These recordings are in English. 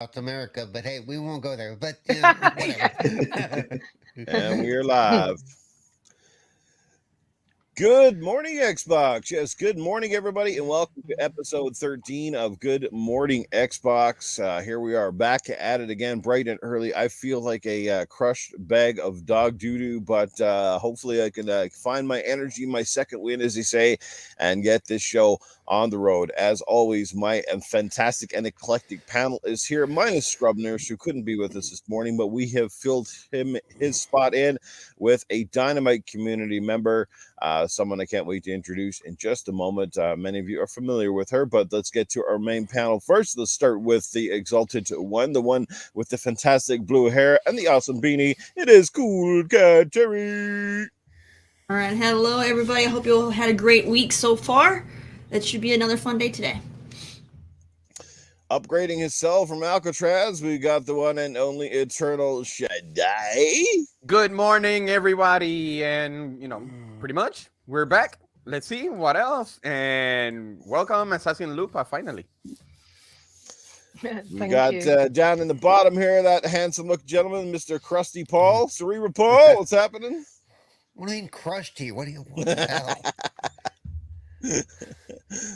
South America, but hey, we won't go there. But whatever. And we're live. Good morning, Xbox. Yes, good morning, everybody, and welcome to episode 13 of Good Morning Xbox. Here we are back at it again, bright and early. I feel like a crushed bag of dog doo-doo, but hopefully I can find my energy, my second win, as they say, and get this show on the road. As always, my fantastic and eclectic panel is here, minus Scrub Nurse, who couldn't be with us this morning, but we have filled his spot in with a dynamite community member. Someone I can't wait to introduce in just a moment. Many of you are familiar with her, but let's get to our main panel first. Let's start with the exalted one, the one with the fantastic blue hair and the awesome beanie. It is Cool Cat Terri. All right, hello everybody. I hope you all had a great week so far. That should be another fun day today. Upgrading himself from Alcatraz, we got the one and only eternal Shaddai. Good morning, everybody, and pretty much we're back. Let's see what else, and welcome Assassin Lupa finally. We got down in the bottom here that handsome look gentleman, Mr. Krusty Paul, Cerebral Paul. What's happening? What do you mean crusty? What the hell?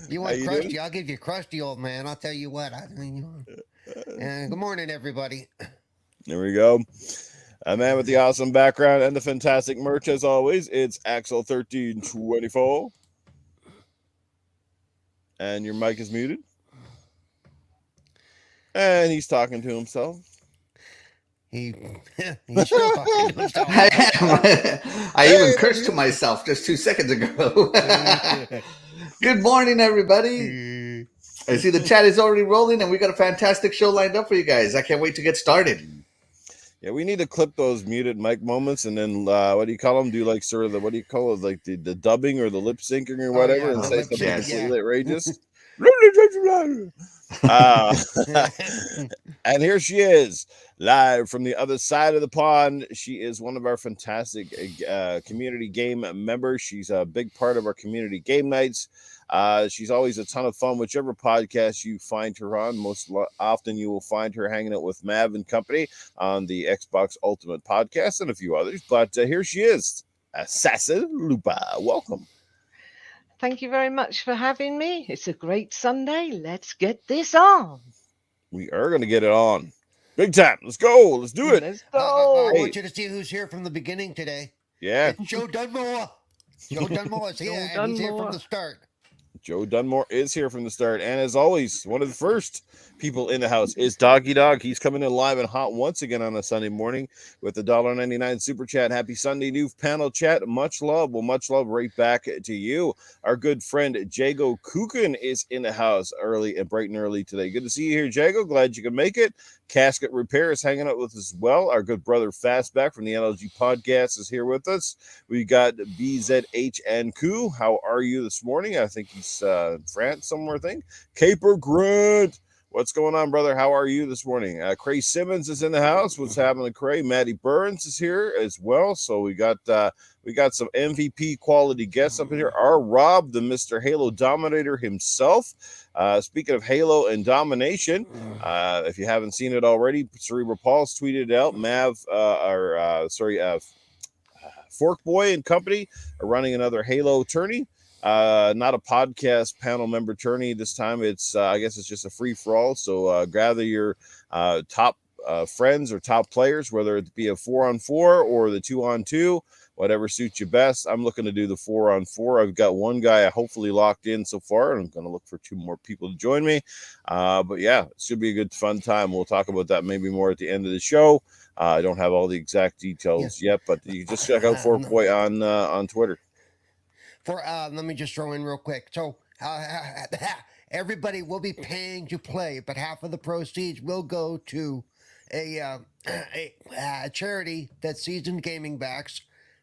You want crusty? Doing? I'll give you crusty, old man. I'll tell you what. Good morning, everybody. There we go. A man with the awesome background and the fantastic merch, as always. It's Axel1324. And your mic is muted. And he's talking to himself. He's still talking to himself. I even cursed to myself just 2 seconds ago. Good morning, everybody. I see the chat is already rolling, and we got a fantastic show lined up for you guys. I can't wait to get started. Yeah, we need to clip those muted mic moments, and then what do you call them? Do like sort of what do you call it? Like the dubbing or the lip syncing or whatever, and say something completely outrageous. And here she is, live from the other side of the pond. She is one of our fantastic community game members. She's a big part of our community game nights. She's always a ton of fun, whichever podcast you find her on. Most often you will find her hanging out with Mav and company on the Xbox Ultimate podcast and a few others. But here she is, Assassin Lupa. Welcome. Thank you very much for having me. It's a great Sunday. Let's get this on. We are going to get it on. Big time. Let's go. Let's do it. Let's go. I want you to see who's here from the beginning today. Yeah. It's Joe Dunmore. Joe Dunmore is here, and he's here from the start. Joe Dunmore is here from the start. And as always, one of the first people in the house is Doggy Dog. He's coming in live and hot once again on a Sunday morning with the $1.99 super chat. Happy Sunday, new panel chat. Much love. Well, much love right back to you. Our good friend Jago Kukin is in the house early and bright and early today. Good to see you here, Jago. Glad you can make it. Casket Repair is hanging out with us as well. Our good brother Fastback from the LG podcast is here with us. We got BZHNQ. How are you this morning? I think he's in France somewhere, I think. Caper Grunt. What's going on, brother? How are you this morning? Cray Simmons is in the house. What's happening, Cray? Maddie Burns is here as well. So we got some MVP quality guests up in here. Our Rob, the Mr. Halo Dominator himself. Speaking of Halo and domination, if you haven't seen it already, Cerebral Paul's tweeted it out. Fork Boy and company are running another Halo tourney. Not a podcast panel member tourney this time. It's I guess it's just a free for all. So gather your top friends or top players, whether it be a 4-on-4 or the 2-on-2, whatever suits you best. I'm looking to do the 4-on-4. I've got one guy hopefully locked in so far, and I'm going to look for 2 more people to join me. But yeah, it should be a good fun time. We'll talk about that maybe more at the end of the show. I don't have all the exact details yet, but you just check out Fork Boy on Twitter. Let me just throw in real quick. So everybody will be paying to play, but half of the proceeds will go to a charity that Seasoned Gaming backs.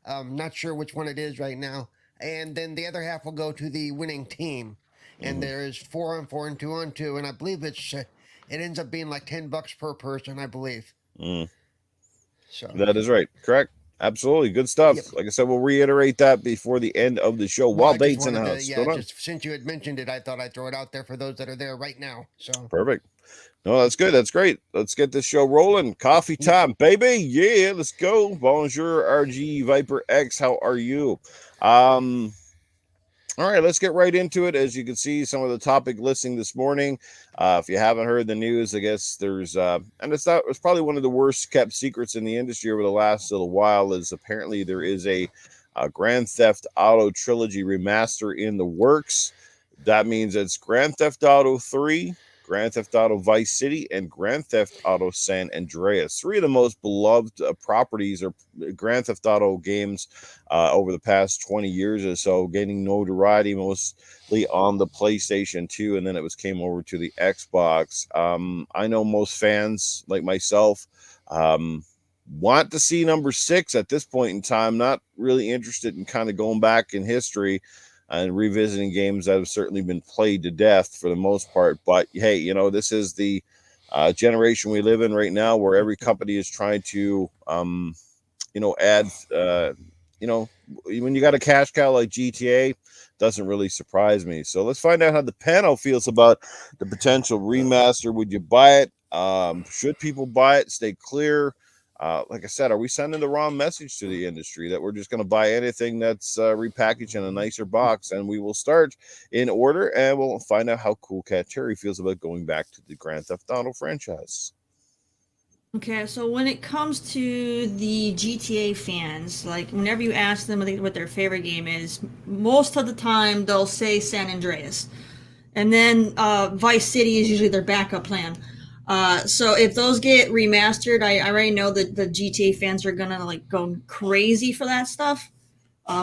Not sure which one it is right now. And then the other half will go to the winning team. And there's 4-on-4 and 2-on-2, and I believe it ends up being like $10 per person, I believe. So that is right. Correct. Absolutely. Good stuff. Yep. Like I said, we'll reiterate that before the end of the show. While Date's in the house. Since you had mentioned it, I thought I'd throw it out there for those that are there right now. So perfect. No, that's good. That's great. Let's get this show rolling. Coffee time, baby. Yeah, let's go. Bonjour, RG Viper X. How are you? All right, let's get right into it. As you can see, some of the topic listing this morning. If you haven't heard the news, I guess there's and it's probably one of the worst kept secrets in the industry over the last little while. Is apparently there is a Grand Theft Auto Trilogy remaster in the works. That means it's Grand Theft Auto 3, Grand Theft Auto Vice City, and Grand Theft Auto San Andreas. Three of the most beloved properties or Grand Theft Auto games over the past 20 years or so, gaining notoriety mostly on the PlayStation 2, and then it came over to the Xbox. I know most fans, like myself, want to see number 6 at this point in time. Not really interested in kind of going back in history and revisiting games that have certainly been played to death for the most part. But hey, you know, this is the generation we live in right now, where every company is trying to, add, when you got a cash cow like GTA, doesn't really surprise me. So let's find out how the panel feels about the potential remaster. Would you buy it? Should people buy it? Stay clear. Like I said, are we sending the wrong message to the industry that we're just going to buy anything that's repackaged in a nicer box? And we will start in order, and we'll find out how cool Cat Terri feels about going back to the Grand Theft Auto franchise. Okay, so when it comes to the GTA fans, like whenever you ask them what their favorite game is, most of the time they'll say San Andreas. And then Vice City is usually their backup plan. So if those get remastered, I already know that the GTA fans are gonna like go crazy for that stuff,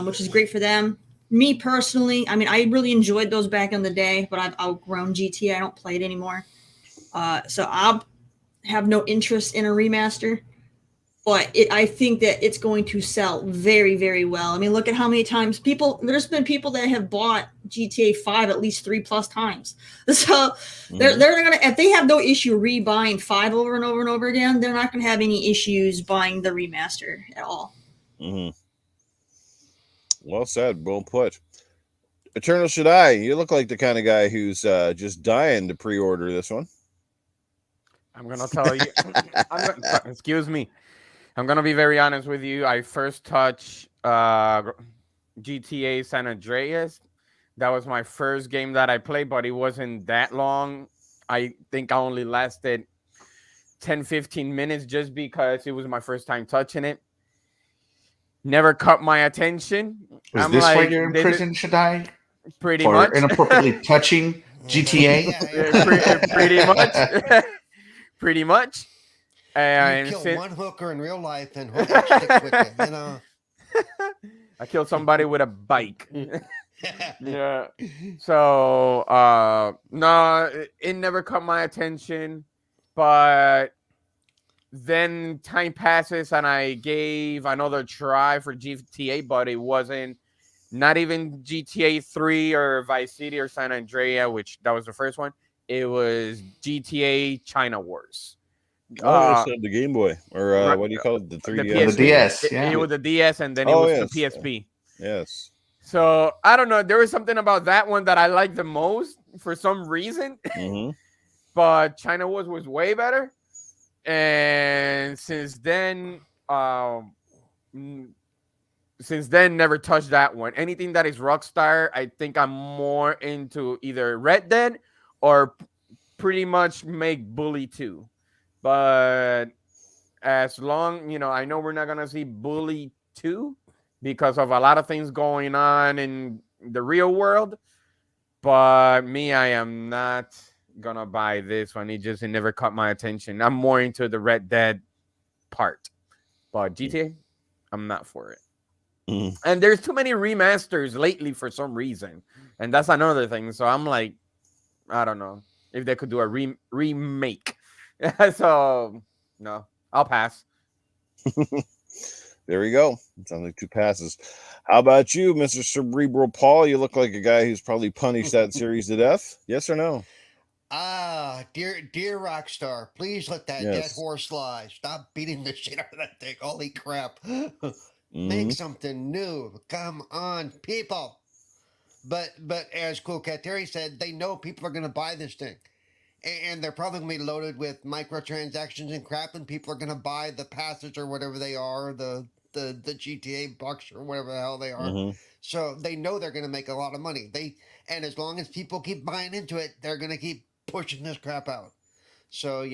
which is great for them. Me personally, I mean, I really enjoyed those back in the day, but I've outgrown GTA. I don't play it anymore. So I'll have no interest in a remaster. But I think that it's going to sell very, very well. I mean, look at how many times there's been people that have bought GTA 5 at least 3+ times. So they're gonna, if they have no issue rebuying 5 over and over and over again, they're not gonna have any issues buying the remaster at all. Mm-hmm. Well said, well put. Eternal Shaddai, you look like the kind of guy who's just dying to pre-order this one. I'm gonna tell you. Excuse me. I'm gonna be very honest with you. I first touched GTA San Andreas. That was my first game that I played, but it wasn't that long. I think I only lasted 10-15 minutes just because it was my first time touching it. Never caught my attention. Is this why you're in prison, Shaddai? Pretty much. For inappropriately touching GTA? Pretty much. Pretty much. You kill one hooker in real life and hook sticks with you, you know. I killed somebody with a bike. Yeah. So no, it never caught my attention. But then time passes and I gave another try for GTA, but it wasn't not even GTA 3 or Vice City or San Andreas, which that was the first one. It was GTA China Wars. The Game Boy, or what do you call it? The 3DS. The DS. Yeah. It was the DS, and then it was the PSP. Yes. So I don't know. There was something about that one that I liked the most for some reason. Mm-hmm. But China Wars was way better, and since then, never touched that one. Anything that is Rockstar, I think I'm more into either Red Dead or pretty much make Bully 2. But as long, I know we're not going to see Bully 2 because of a lot of things going on in the real world. But me, I am not going to buy this one. It never caught my attention. I'm more into the Red Dead part. But GTA, I'm not for it. Mm-hmm. And there's too many remasters lately for some reason. And that's another thing. So I'm like, I don't know if they could do a remake. So, no, I'll pass. There we go. Sounds like 2 passes. How about you, Mr. Cerebral Paul? You look like a guy who's probably punished that series to death. Yes or no? Dear Rockstar, please let that dead horse lie. Stop beating the shit out of that thing. Holy crap. Make something new. Come on, people. But as Cool Cat Terri said, they know people are going to buy this thing. and they're probably going to be loaded with microtransactions and crap, and people are going to buy the passes or whatever they are, the GTA bucks or whatever the hell they are. Mm-hmm. So they know they're going to make a lot of money. And as long as people keep buying into it, they're going to keep pushing this crap out. So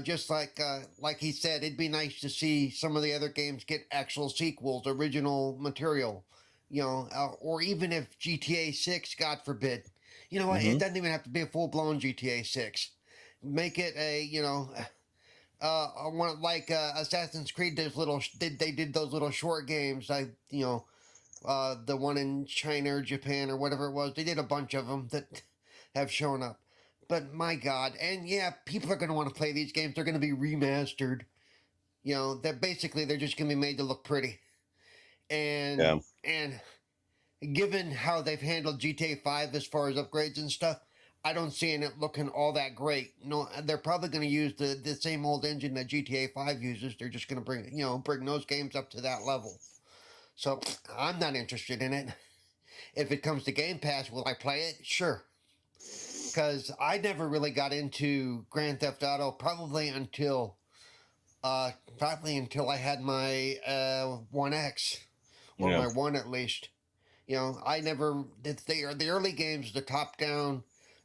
just like he said, it'd be nice to see some of the other games get actual sequels, original material, or even if GTA 6, God forbid, it doesn't even have to be a full blown GTA 6. Make it one like Assassin's Creed. They did those little short games. The one in China or Japan or whatever it was. They did a bunch of them that have shown up. But my God, and yeah, people are going to want to play these games. They're going to be remastered. They're just going to be made to look pretty. And given how they've handled GTA 5 as far as upgrades and stuff, I don't see it looking all that great. No, they're probably going to use the same old engine that GTA 5 uses. They're just going to bring those games up to that level. So I'm not interested in it. If it comes to Game Pass, will I play it? Sure. Because I never really got into Grand Theft Auto probably until I had my 1X or my 1 at least. I never did the early games, the top down,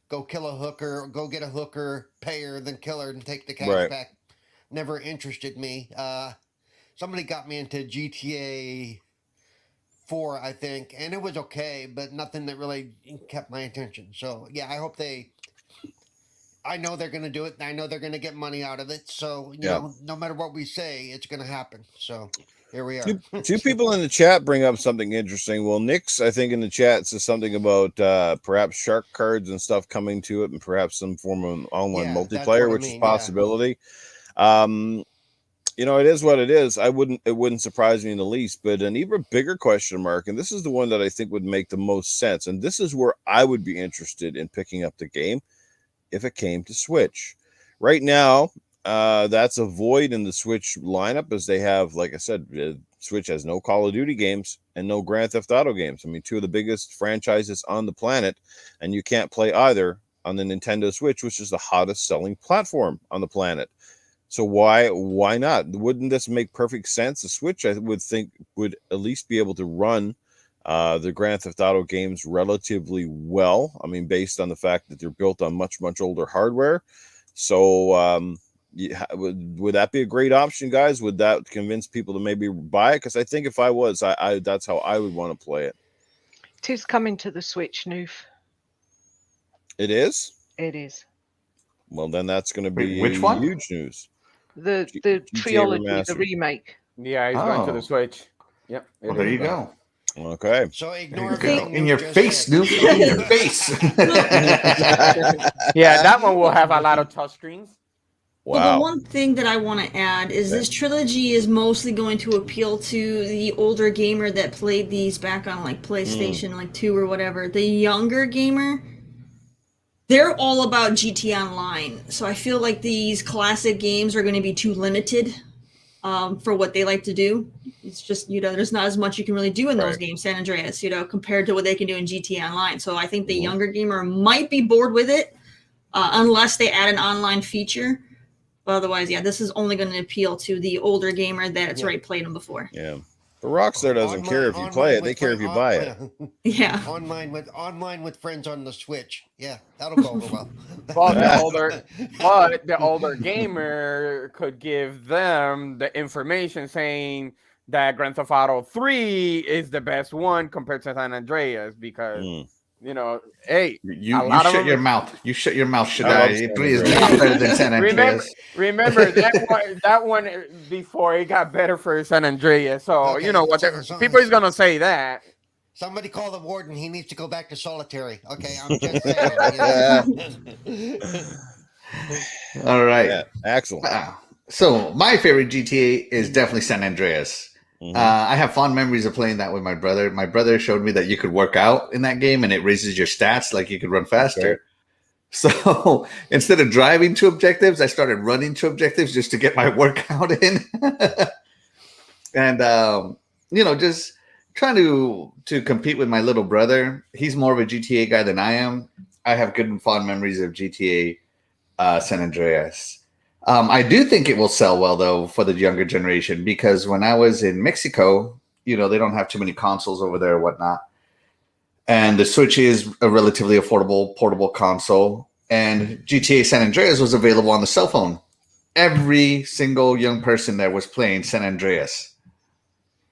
go kill a hooker, go get a hooker, pay her, then kill her and take the cash back. Never interested me. Somebody got me into GTA 4, I think, and it was okay, but nothing that really kept my attention. So yeah, I know they're going to do it. I know they're going to get money out of it. So no matter what we say, it's going to happen. So here we are. Two people in the chat bring up something interesting. Well, Nick's, I think, in the chat says something about perhaps shark cards and stuff coming to it, and perhaps some form of online multiplayer, which is a possibility. It is what it is. It wouldn't surprise me in the least, but an even bigger question mark, and this is the one that I think would make the most sense, and this is where I would be interested in picking up the game if it came to Switch. Right now, that's a void in the Switch lineup, as they have, like I said, Switch has no Call of Duty games and no Grand Theft Auto games. I mean, two of the biggest franchises on the planet, and you can't play either on the Nintendo Switch, which is the hottest selling platform on the planet. So why not? Wouldn't this make perfect sense? The Switch, I would think, would at least be able to run the Grand Theft Auto games relatively well. I mean, based on the fact that they're built on much, much older hardware. So would that be a great option, guys? Would that convince people to maybe buy it? Because I think if I was, I that's how I would want to play it. It is coming to the Switch, Noof. It is? It is. Well, then that's going to be which one? Huge news. The Trilogy, the remake. Yeah, he's going to the Switch. Yep. Well, there you go. Okay. So ignore In your face, Snoop. In your face. Yeah, that one will have a lot of touchscreens. Wow. Well, the one thing that I want to add is this trilogy is mostly going to appeal to the older gamer that played these back on like PlayStation, like 2 or whatever. The younger gamer, they're all about GT Online. So I feel like these classic games are going to be too limited for what they like to do. It's just, there's not as much you can really do in those games, San Andreas, compared to what they can do in GT Online. So I think the younger gamer might be bored with it unless they add an online feature. But otherwise, this is only going to appeal to the older gamer that's already played them before. Yeah. But Rockstar doesn't care if you play it; they care if you buy it. Yeah. Online with friends on the Switch. Yeah, that'll go over well. But the older gamer could give them the information saying that Grand Theft Auto 3 is the best one compared to San Andreas because hey, you shut your mouth. You shut your mouth, Shaddai. 3 is not better than San Andreas. Remember that one before it got better for San Andreas. So Okay, people is gonna say that. Somebody call the warden. He needs to go back to solitary. Okay, I'm just saying. All right. Yeah, excellent. So my favorite GTA is definitely San Andreas. I have fond memories of playing that with my brother. My brother showed me that you could work out in that game and it raises your stats, like you could run faster. Okay. So instead of driving to objectives, I started running to objectives just to get my workout in. And, just trying to compete with my little brother. He's more of a GTA guy than I am. I have good and fond memories of GTA San Andreas. I do think it will sell well, though, for the younger generation, because when I was in Mexico, they don't have too many consoles over there or whatnot. And the Switch is a relatively affordable portable console. And GTA San Andreas was available on the cell phone. Every single young person there was playing San Andreas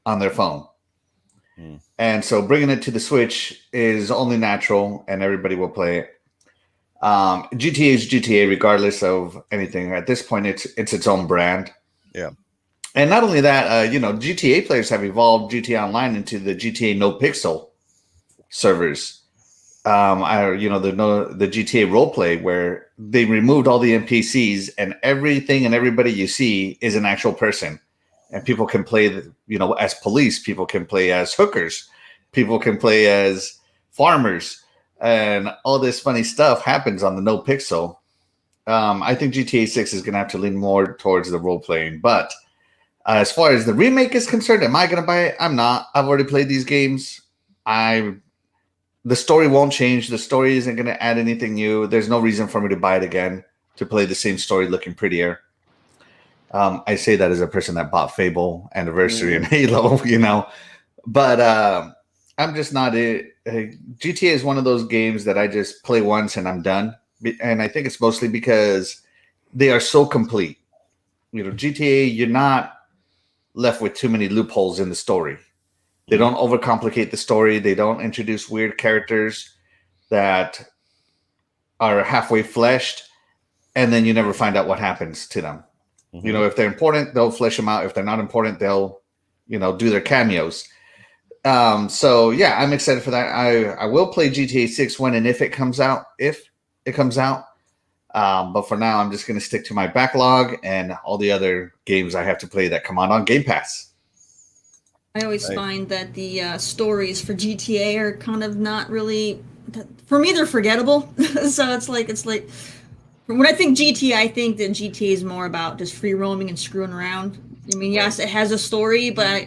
on their phone. And so bringing it to the Switch is only natural, and everybody will play it. GTA is GTA regardless of anything. At this point, it's its own brand. Yeah. And not only that, GTA players have evolved GTA Online into the GTA No Pixel servers. The GTA roleplay, where they removed all the NPCs, and everything and everybody you see is an actual person. And people can play, as police. People can play as hookers. People can play as farmers. And all this funny stuff happens on the No Pixel. I think GTA 6 is going to have to lean more towards the role playing. But as far as the remake is concerned, am I going to buy it? I'm not. I've already played these games. The story won't change. The story isn't going to add anything new. There's no reason for me to buy it again to play the same story looking prettier. I say that as a person that bought Fable Anniversary and Halo, But I'm just not it. GTA is one of those games that I just play once and I'm done. And I think it's mostly because they are so complete. GTA, you're not left with too many loopholes in the story. They don't overcomplicate the story. They don't introduce weird characters that are halfway fleshed, and then you never find out what happens to them. If they're important, they'll flesh them out. If they're not important, they'll, do their cameos. So yeah, I'm excited for that. I will play GTA 6 when and if it comes out. But for now, I'm just going to stick to my backlog and all the other games I have to play that come out on Game Pass. I always find that the stories for GTA are kind of not really. For me, they're forgettable. So it's like when I think GTA, I think that GTA is more about just free roaming and screwing around. I mean, yes, it has a story, but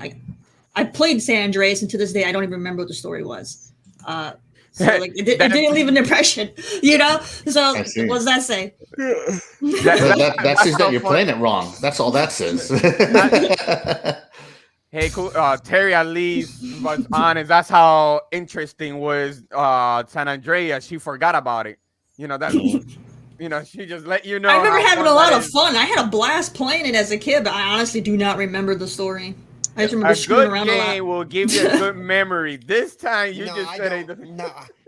I played San Andreas, and to this day, I don't even remember what the story was. So it didn't leave an impression, So what does that say? That says that you're playing it wrong. That's all that says. Hey, cool. Terry at least was honest. That's how interesting was San Andreas. She forgot about it. She just let you know. I remember having a lot of fun. I had a blast playing it as a kid, but I honestly do not remember the story. I just remember screwing around a lot. A good game will give you a good memory. This time,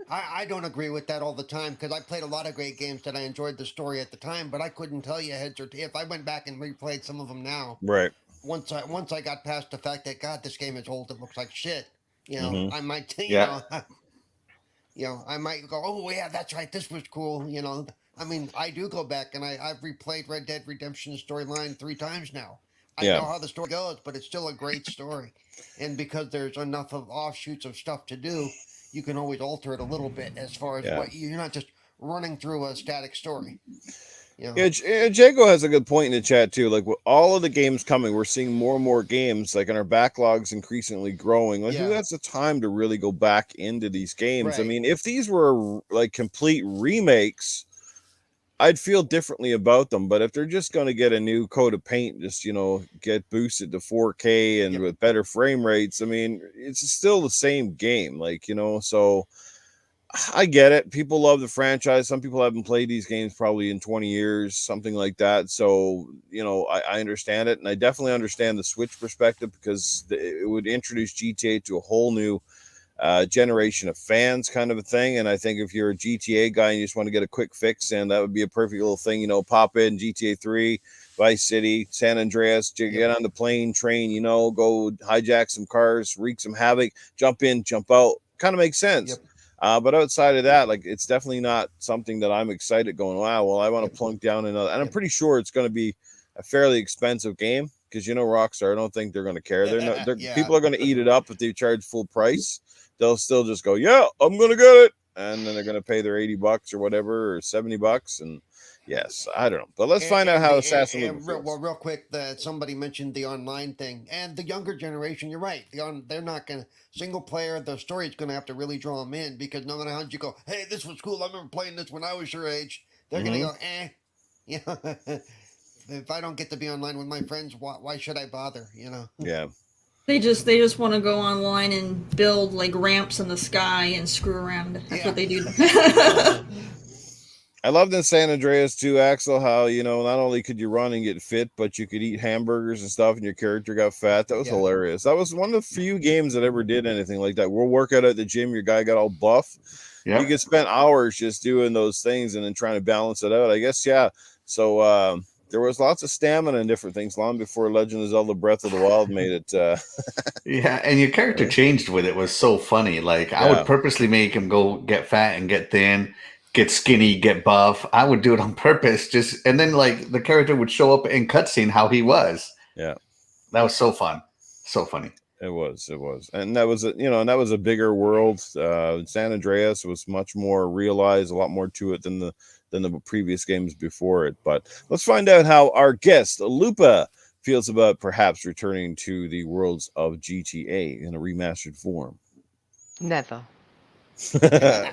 I don't agree with that all the time, because I played a lot of great games that I enjoyed the story at the time, but I couldn't tell you heads or tails. If I went back and replayed some of them now, right? Once I got past the fact that God, this game is old, it looks like shit. I might, I might go, oh yeah, that's right, this was cool. I mean, I do go back and I've replayed Red Dead Redemption storyline 3 times now. I know how the story goes, but it's still a great story. And because there's enough of offshoots of stuff to do, you can always alter it a little bit as far as what you're not just running through a static story. Jago has a good point in the chat too. Like, with all of the games coming, we're seeing more and more games, like, and our backlogs increasingly growing. Like, who has the time to really go back into these games? Right. I mean, if these were like complete remakes, I'd feel differently about them. But if they're just going to get a new coat of paint, just get boosted to 4K and with better frame rates, I mean, it's still the same game. So I get it. People love the franchise. Some people haven't played these games probably in 20 years, something like that. So, I understand it. And I definitely understand the Switch perspective, because it would introduce GTA to a whole new generation of fans, kind of a thing. And I think if you're a GTA guy and you just want to get a quick fix, and that would be a perfect little thing, pop in GTA 3, Vice City, San Andreas, get on the plane, train, go hijack some cars, wreak some havoc, jump in, jump out. Kind of makes sense. But outside of that, like, it's definitely not something that I'm excited going, wow, well, I want to plunk down another. And I'm pretty sure it's going to be a fairly expensive game, because, Rockstar, I don't think they're going to care. People are going to eat it up if they charge full price. They'll still just go, yeah, I'm going to get it. and then they're going to pay their $80 or whatever, or $70, and yes, I don't know. But let's find out how Assassin Lupa feels. Real quick, that somebody mentioned the online thing, and the younger generation. You're right. They're not gonna single player. The story's gonna have to really draw them in, because no matter how you go, hey, this was cool. I remember playing this when I was your age. They're gonna go, you know. If I don't get to be online with my friends, why should I bother? You know. Yeah. They just want to go online and build like ramps in the sky and screw around. That's what they do. I loved in San Andreas too, Axel, how, you know, not only could you run and get fit, but you could eat hamburgers and stuff, and your character got fat. That was hilarious. That was one of the few games that ever did anything like that. We'll work out at the gym, your guy got all buff. You could spend hours just doing those things and then trying to balance it out, I guess. So there was lots of stamina and different things long before Legend of Zelda Breath of the Wild made it. And your character changed with it. Was so funny. Like, I would purposely make him go get fat and get thin, get skinny, get buff. I would do it on purpose, and then like the character would show up in cutscene how he was. Yeah, that was so fun, so funny. It was, and that was a bigger world. San Andreas was much more realized, a lot more to it than the previous games before it. But let's find out how our guest Lupa feels about perhaps returning to the worlds of GTA in a remastered form. Never. Well,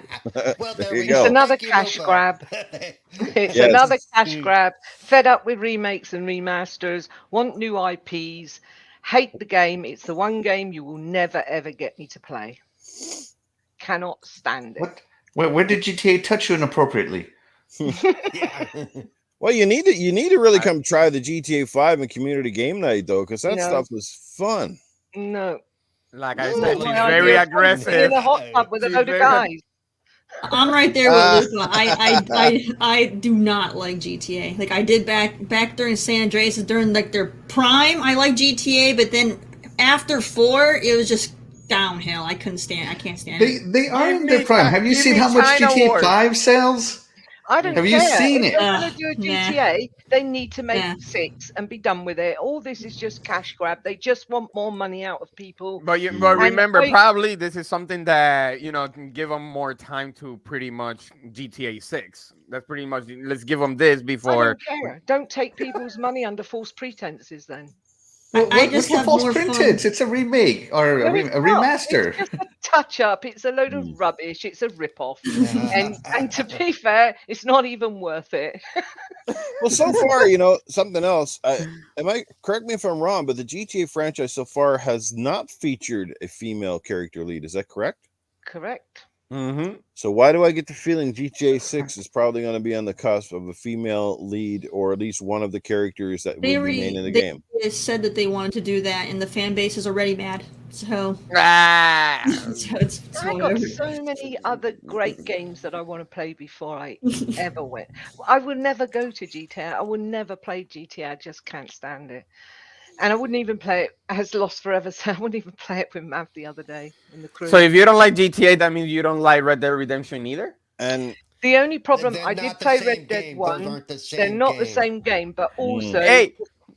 it's another cash grab. It's another cash grab. Fed up with remakes and remasters. Want new IPs. Hate the game. It's the one game you will never ever get me to play. Cannot stand it. Where did GTA touch you inappropriately? Well, you need to really come try the GTA 5 and community game night though, because that stuff was fun. No. Like I said, she's very aggressive. In a hot tub with a load of guys. I'm right there with Lupa. I do not like GTA. Like I did back during San Andreas, during like their prime. I like GTA, but then after 4, it was just downhill. I can't stand it. They are in their prime. Have you seen how much GTA 5 sells? I don't care. Have you seen it? If they're going to do a GTA, they need to make 6 and be done with it. All this is just cash grab. They just want more money out of people. But remember, probably this is something that, can give them more time to pretty much GTA 6. That's pretty much, let's give them this before. I don't care. Don't take people's money under false pretenses then. Well, what's the false pretense? It's a remake or a remaster. It's just a touch up. It's a load of rubbish. It's a rip off. And to be fair, it's not even worth it. Well, so far, something else. Correct me if I'm wrong, but the GTA franchise so far has not featured a female character lead. Is that correct? Correct. Mm-hmm. So why do I get the feeling GTA 6 is probably going to be on the cusp of a female lead, or at least one of the characters that will remain in the game? They said that they wanted to do that, and the fan base is already mad. So, I got so many other great games that I want to play before I ever went. I will never go to GTA. I will never play GTA. I just can't stand it. And I wouldn't even play it as Lost Forever, so I wouldn't even play it with Mav the other day in the crew. So if you don't like GTA, that means you don't like Red Dead Redemption either? And the only problem, I did play Red Dead 1. They're not the same game, but also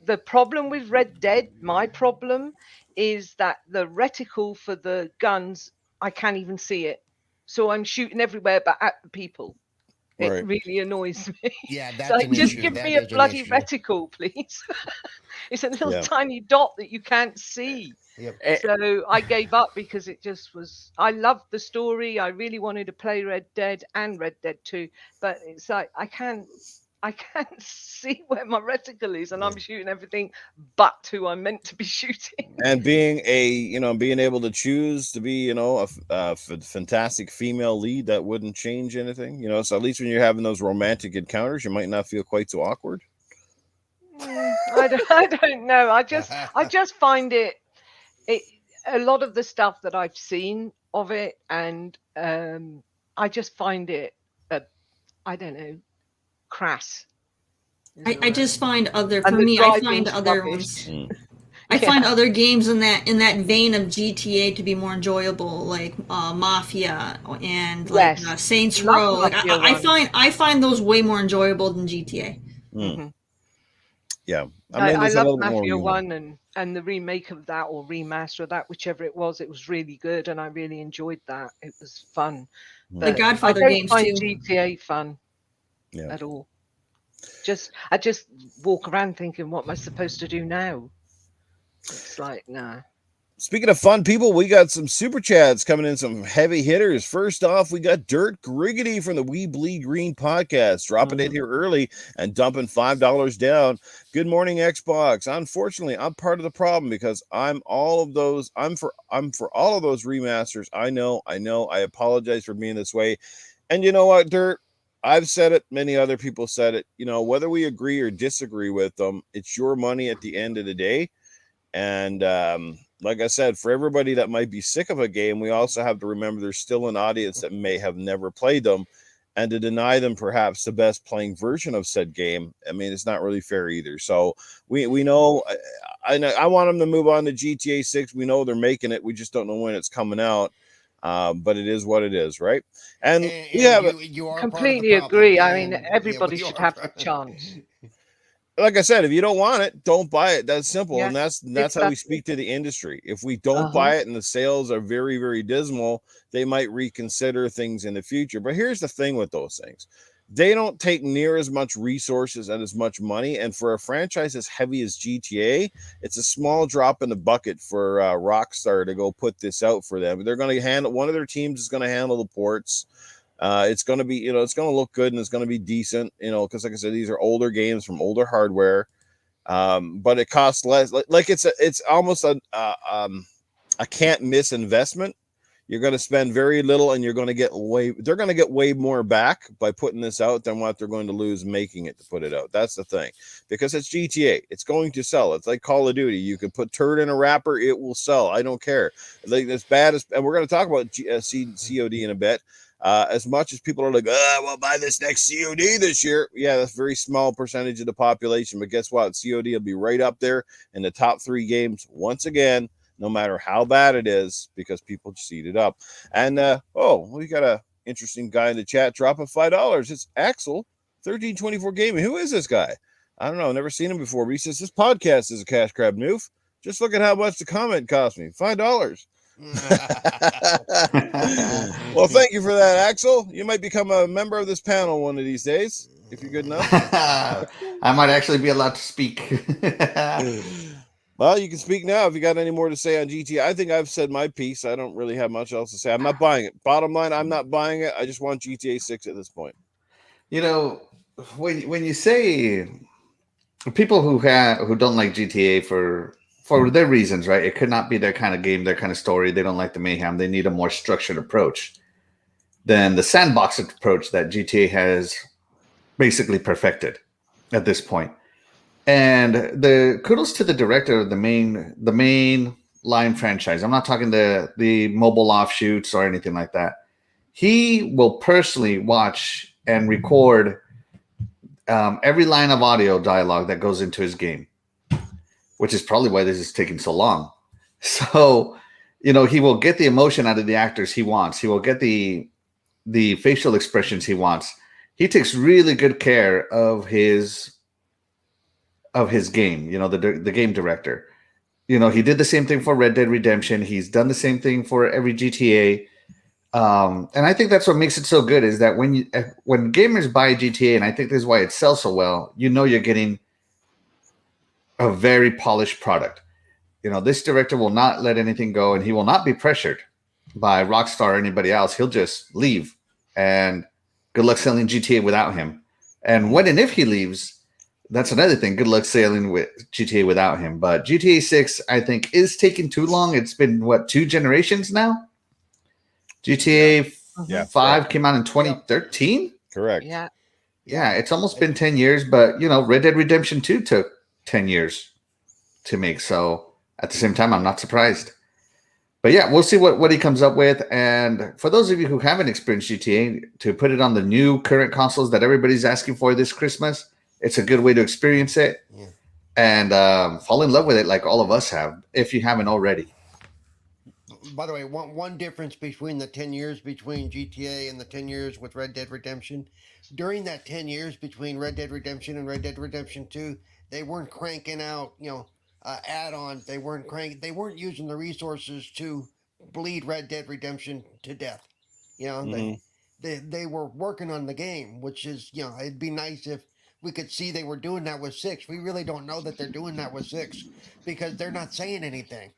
the problem with Red Dead, my problem, is that the reticle for the guns, I can't even see it. So I'm shooting everywhere but at the people. It really annoys me. Yeah, that's so just give me a bloody reticle, please. It's a little tiny dot that you can't see. Yep. So I gave up because it just was. I loved the story. I really wanted to play Red Dead and Red Dead 2, but it's like I can't see where my reticle is, and I'm shooting everything but who I'm meant to be shooting. And being able to choose to be, a fantastic female lead, that wouldn't change anything, So at least when you're having those romantic encounters, you might not feel quite so awkward. I don't know. I just find it a lot of the stuff that I've seen of it, and I just find it I don't know, crass. I just find I find other ones. I find other games in that vein of GTA to be more enjoyable, like Mafia and like Saints Row. Like, I find those way more enjoyable than GTA. Mm-hmm. Yeah, I love Mafia 1 and the remake of that, or remaster of that, whichever it was. It was really good, and I really enjoyed that. It was fun. The But Godfather I don't games find too. GTA fun at all. I just walk around thinking, what am I supposed to do now? It's like, nah. Speaking of fun people, we got some super chats coming in, some heavy hitters. First off, we got Dirt Griggity from the We Bleed Green podcast, dropping in here early and dumping $5 down. Good morning, Xbox. Unfortunately, I'm part of the problem because I'm for all of those remasters. I know. I apologize for being this way. And you know what, Dirt? I've said it, many other people said it. You know, whether we agree or disagree with them, it's your money at the end of the day. And like I said, for everybody that might be sick of a game, we also have to remember there's still an audience that may have never played them, and to deny them perhaps the best playing version of said game, I mean, it's not really fair either. So we know, I want them to move on to GTA 6. We know they're making it. We just don't know when it's coming out. But it is what it is, right? And you are completely agree. I mean, everybody should have the chance. Like I said, if you don't want it, don't buy it. That's simple. Yeah, And that's exactly. how we speak to the industry. If we don't buy it and the sales are very, very dismal, they might reconsider things in the future. But here's the thing with those things. They don't take near as much resources and as much money. And for a franchise as heavy as GTA, it's a small drop in the bucket for Rockstar to go put this out for them. They're going to handle, one of their teams is going to handle the ports. It's going to be, it's going to look good and it's going to be decent, because like I said, these are older games from older hardware. But it costs less. Like it's almost a can't miss investment. You're going to spend very little and they're going to get way more back by putting this out than what they're going to lose making it to put it out. That's the thing, because it's GTA. It's going to sell. It's like Call of Duty. You can put turd in a wrapper. It will sell. I don't care. Like as bad as, and we're going to talk about COD in a bit. As much as people are like, we'll buy this next COD this year. Yeah, that's a very small percentage of the population. But guess what? COD will be right up there in the top 3 games once again, no matter how bad it is, because people just eat it up. And, we got a interesting guy in the chat dropping $5. It's Axel, 1324 Gaming. Who is this guy? I don't know. I've never seen him before. But he says, this podcast is a cash grab, Noof. Just look at how much the comment cost me. $5. Well, thank you for that, Axel. You might become a member of this panel one of these days if you're good enough. I might actually be allowed to speak. Well, you can speak now if you got any more to say on GTA. I think I've said my piece. I don't really have much else to say. I'm not buying it. Bottom line, I'm not buying it. I just want GTA 6 at this point. When you say people who don't like GTA for their reasons, right? It could not be their kind of game, their kind of story. They don't like the mayhem. They need a more structured approach than the sandbox approach that GTA has basically perfected at this point. And the kudos to the director of the main line franchise. I'm not talking the mobile offshoots or anything like that. He will personally watch and record every line of audio dialogue that goes into his game, which is probably why this is taking so long. So, he will get the emotion out of the actors he wants. He will get the facial expressions he wants. He takes really good care of his game, the game director. He did the same thing for Red Dead Redemption. He's done the same thing for every GTA. And I think that's what makes it so good, is that when gamers buy GTA, and I think this is why it sells so well, you're getting a very polished product. This director will not let anything go, and he will not be pressured by Rockstar or anybody else. He'll just leave, and good luck selling GTA without him. And when and if he leaves, that's another thing. Good luck sailing with GTA without him. But GTA 6, I think, is taking too long. It's been, 2 generations now? GTA 5 came out in 2013? Correct. Yeah. Yeah, it's almost been 10 years, but, Red Dead Redemption 2 took 10 years to make. So at the same time, I'm not surprised. But yeah, we'll see what he comes up with. And for those of you who haven't experienced GTA, to put it on the new current consoles that everybody's asking for this Christmas, it's a good way to experience it and fall in love with it like all of us have, if you haven't already. By the way, one difference between the 10 years between GTA and the 10 years with Red Dead Redemption, during that 10 years between Red Dead Redemption and Red Dead Redemption 2, they weren't cranking out, add-ons. They weren't using the resources to bleed Red Dead Redemption to death. they were working on the game, which is, it'd be nice if we could see they were doing that with 6. We really don't know that they're doing that with 6 because they're not saying anything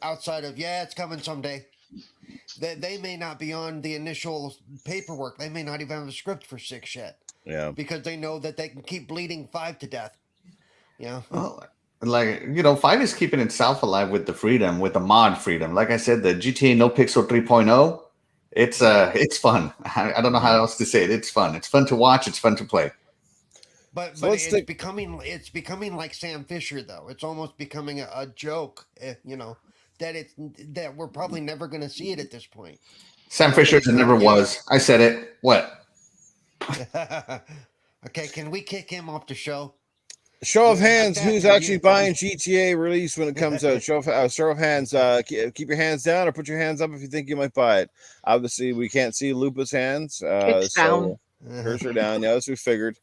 outside of, it's coming someday. They may not be on the initial paperwork. They may not even have a script for 6 yet. Yeah. Because they know that they can keep bleeding 5 to death. Well, 5 is keeping itself alive with the freedom, with the mod freedom. Like I said, the GTA No Pixel 3.0, it's fun. I don't know how else to say it. It's fun. It's fun to watch. It's fun to play. But it's becoming like Sam Fisher, though. It's almost becoming a joke, that we're probably never going to see it at this point. Sam Fisher never was. I said it. What? Okay, can we kick him off the show? Show of hands, who's actually buying GTA release when it comes out? Show of hands. Keep your hands down or put your hands up if you think you might buy it. Obviously, we can't see Lupa's hands. It's down. Hers are down. Yeah, that's what we figured.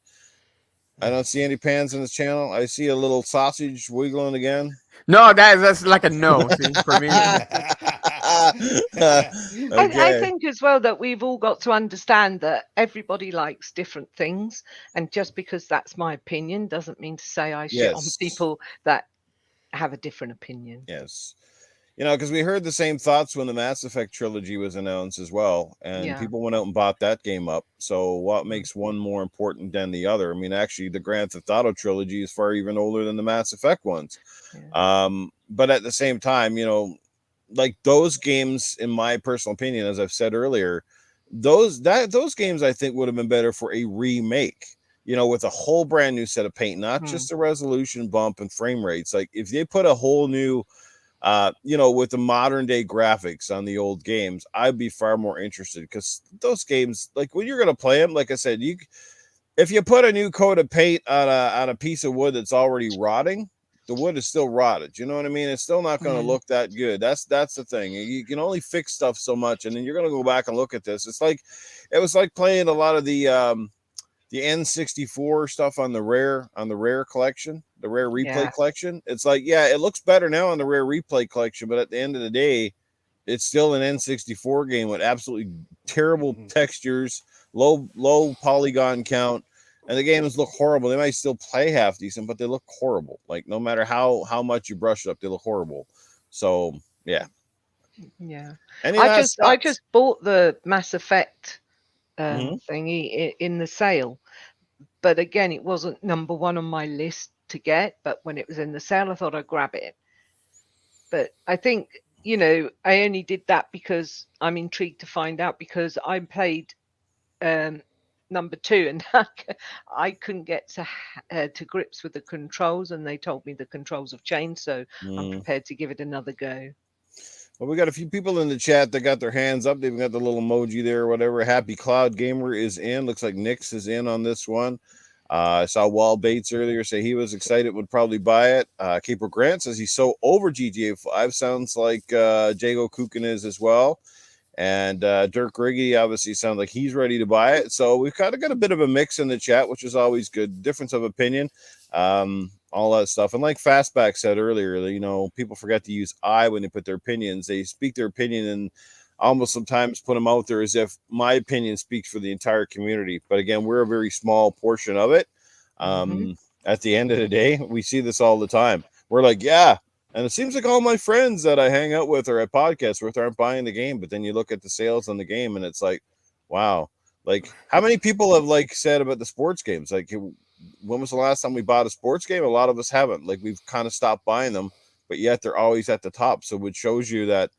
I don't see any pans on this channel. I see a little sausage wiggling again. No, guys, that's like a no for me. I think as well that we've all got to understand that everybody likes different things, and just because that's my opinion doesn't mean to say I shit on people that have a different opinion. Yes. Because we heard the same thoughts when the Mass Effect trilogy was announced as well, and people went out and bought that game up. So what makes one more important than the other? I mean, actually, the Grand Theft Auto trilogy is far even older than the Mass Effect ones. Yeah. But at the same time, like those games, in my personal opinion, as I've said earlier, those games I think would have been better for a remake. With a whole brand new set of paint, not just a resolution bump and frame rates. Like if they put a whole new with the modern day graphics on the old games, I'd be far more interested, because those games, like when you're going to play them, like I said, if you put a new coat of paint on a piece of wood that's already rotting, the wood is still rotted. You know what I mean? It's still not going to look that good. That's the thing. You can only fix stuff so much, and then you're going to go back and look at this. It was like playing a lot of the N64 stuff on the rare collection, the rare replay collection. It's like, it looks better now on the rare replay collection, but at the end of the day, it's still an N64 game with absolutely terrible textures, low polygon count, and the games look horrible. They might still play half decent, but they look horrible. Like no matter how much you brush it up, they look horrible. So yeah. I just bought the Mass Effect thingy in the sale, but again, it wasn't number one on my list to get. But when it was in the sale, I thought I'd grab it. But I think I only did that because I'm intrigued to find out, because I played number 2 and I couldn't get to grips with the controls, and they told me the controls have changed, so I'm prepared to give it another go. Well, we got a few people in the chat that got their hands up. They've got the little emoji there or whatever. Happy Cloud Gamer is in. Looks like Nix is in on this one. I saw Wall Bates earlier say he was excited, would probably buy it. Caper Grant says he's so over GTA 5. Sounds like Jago Kukin is as well. And Dirk Riggy obviously sounds like he's ready to buy it. So we've kind of got a bit of a mix in the chat, which is always good. Difference of opinion, all that stuff. And like Fastback said earlier, people forget to use I when they put their opinions. They speak their opinion and almost sometimes put them out there as if my opinion speaks for the entire community. But again, we're a very small portion of it. At the end of the day, we see this all the time. We're like, and it seems like all my friends that I hang out with or at podcasts with aren't buying the game. But then you look at the sales on the game and it's like, wow. Like how many people have said about the sports games? Like when was the last time we bought a sports game? A lot of us haven't. Like we've kind of stopped buying them, but yet they're always at the top. So it shows you that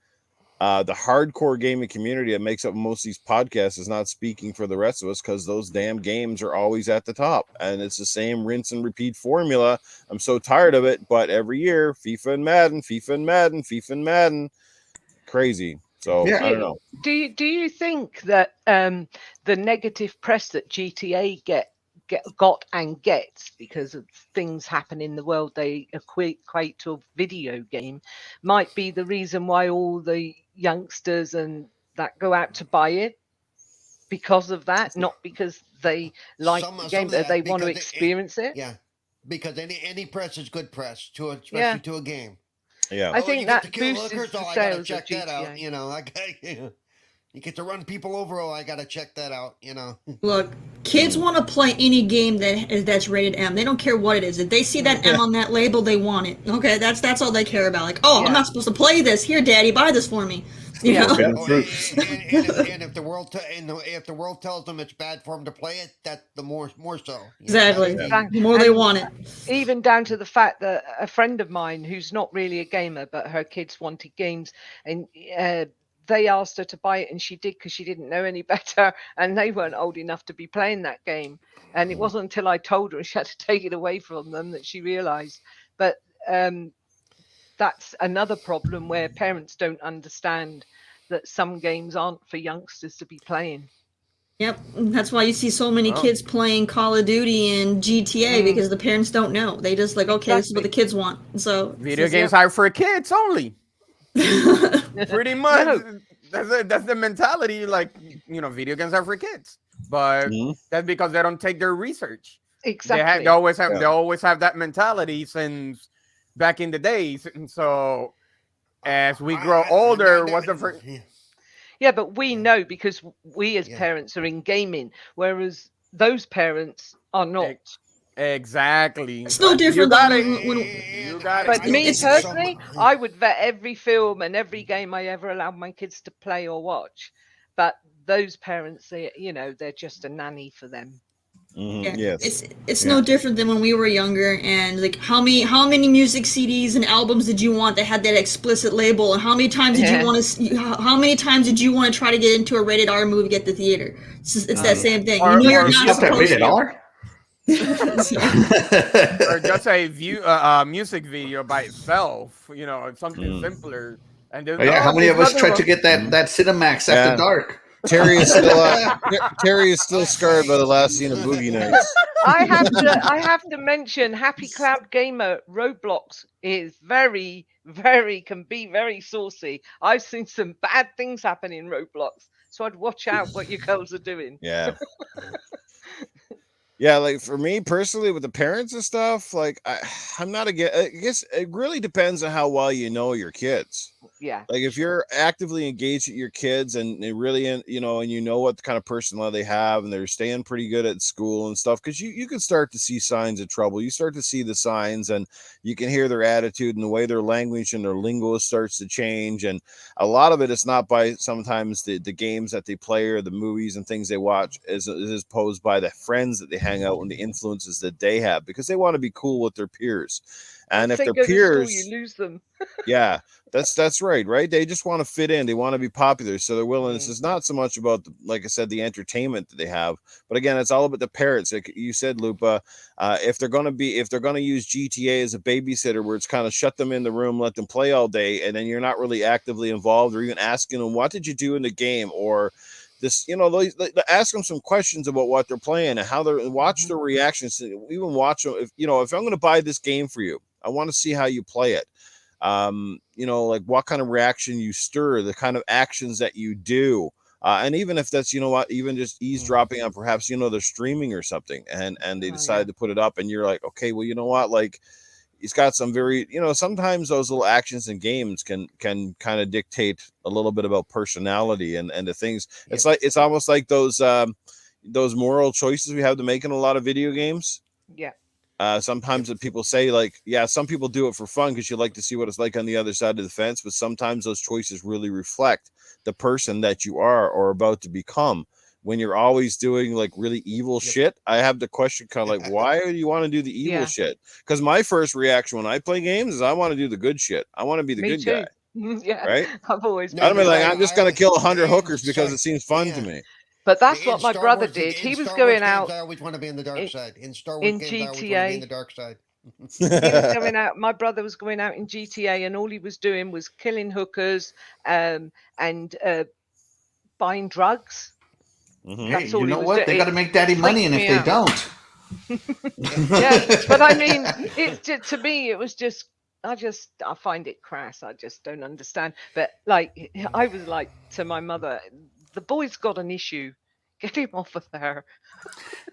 the hardcore gaming community that makes up most of these podcasts is not speaking for the rest of us, because those damn games are always at the top. And it's the same rinse and repeat formula. I'm so tired of it. But every year, FIFA and Madden, FIFA and Madden, FIFA and Madden. Crazy. So I don't know. Do you think that the negative press that GTA got and gets because of things happen in the world they equate to a video game might be the reason why all the youngsters and that go out to buy it, because of that, not because they like the game, but they want to experience it? Yeah, because any press is good press, especially to a game. Yeah, I think that boosts the sales of GTA. That out, You get to run people over. Oh, I gotta check that out. You know. Look, kids want to play any game that's rated M. They don't care what it is. If they see that M on that label, they want it. Okay, that's all they care about. Like, oh, I'm not supposed to play this. Here, Daddy, buy this for me. You know? Oh, and if the world tells them it's bad for them to play it, that the more so. Exactly. The more they want it. Even down to the fact that a friend of mine who's not really a gamer, but her kids wanted games, and they asked her to buy it, and she did because she didn't know any better, and they weren't old enough to be playing that game. And it wasn't until I told her and she had to take it away from them that she realized. But that's another problem where parents don't understand that some games aren't for youngsters to be playing. Yep, that's why you see so many kids playing Call of Duty and GTA because the parents don't know. They just like, okay, this is what the kids want. So video games are for kids only. Pretty much. No. That's the mentality. Like, you know, video games are for kids, but that's because they don't take their research. Exactly. They always have that mentality since back in the days. And so as we grow older, what's the first? Yeah, but we know because we as parents are in gaming, whereas those parents are not. Exactly. It's no different. But me personally, I would vet every film and every game I ever allowed my kids to play or watch. But those parents, they're just a nanny for them. Yes. It's no different than when we were younger, and like how many music CDs and albums did you want that had that explicit label, and how many times did you want to try to get into a rated R movie at the theater? It's that same thing. You're not supposed to. Rated R? Or just a music video by itself, something simpler. And how many of us tried to get that Cinemax after dark? Terry is still scarred by the last scene of Boogie Nights. I have to mention Happy Cloud Gamer Roblox is can be very saucy. I've seen some bad things happen in Roblox, so I'd watch out what your girls are doing. Yeah. Yeah, like for me personally, with the parents and stuff, like I'm not against. I guess it really depends on how well you know your kids. Yeah. Like if you're actively engaged with your kids and they really, and you know what kind of personality they have, and they're staying pretty good at school and stuff, because you can start to see signs of trouble. You start to see the signs, and you can hear their attitude and the way their language and their lingo starts to change. And a lot of it is not by sometimes the games that they play or the movies and things they watch, is posed by the friends that they hang out and the influences that they have, because they want to be cool with their peers. And if their peers, you lose them. Yeah, that's right. They just want to fit in. They want to be popular. So their willingness is not so much about, like I said, the entertainment that they have, but again, it's all about the parents. Like you said, Lupa, if they're going to use GTA as a babysitter, where it's kind of shut them in the room, let them play all day, and then you're not really actively involved or even asking them, what did you do in the game? Or this, ask them some questions about what they're playing and how they're, watch their reactions. Even watch them. If I'm going to buy this game for you, I want to see how you play it. Like what kind of reaction you stir, the kind of actions that you do. And even if that's, even just eavesdropping on perhaps, they're streaming or something, and they decide to put it up, and you're like, okay, well, you know what? Like, he's got some very, sometimes those little actions in games can kind of dictate a little bit about personality and the things. It's like, it's almost like those moral choices we have to make in a lot of video games. Yeah. Sometimes that people say, like, yeah, some people do it for fun because you like to see what it's like on the other side of the fence, but sometimes those choices really reflect the person that you are or about to become. When you're always doing like really evil shit, I have the question kind of like, why do you want to do the evil shit? Because my first reaction when I play games is I want to do the good shit. I want to be the good guy. Yeah, right. I've always. I don't mean like I'm just gonna kill 100 hookers because it seems fun to me. But that's what my brother did. He was going out. I always want to be in the dark side. In Star Wars games, I always want to be in the dark side. He was going out. My brother was going out in GTA, and all he was doing was killing hookers, and buying drugs. Hey, you know what? They got to make daddy money, and if they don't, yeah. But I mean, to me, it was just. I find it crass. I just don't understand. But like, I was like to my mother, the boy's got an issue. Get him off of there.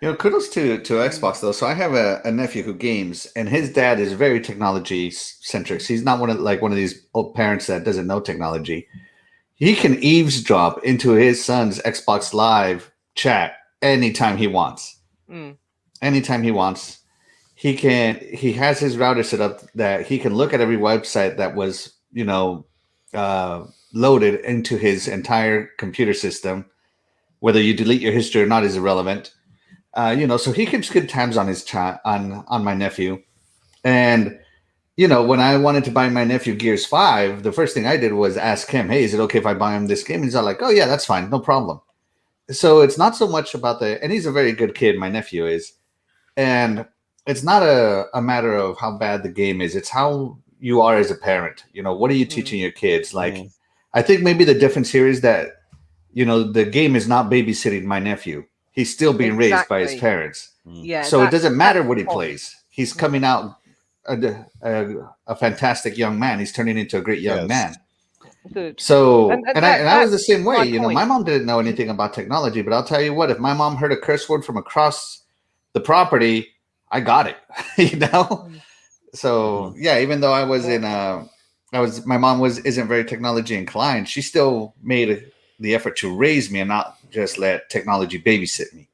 Kudos to Xbox though. So I have a nephew who games, and his dad is very technology centric. So he's not one of these old parents that doesn't know technology. he can eavesdrop into his son's Xbox Live chat anytime he wants. Anytime he wants. He has his router set up that he can look at every website that was, loaded into his entire computer system. Whether you delete your history or not is irrelevant. So he keeps good tabs on his chat on my nephew. And when I wanted to buy my nephew Gears 5, the first thing I did was ask him, hey, is it okay if I buy him this game? And he's all like, oh, yeah, that's fine. No problem. So it's not so much about and he's a very good kid, my nephew is. And it's not a matter of how bad the game is. It's how you are as a parent. What are you teaching your kids? Like, I think maybe the difference here is that, the game is not babysitting my nephew. He's still being raised by his parents. Yeah. So it doesn't matter what he plays. He's coming out a fantastic young man. He's turning into a great young man. Good. So, I was the same way. My mom didn't know anything about technology, but I'll tell you what, if my mom heard a curse word from across the property, I got it, So yeah, even though my mom isn't very technology inclined, she still made the effort to raise me and not just let technology babysit me.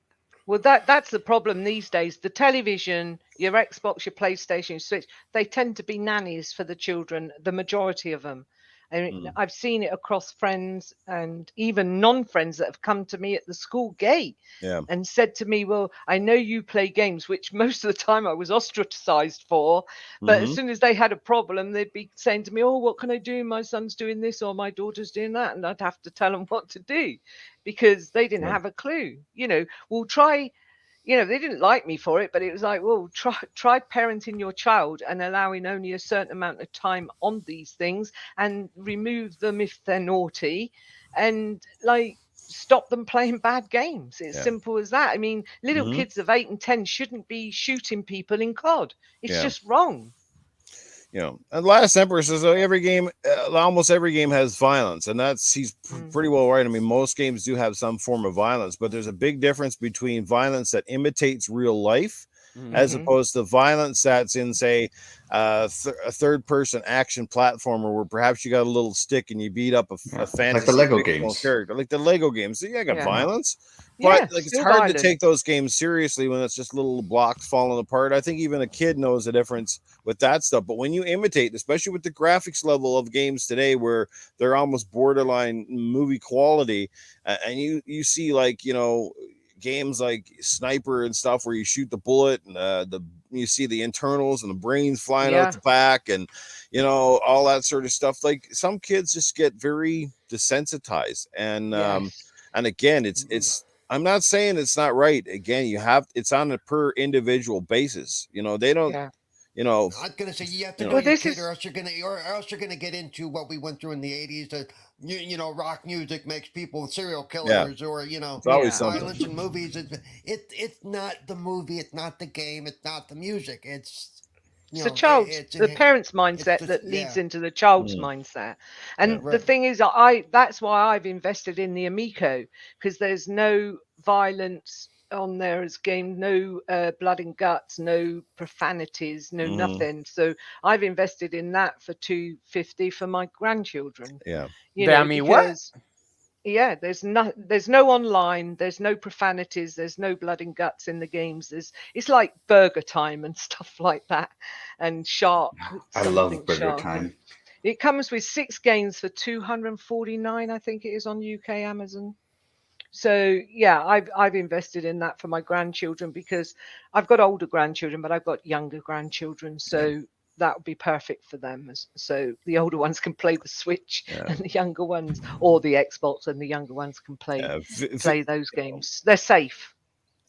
Well, that's the problem these days. The television, your Xbox, your PlayStation, your Switch, they tend to be nannies for the children, the majority of them. And I've seen it across friends and even non-friends that have come to me at the school gate and said to me, well, I know you play games, which most of the time I was ostracized for. But as soon as they had a problem, they'd be saying to me, oh, what can I do? My son's doing this or my daughter's doing that. And I'd have to tell them what to do because they didn't have a clue. We'll try. They didn't like me for it, but it was like, well, try parenting your child and allowing only a certain amount of time on these things and remove them if they're naughty and stop them playing bad games. It's simple as that. I mean, little kids of 8 and 10 shouldn't be shooting people in COD. It's just wrong. And Last Emperor says almost every game has violence, and he's pretty well right. I mean, most games do have some form of violence, but there's a big difference between violence that imitates real life as opposed to violence that's in, say, a third-person action platformer where perhaps you got a little stick and you beat up a fantasy like the Lego games. character, like the Lego games. So, got violence. But it's hard to take those games seriously when it's just little blocks falling apart. I think even a kid knows the difference with that stuff. But when you imitate, especially with the graphics level of games today, where they're almost borderline movie quality, and you see games like Sniper and stuff where you shoot the bullet and you see the internals and the brains flying out the back and all that sort of stuff. Like some kids just get very desensitized and again it's I'm not saying it's not right. Again, it's on a per individual basis. They don't. I'm gonna say you have to know your kid, or else you're gonna get into what we went through in the '80s. That rock music makes people serial killers, or it's always violence in movies. It's not the movie. It's not the game. It's not the music. It's the child, the parent's mindset that leads into the child's mindset. And the thing is, that's why I've invested in the Amico, because there's no violence on there as game, no blood and guts, no profanities, no nothing. So I've invested in that for $250 for my grandchildren. What? Yeah, there's no online, there's no profanities, there's no blood and guts in the games. It's like Burger Time and stuff like that, and Shark. I love Burger Time. It comes with 6 games for $249, I think it is, on UK Amazon. So yeah, I've invested in that for my grandchildren because I've got older grandchildren, but I've got younger grandchildren, so that would be perfect for them. So the older ones can play the Switch and the younger ones, or the Xbox, and the younger ones can play those games. They're safe.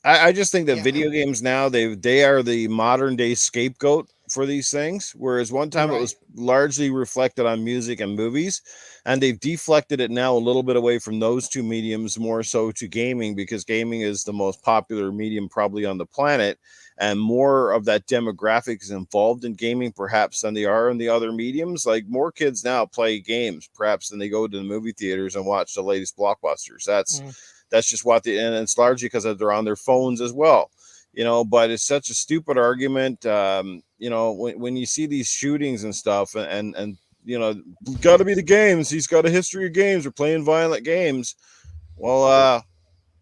I just think that video games now, they are the modern day scapegoat for these things, whereas one time it was largely reflected on music and movies, and they've deflected it now a little bit away from those two mediums more so to gaming, because gaming is the most popular medium probably on the planet, and more of that demographic is involved in gaming perhaps than they are in the other mediums. Like more kids now play games perhaps than they go to the movie theaters and watch the latest blockbusters. That's just what and it's largely because they're on their phones as well, but it's such a stupid argument. When you see these shootings and stuff, and got to be the games. He's got a history of games or playing violent games. Well,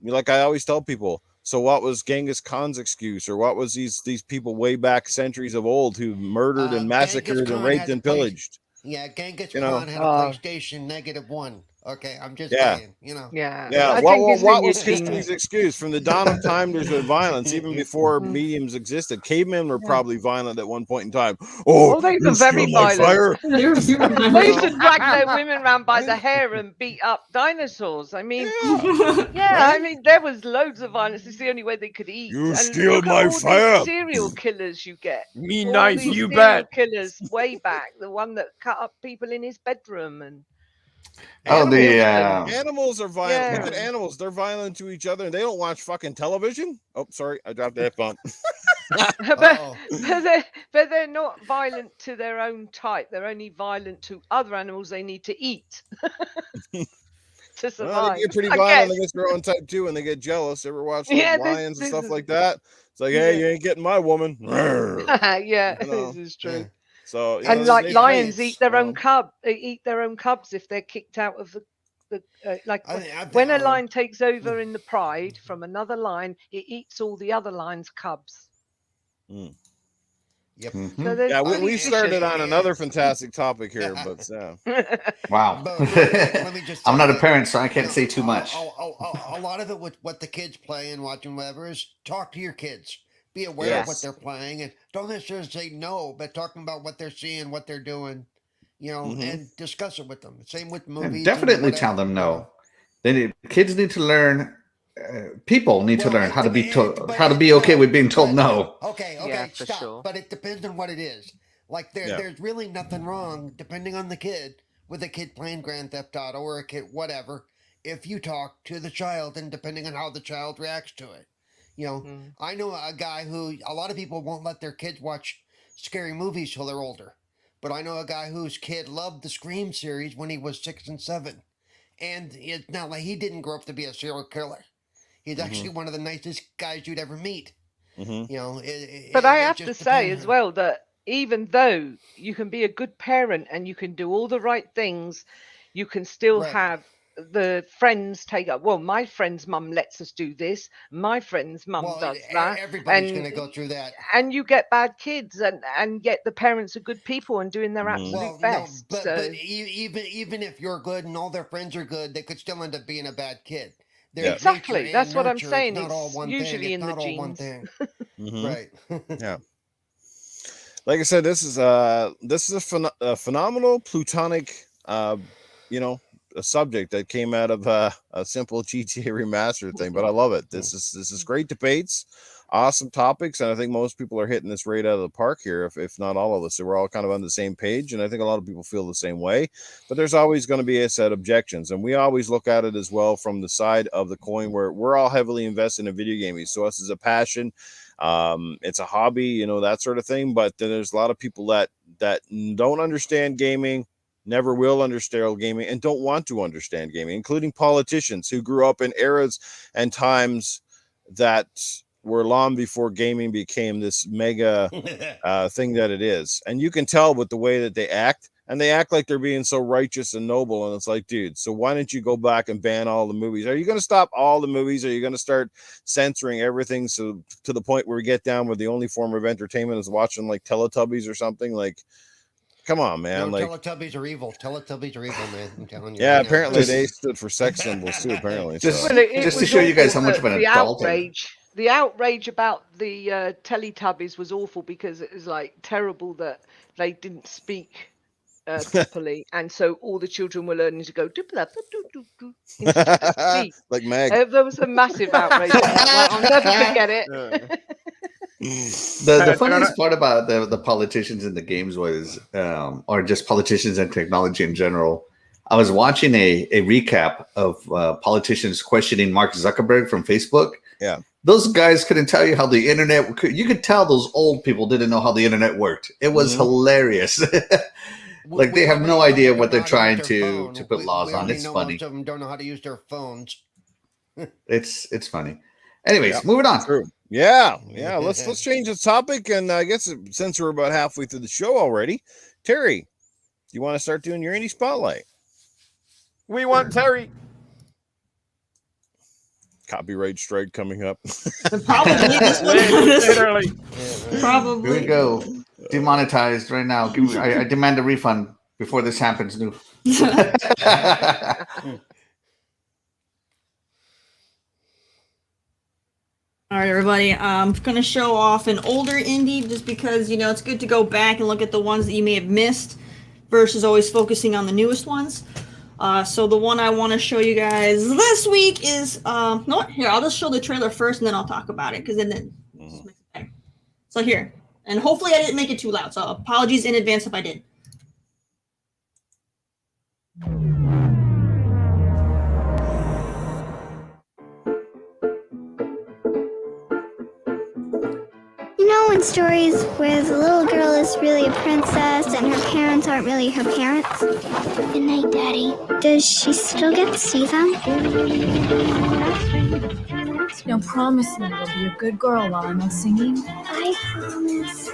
like I always tell people, so what was Genghis Khan's excuse, or what was these people way back centuries of old who murdered and massacred and raped and pillaged? Yeah, Genghis Khan had a PlayStation -1. Okay, I'm just saying, Yeah. What was history's excuse? From the dawn of time, there's been violence, even before mediums existed. Cavemen were probably violent at one point in time. Oh, they were very violent. Fire. They used to drag their women around by the hair and beat up dinosaurs. I mean, I mean, there was loads of violence. It's the only way they could eat. You steal my fire. Serial killers you get. Me All nice, these you serial bet. Killers way back, the one that cut up people in his bedroom and. Animals are violent. Yeah. Look at animals; they're violent to each other, and they don't watch fucking television. Oh, sorry, I dropped that bump. but they're not violent to their own type. They're only violent to other animals they need to eat to survive. Well, they get pretty violent against their own type too, and they get jealous. Ever watch lions and stuff like that? It's like, hey, you ain't getting my woman. This is true. Yeah. So, and like lions eat their own cubs if they're kicked out of the when a lion takes over in the pride from another lion, it eats all the other lion's cubs. Mm. Yep. So we started on another fantastic topic here, but wow. But let me just I'm not a parent, so I can't say too much. A lot of it with what the kids play and watching whatever is talk to your kids. Be aware of what they're playing, and don't necessarily say no, but talking about what they're seeing, what they're doing, and discuss it with them. Same with movies. And definitely tell them no. Kids need to learn. People need to learn how to be okay with being told no. Okay, stop. Sure. But it depends on what it is. Like there's really nothing wrong, depending on the kid, with a kid playing Grand Theft Auto or a kid whatever. If you talk to the child, and depending on how the child reacts to it. I know a guy who a lot of people won't let their kids watch scary movies till they're older. But I know a guy whose kid loved the Scream series when he was 6 and 7. And it's not like he didn't grow up to be a serial killer. He's actually one of the nicest guys you'd ever meet. But I have to say as well that even though you can be a good parent and you can do all the right things, you can still have the friends take up. Well, my friend's mum lets us do this. My friend's mum does that. Everybody's going to go through that, and you get bad kids, and yet the parents are good people and doing their absolute best. No, but even if you're good and all their friends are good, they could still end up being a bad kid. Exactly, that's what I'm saying. It's usually in the genes. Right. Yeah. Like I said, this is a phenomenal plutonic, a subject that came out of a simple GTA remaster thing, but I love it. This is great debates, awesome topics, and I think most people are hitting this right out of the park here, if not all of us. So we're all kind of on the same page, and I think a lot of people feel the same way. But there's always going to be a set of objections, and we always look at it as well from the side of the coin where we're all heavily invested in video gaming. So us is a passion, it's a hobby, that sort of thing. But then there's a lot of people that don't understand gaming, never will understand gaming, and don't want to understand gaming, including politicians who grew up in eras and times that were long before gaming became this mega thing that it is. And you can tell with the way that they act, and they act like they're being so righteous and noble. And it's like, dude, so why don't you go back and ban all the movies? Are you going to stop all the movies? Are you going to start censoring everything? So to the point where we get down where the only form of entertainment is watching like Teletubbies or something. Like, come on, man. No, Teletubbies are evil. Teletubbies are evil, man. I'm telling you. Yeah, apparently they stood for sex symbols too, apparently. Just to show you guys how much of an adult. The outrage about the Teletubbies was awful because it was like terrible that they didn't speak properly, and so all the children were learning to go like Meg. There was a massive outrage. I'll never forget it. The funniest part about the politicians in the games was, or just politicians and technology in general, I was watching a recap of politicians questioning Mark Zuckerberg from Facebook. Yeah. Those guys couldn't tell you how the internet. You could tell those old people didn't know how the internet worked. It was hilarious. Like they have no idea what they're trying to put laws on. It's funny. Most of them don't know how to use their phones. It's funny. Anyways, moving on. True. Yeah. Let's change the topic, and I guess since we're about halfway through the show already, Terry, you want to start doing your indie spotlight? We want Terry. Copyright strike coming up. Probably Literally. Probably. Here we go. Demonetized right now. I demand a refund before this happens, Noof. All right, everybody. I'm going to show off an older indie just because, you know, it's good to go back and look at the ones that you may have missed versus always focusing on the newest ones. So the one I want to show you guys this week is, no, here, I'll just show the trailer first and then I'll talk about it because then it just makes it better. So here, and hopefully I didn't make it too loud, so apologies in advance if I did. You know, in stories where the little girl is really a princess and her parents aren't really her parents? Good night, Daddy. Does she still get to see them? Now promise me you'll be a good girl while I'm out singing. I promise.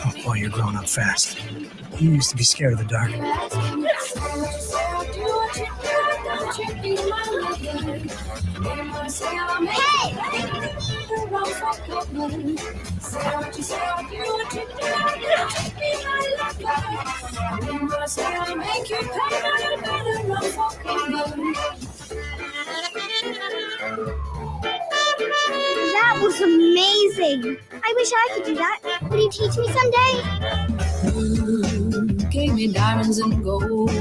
Oh boy, you're growing up fast. You used to be scared of the dark. That was amazing. I wish I could do that. Would you teach me someday? Gave me diamonds and gold.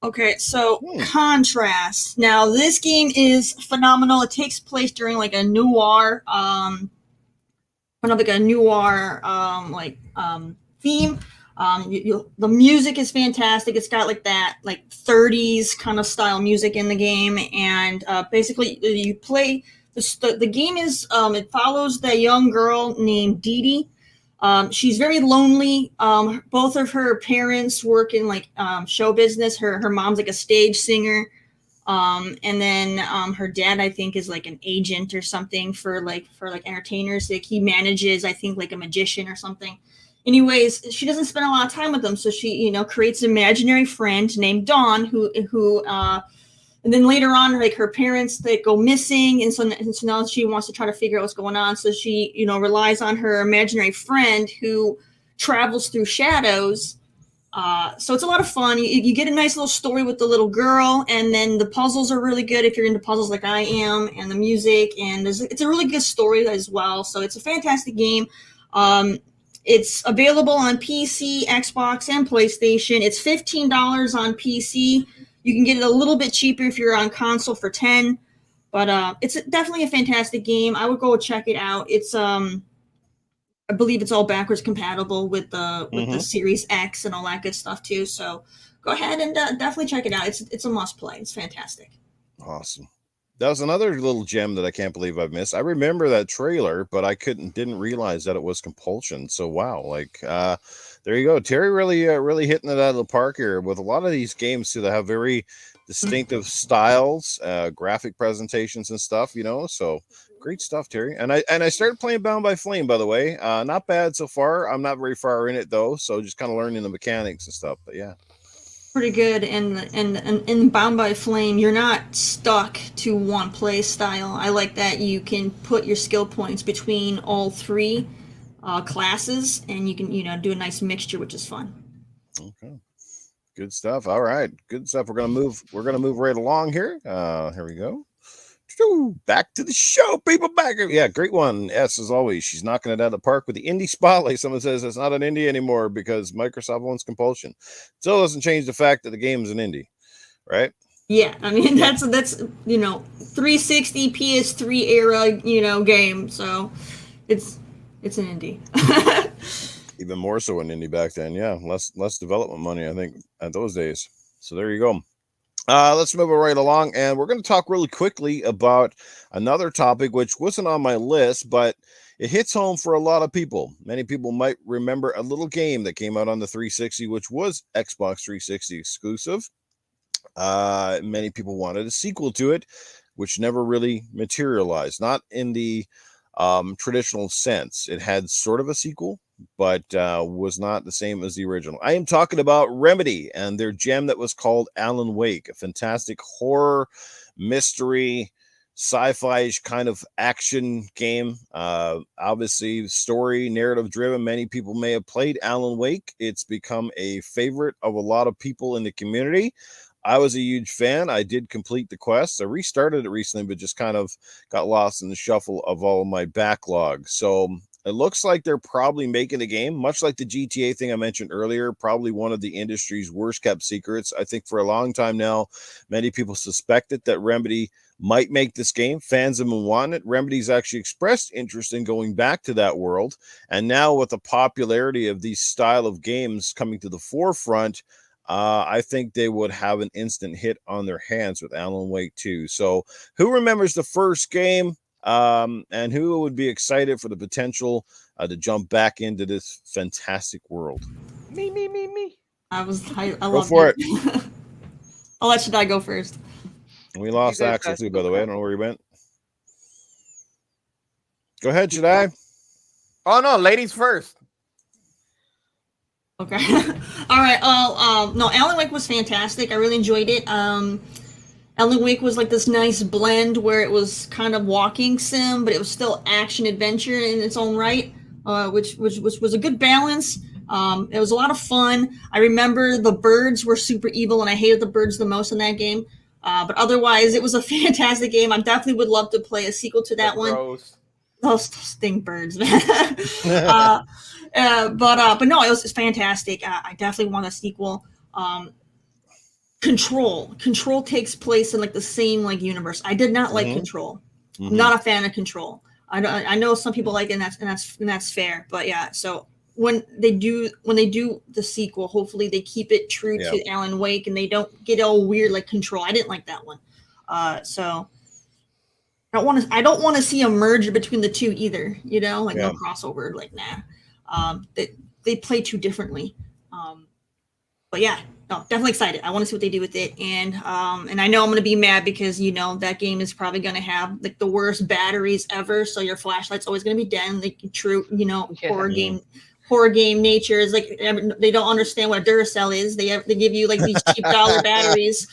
Okay, so Contrast. Now, this game is phenomenal. It takes place during like a noir, theme. The music is fantastic. It's got like that like 30s kind of style music in the game, and basically you play the game is it follows that young girl named Dee Dee. She's very lonely. Both of her parents work in like show business. Her mom's like a stage singer, and then her dad, I think, is like an agent or something for entertainers. Like he manages, I think, like a magician or something. Anyways, she doesn't spend a lot of time with them, so she, creates an imaginary friend named Dawn, who and then later on, like her parents, they go missing, and so now she wants to try to figure out what's going on. So she, relies on her imaginary friend who travels through shadows. So it's a lot of fun. You get a nice little story with the little girl, and then the puzzles are really good if you're into puzzles like I am, and the music, and it's a really good story as well. So it's a fantastic game. It's available on PC, Xbox, and PlayStation. It's $15 on PC. You can get it a little bit cheaper if you're on console for $10, but it's definitely a fantastic game. I would go check it out. It's I believe it's all backwards compatible with the Series X and all that good stuff too. So go ahead and definitely check it out. It's a must play. It's fantastic. Awesome. That was another little gem that I can't believe I've missed. I remember that trailer, but I didn't realize that it was Compulsion. So wow, there you go. Terry really hitting it out of the park here with a lot of these games too that have very distinctive styles, graphic presentations and stuff, so great stuff, Terry. And I started playing Bound by Flame, by the way. Not bad so far. I'm not very far in it though, so just kind of learning the mechanics and stuff, but yeah. Pretty good, and in Bound by Flame, you're not stuck to one play style. I like that you can put your skill points between all three classes, and you can do a nice mixture, which is fun. Okay, good stuff. All right, good stuff. We're gonna move right along here. Here we go. Back to the show, people. Back. Yeah, great one. S, as always, she's knocking it out of the park with the indie spotlight. Someone says it's not an indie anymore because Microsoft wants Compulsion. Still doesn't change the fact that the game is an indie, right? Yeah, I mean that's 360 PS3 era game, so it's an indie. Even more so an indie back then. Yeah, less development money, I think, at those days. So there you go. Let's move it right along, and we're going to talk really quickly about another topic which wasn't on my list, but it hits home for a lot of people. Many people might remember a little game that came out on the 360, which was Xbox 360 exclusive. Many people wanted a sequel to it. which never really materialized, not in the traditional sense. It had sort of a sequel, but was not the same as the original. I am talking about Remedy and their gem that was called Alan Wake, a fantastic horror, mystery, sci-fi kind of action game. Obviously story, narrative driven. Many people may have played Alan Wake. It's become a favorite of a lot of people in the community. I was a huge fan. I did complete the quest. I restarted it recently, but just kind of got lost in the shuffle of all of my backlog. So it looks like they're probably making a game, much like the GTA thing I mentioned earlier, probably one of the industry's worst kept secrets. I think for a long time now, many people suspected that Remedy might make this game. Fans have been wanting it. Remedy's actually expressed interest in going back to that world. And now with the popularity of these style of games coming to the forefront, I think they would have an instant hit on their hands with Alan Wake 2. So who remembers the first game, and who would be excited for the potential to jump back into this fantastic world? Me. I Go love for it. I'll let Shaddai go first. We lost go Axel first, too, by the Luca. way. I don't know where he went. Go ahead, Shaddai. Oh no, ladies first. Okay. All right. No, Alan Wake was fantastic. I really enjoyed it. Alan Wake was like this nice blend where it was kind of walking sim, but it was still action adventure in its own right, which was a good balance. It was a lot of fun. I remember the birds were super evil, and I hated the birds the most in that game. But otherwise, it was a fantastic game. I definitely would love to play a sequel to that one. Gross. Those stink birds, man. But no, it was fantastic. I definitely want a sequel. Control takes place in like the same like universe. I did not like Control. I'm not a fan of Control. I know some people like it, and that's fair. But yeah, so when they do the sequel, hopefully they keep it true to Alan Wake and they don't get all weird like Control. I didn't like that one. So I don't want to see a merger between the two either. You know, like no crossover. Like nah, they play too differently. But yeah, no, definitely excited. I want to see what they do with it, and I know I'm gonna be mad because that game is probably gonna have like the worst batteries ever. So your flashlight's always gonna be dead. Like true, horror game nature is like they don't understand what a Duracell is. They give you like these cheap dollar batteries.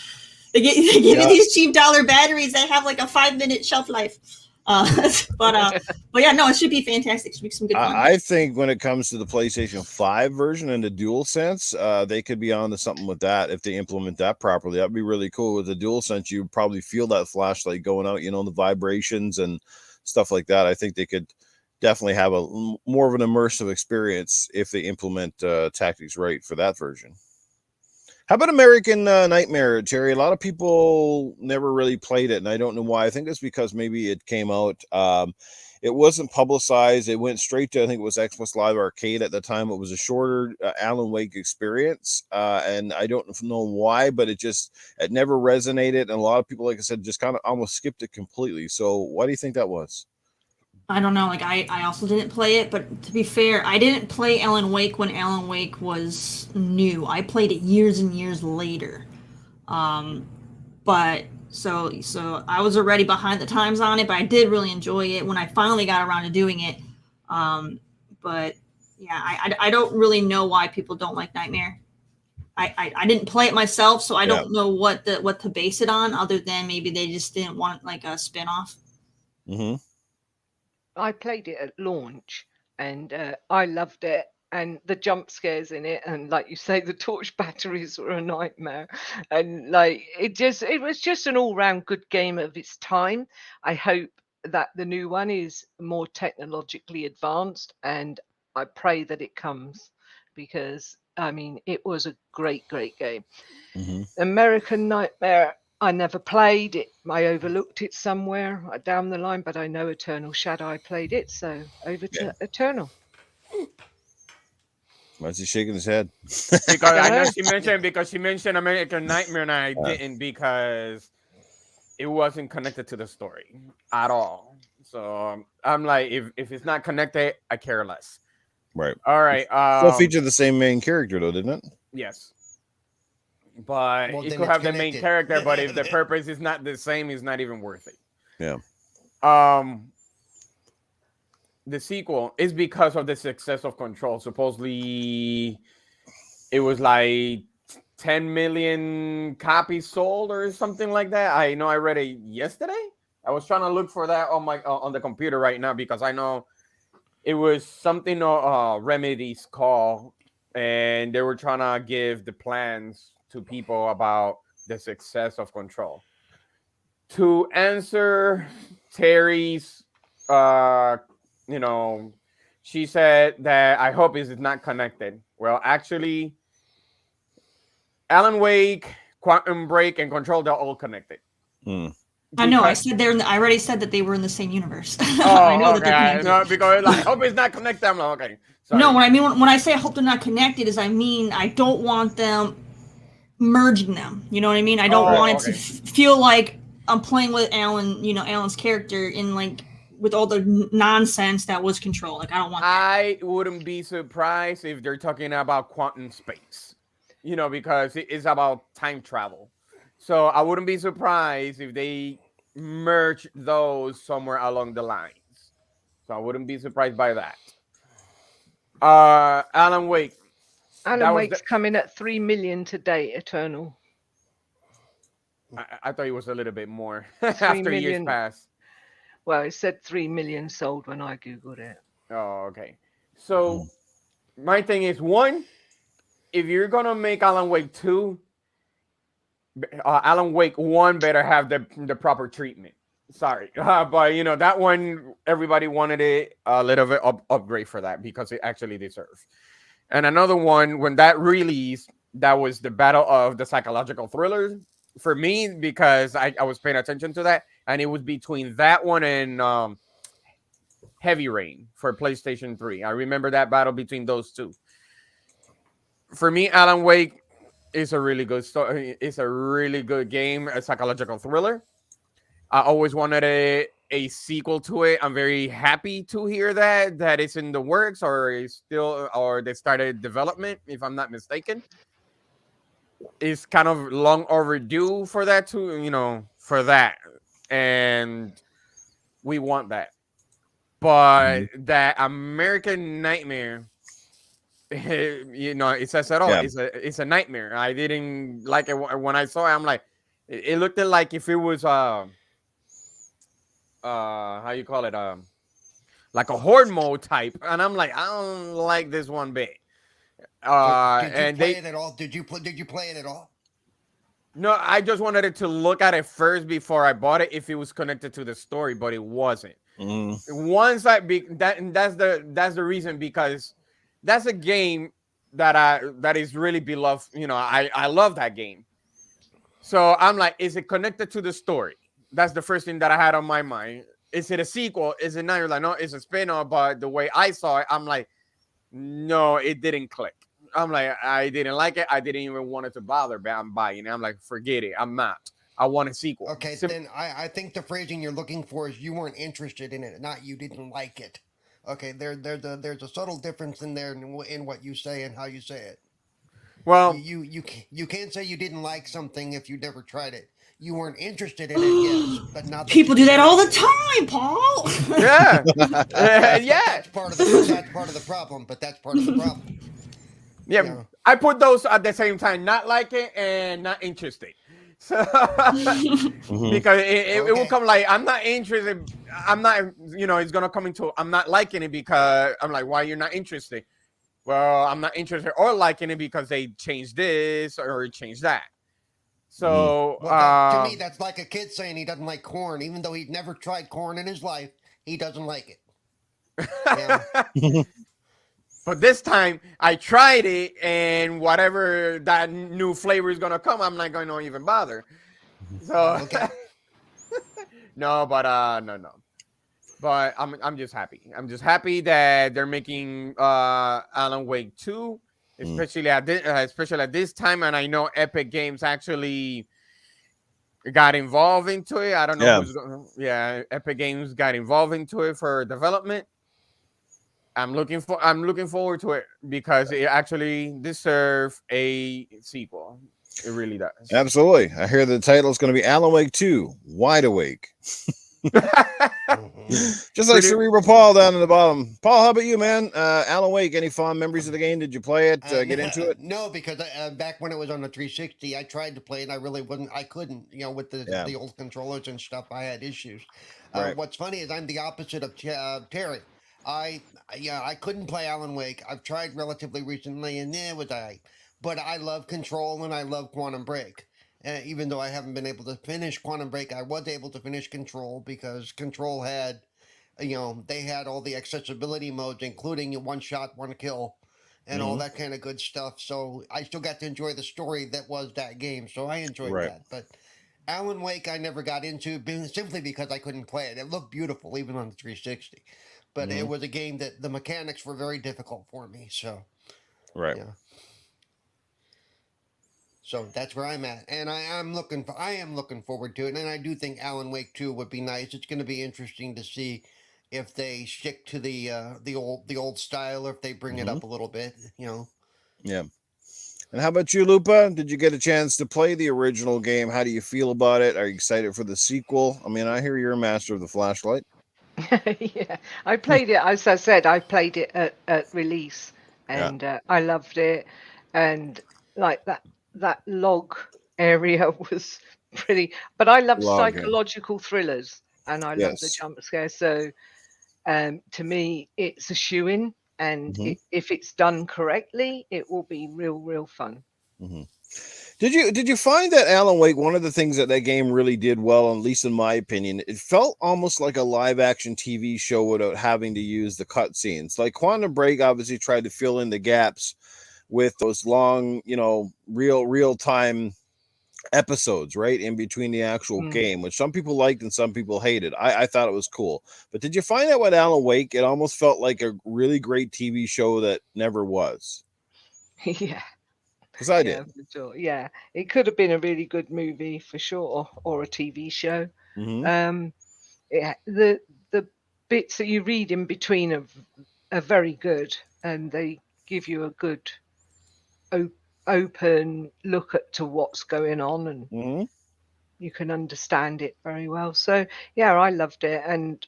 They give you these cheap dollar batteries that have like a 5-minute shelf life. But yeah, no, it should be fantastic. It should be some good fun. I think when it comes to the PlayStation 5 version and the DualSense, they could be on to something with that if they implement that properly. That'd be really cool. With the DualSense, you probably feel that flashlight going out, the vibrations and stuff like that. I think they could definitely have a more of an immersive experience if they implement tactics right for that version. How about American Nightmare, Terry? A lot of people never really played it, and I don't know why. I think it's because maybe it came out. It wasn't publicized. It went straight to, I think it was Xbox Live Arcade at the time. It was a shorter Alan Wake experience, and I don't know why, but it never resonated, and a lot of people, like I said, just kind of almost skipped it completely. So why do you think that was? I don't know. Like I also didn't play it, but to be fair, I didn't play Alan Wake when Alan Wake was new. I played it years and years later. But so I was already behind the times on it, but I did really enjoy it when I finally got around to doing it. But yeah, I don't really know why people don't like Nightmare. I didn't play it myself, so I don't know what to base it on, other than maybe they just didn't want like a spin-off. Mm-hmm. I played it at launch and I loved it, and the jump scares in it, and like you say, the torch batteries were a nightmare, and like it was just an all-round good game of its time. I hope that the new one is more technologically advanced, and I pray that it comes, because I mean it was a great game. American Nightmare, I never played it. I overlooked it somewhere down the line, but I know Eternal Shaddai played it, so over to Eternal. Why is he shaking his head? Because I know she mentioned American Nightmare, and I didn't, because it wasn't connected to the story at all. So I'm like, if it's not connected, I care less. Right. All right. Still featured the same main character though, didn't it? Yes. But Well, you then could it's have the main connected. character, but if the purpose is not the same, it's not even worth it. Yeah. The sequel is because of the success of Control. Supposedly, it was like 10 million copies sold or something like that. I know I read it yesterday. I was trying to look for that on my on the computer right now because I know it was something Remedy's call, and they were trying to give the plans to people about the success of Control. To answer Terry's, she said that I hope it's not connected. Well, actually, Alan Wake, Quantum Break, and Control, they're all connected. I know. I said I already said that they were in the same universe. Oh, I know that they're okay. connected. No, because I hope it's not connected. I'm like, okay. Sorry. No, what I mean when I say I hope they're not connected is I mean I don't want them merging them. You know what I mean? I don't want it to feel like I'm playing with Alan. You know, Alan's character in like with all the nonsense that was Control. Like I don't want that. I wouldn't be surprised if they're talking about quantum space. You know, because it is about time travel. So I wouldn't be surprised if they merge those somewhere along the lines. So I wouldn't be surprised by that. Alan Wake. Alan Wake's coming at 3 million to date, Eternal. I thought it was a little bit more 3 after million. years passed. Well, it said 3 million sold when I Googled it. Oh, okay. So my thing is, one, if you're going to make Alan Wake 2, Alan Wake 1 better have the proper treatment. Sorry. But, you know, that one, everybody wanted it a little bit upgrade for that because it actually deserves. And another one, when that released, that was the battle of the psychological thrillers for me because I was paying attention to that. And it was between that one and Heavy Rain for PlayStation 3. I remember that battle between those two. For me, Alan Wake is a really good story. It's a really good game, a psychological thriller. I always wanted a sequel to it. I'm very happy to hear that it's in the works or they started development, if I'm not mistaken. It's kind of long overdue for that and we want that. But that American Nightmare, it says it all. Yeah. It's a nightmare. I didn't like it when I saw it. I'm like, it looked like if it was how you call it, like a horde mode type, and I'm like, I don't like this one bit. Did you play it at all? Did you play it at all? No, I just wanted it to look at it first before I bought it if it was connected to the story, but it wasn't. Once that's the reason, because that's a game that is really beloved. You know, I love that game. So I'm like, is it connected to the story? That's the first thing that I had on my mind. Is it a sequel? Is it not? You're like, no, it's a spin-off. But the way I saw it, I'm like, no, it didn't click. I'm like, I didn't like it. I didn't even want it to bother, but I'm buying it. I'm like, forget it. I'm not. I want a sequel. Okay, then I think the phrasing you're looking for is you weren't interested in it, not you didn't like it. Okay, there's a subtle difference in there in what you say and how you say it. Well, you can't say you didn't like something if you never tried it. You weren't interested in it, yes, but not. People do that all the time, Paul. Yeah, yeah. That's part of the problem. But that's part of the problem. Yeah, you know? I put those at the same time, not like it and not interested. So because it will come like, I'm not interested. I'm not, it's gonna come into, I'm not liking it because I'm like, why you're not interested? Well, I'm not interested or liking it because they changed this or changed that. So to me, that's like a kid saying he doesn't like corn, even though he'd never tried corn in his life. He doesn't like it. Yeah. But this time I tried it, and whatever that new flavor is gonna come, I'm not gonna even bother. So no. But I'm just happy. I'm just happy that they're making Alan Wake 2, especially at this time. And I know Epic Games actually got involved into it. I don't know. Epic Games got involved into it for development. I'm looking forward to it because it actually deserves a sequel. It really does. Absolutely. I hear the title is going to be Alan Wake 2, Wide Awake. Just like Cerebral Paul down in the bottom. Paul, how about you, man? Alan Wake, any fond memories of the game? Did you play it? Get into it? No, because back when it was on the 360, I tried to play it. I really wasn't. I couldn't. With the old controllers and stuff, I had issues. Right. What's funny is I'm the opposite of Terry. I couldn't play Alan Wake. I've tried relatively recently, and it was alright. But I love Control and I love Quantum Break. Even though I haven't been able to finish Quantum Break, I was able to finish Control because Control had, they had all the accessibility modes, including your one shot, one kill, and all that kind of good stuff. So I still got to enjoy the story that was that game. So I enjoyed that. But Alan Wake, I never got into simply because I couldn't play it. It looked beautiful, even on the 360. But it was a game that the mechanics were very difficult for me. So, yeah. So that's where I'm at, and I am looking forward to it, and I do think Alan Wake 2 would be nice. It's going to be interesting to see if they stick to the old style, or if they bring it up a little bit. Yeah. And how about you, Lupa? Did you get a chance to play the original game? How do you feel about it? Are you excited for the sequel? I mean, I hear you're a master of the flashlight. Yeah, I played it. As I said, I played it at release, and I loved it, and like that log area was pretty, but I love psychological thrillers, and I love the jump scare. So to me it's a shoo-in, and if it's done correctly, it will be real fun. Did you find that Alan Wake, one of the things that game really did well, at least in my opinion, it felt almost like a live action TV show without having to use the cutscenes? Like Quantum Break obviously tried to fill in the gaps with those long, real time episodes, right, in between the actual game, which some people liked and some people hated. I thought it was cool. But did you find that with Alan Wake, it almost felt like a really great TV show that never was? Yeah. Because I did. For sure. Yeah, it could have been a really good movie for sure, or a TV show. The bits that you read in between are very good, and they give you a good open look to what's going on, and you can understand it very well. So yeah, I loved it, and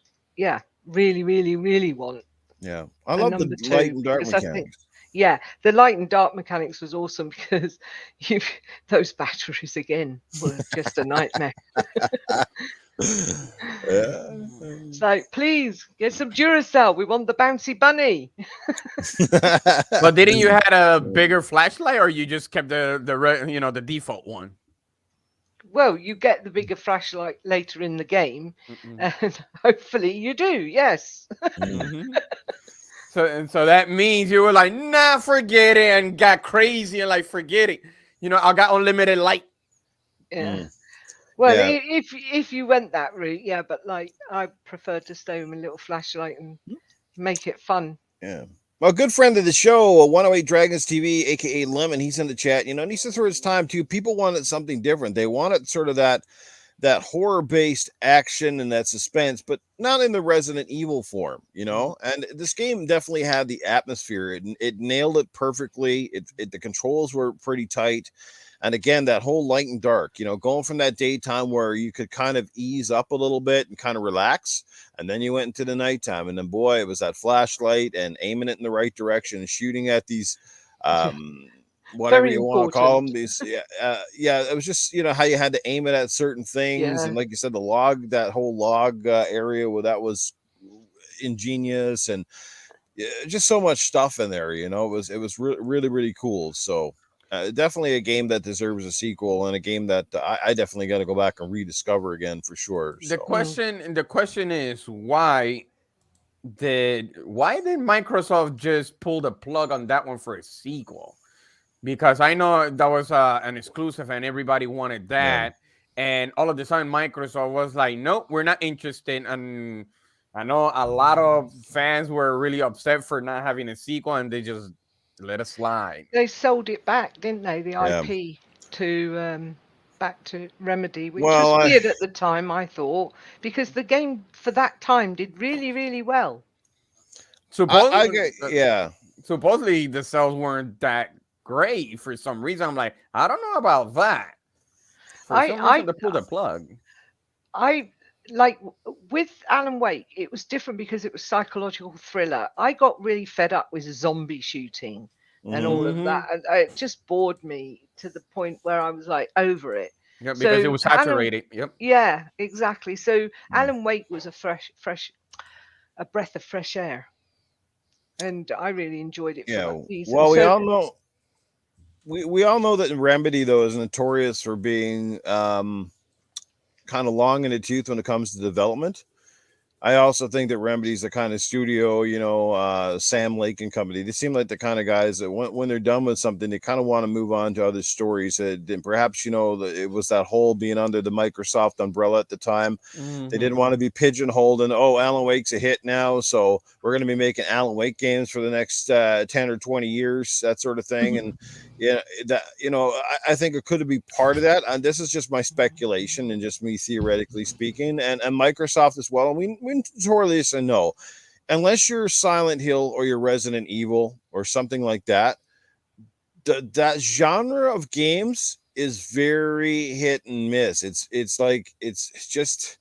really want. Yeah, I love the light and dark mechanics. The light and dark mechanics was awesome, because those batteries again were just a nightmare. It's like, please get some Duracell. We want the bouncy bunny. But didn't you had a bigger flashlight, or you just kept the default one? Well, you get the bigger flashlight later in the game, and hopefully you do. Yes. So that means you were like, nah, forget it, and got crazy and like, forget it. I got unlimited light. Yeah. Well, if you went that route, but like I prefer to stay with a little flashlight and make it fun. Yeah. Well, a good friend of the show, 108 Dragons TV, aka Lemon, he's in the chat. And he says for his time too, people wanted something different. They wanted sort of that horror-based action and that suspense, but not in the Resident Evil form, And this game definitely had the atmosphere. It nailed it perfectly. The controls were pretty tight. And again, that whole light and dark, going from that daytime where you could kind of ease up a little bit and kind of relax. And then you went into the nighttime. And then, boy, it was that flashlight and aiming it in the right direction and shooting at these, whatever you want to call them. These, it was just, how you had to aim it at certain things. Yeah. And like you said, that whole log area where that was ingenious, and just so much stuff in there, it was really, really cool. So, definitely a game that deserves a sequel, and a game that I definitely got to go back and rediscover again for sure. The question is, why did Microsoft just pull the plug on that one for a sequel? Because I know that was an exclusive, and everybody wanted that, and all of a sudden Microsoft was like, "Nope, we're not interested." And I know a lot of fans were really upset for not having a sequel, and they just let it slide. They sold it back, didn't they? The IP to back to Remedy, which was weird at the time, I thought, because the game for that time did really well. Supposedly, supposedly the sales weren't that great. For some reason, I'm like, I don't know about that. For some reason, they pulled the plug. I like with Alan Wake, it was different because it was psychological thriller. I got really fed up with zombie shooting and all of that, and it just bored me to the point where I was like over it. Yeah, because it was saturated. Yep. Yeah, exactly. So Alan Wake was a breath of fresh air, and I really enjoyed it. Yeah. For that reason. Well, we all know. We all know that Remedy, though, is notorious for being kind of long in the tooth when it comes to development. I also think that Remedy's the kind of studio, Sam Lake and company. They seem like the kind of guys that when they're done with something, they kind of want to move on to other stories. And perhaps, it was that whole being under the Microsoft umbrella at the time. They didn't want to be pigeonholed and, Alan Wake's a hit now, so we're going to be making Alan Wake games for the next 10 or 20 years, that sort of thing. And I think it could be part of that. And this is just my speculation and just me theoretically speaking, and Microsoft as well. And we notoriously know, unless you're Silent Hill or you're Resident Evil or something like that, that genre of games is very hit and miss. It's just,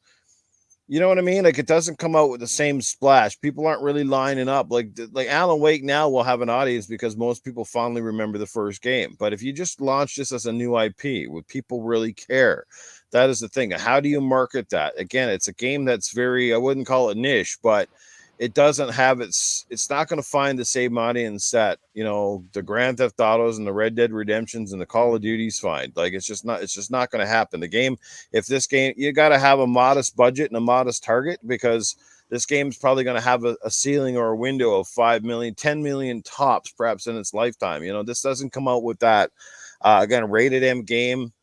you know what I mean? Like, it doesn't come out with the same splash. People aren't really lining up. Like Alan Wake now will have an audience because most people fondly remember the first game. But if you just launch this as a new IP, would people really care? That is the thing. How do you market that? Again, it's a game that's very, I wouldn't call it niche, but it doesn't have it's not going to find the same audience that, the Grand Theft Autos and the Red Dead Redemptions and the Call of Duties find. Like, it's just not going to happen. The game, you got to have a modest budget and a modest target, because this game's probably going to have a ceiling or a window of 5 million, 10 million tops, perhaps in its lifetime. This doesn't come out with that, again, rated M game.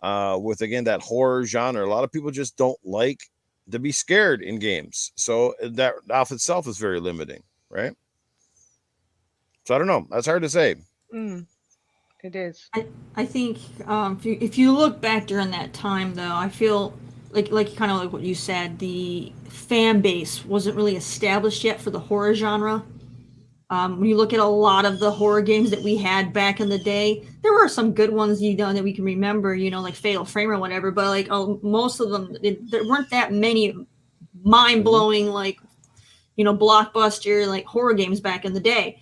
With, again, that horror genre. A lot of people just don't like to be scared in games. So that off itself is very limiting, right? So I don't know. That's hard to say. It is. I think if you look back during that time, though, I feel like kind of like what you said, the fan base wasn't really established yet for the horror genre. When you look at a lot of the horror games that we had back in the day, there were some good ones, that we can remember, like Fatal Frame or whatever, but like most of them, there weren't that many mind-blowing, blockbuster, like horror games back in the day.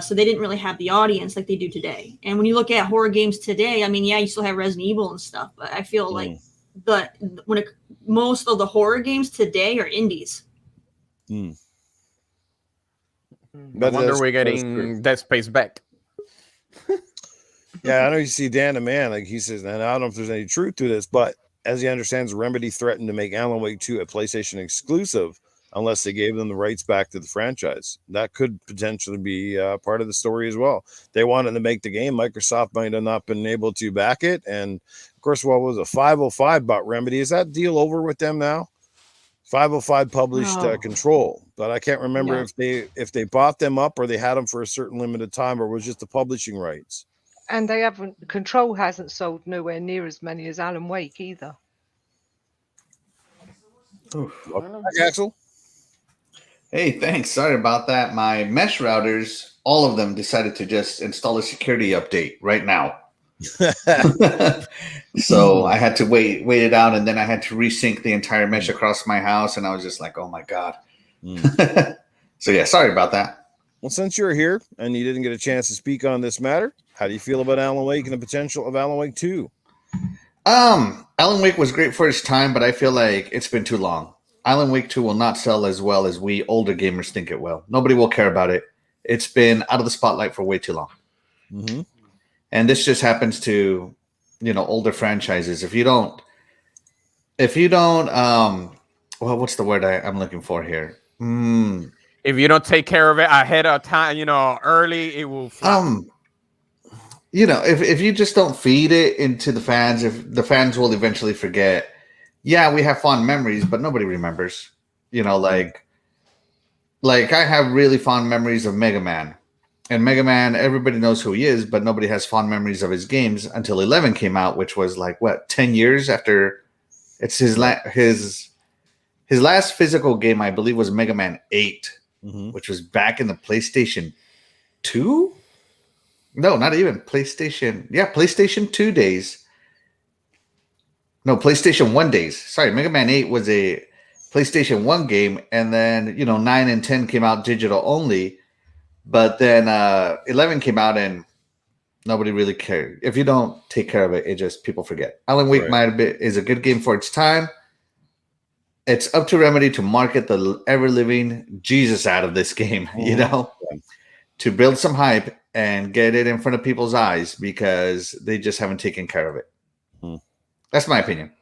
So they didn't really have the audience like they do today. And when you look at horror games today, I mean, yeah, you still have Resident Evil and stuff, but I feel like most of the horror games today are indies. No wonder we're getting Dead Space back. Yeah, I know you see Dan the Man, like he says, and I don't know if there's any truth to this, but as he understands, Remedy threatened to make Alan Wake 2 a PlayStation exclusive unless they gave them the rights back to the franchise. That could potentially be part of the story as well. They wanted to make the game. Microsoft might have not been able to back it. And of course, what was it? 505 bought Remedy. Is that deal over with them now? 505 published Control, but I can't remember if they bought them up or they had them for a certain limited time, or was just the publishing rights. And Control hasn't sold nowhere near as many as Alan Wake either. Axel? Hey, thanks. Sorry about that. My mesh routers, all of them decided to just install a security update right now. So I had to wait it out, and then I had to resync the entire mesh across my house, and I was just like, oh my god. So yeah, sorry about that. Well, since you're here and you didn't get a chance to speak on this matter, how do you feel about Alan Wake and the potential of Alan Wake 2? Alan Wake was great for its time, but I feel like it's been too long. Alan Wake 2 will not sell as well as we older gamers think it will. Nobody will care about it. It's been out of the spotlight for way too long. And this just happens to, older franchises. If you don't, well, what's the word I'm looking for here? If you don't take care of it ahead of time, early, it will flop. If you just don't feed it into the fans, if the fans will eventually forget. Yeah, we have fond memories, but nobody remembers. Like I have really fond memories of Mega Man. And Mega Man, everybody knows who he is, but nobody has fond memories of his games until 11 came out, which was 10 years after. It's his last physical game, I believe, was Mega Man 8, which was back in the PlayStation 2. No, not even PlayStation. Yeah, PlayStation 2 days. No, PlayStation 1 days. Sorry, Mega Man 8 was a PlayStation 1 game, and then 9 and 10 came out digital only. But then 11 came out and nobody really cared. If you don't take care of it, it just people forget. Alan Wake is a good game for its time. It's up to Remedy to market the ever-living Jesus out of this game, to build some hype and get it in front of people's eyes because they just haven't taken care of it. That's my opinion.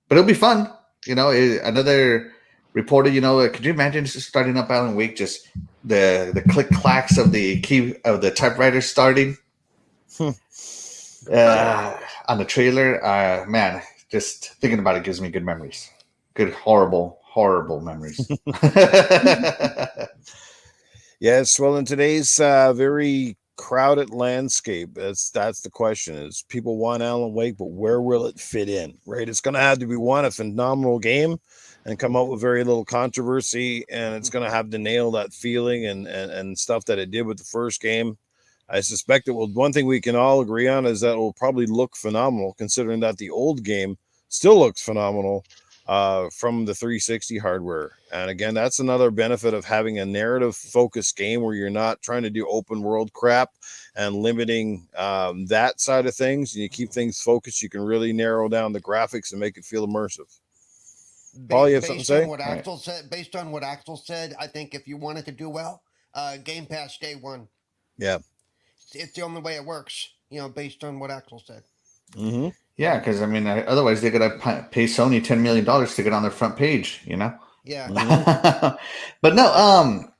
But it'll be fun. Another reporter, could you imagine just starting up Alan Wake, just the click clacks of the key of the typewriter starting on the trailer? Man, just thinking about it gives me good memories. Good, horrible memories. Yes, well, in today's very crowded landscape, that's the question. Is people want Alan Wake, but where will it fit in? Right, it's going to have to be a phenomenal game and come out with very little controversy, and it's going to have to nail that feeling and stuff that it did with the first game. I suspect it will. One thing we can all agree on is that it will probably look phenomenal, considering that the old game still looks phenomenal from the 360 hardware. And again, that's another benefit of having a narrative focused game where you're not trying to do open world crap and limiting that side of things, and you keep things focused. You can really narrow down the graphics and make it feel immersive. Paul, you have something to say? Based on what Axel said, I think if you wanted to do well, Game Pass day one. Yeah. It's the only way it works, based on what Axel said. Mm-hmm. Yeah, because otherwise they're gonna pay Sony $10 million to get on their front page, Yeah. Mm-hmm. But no,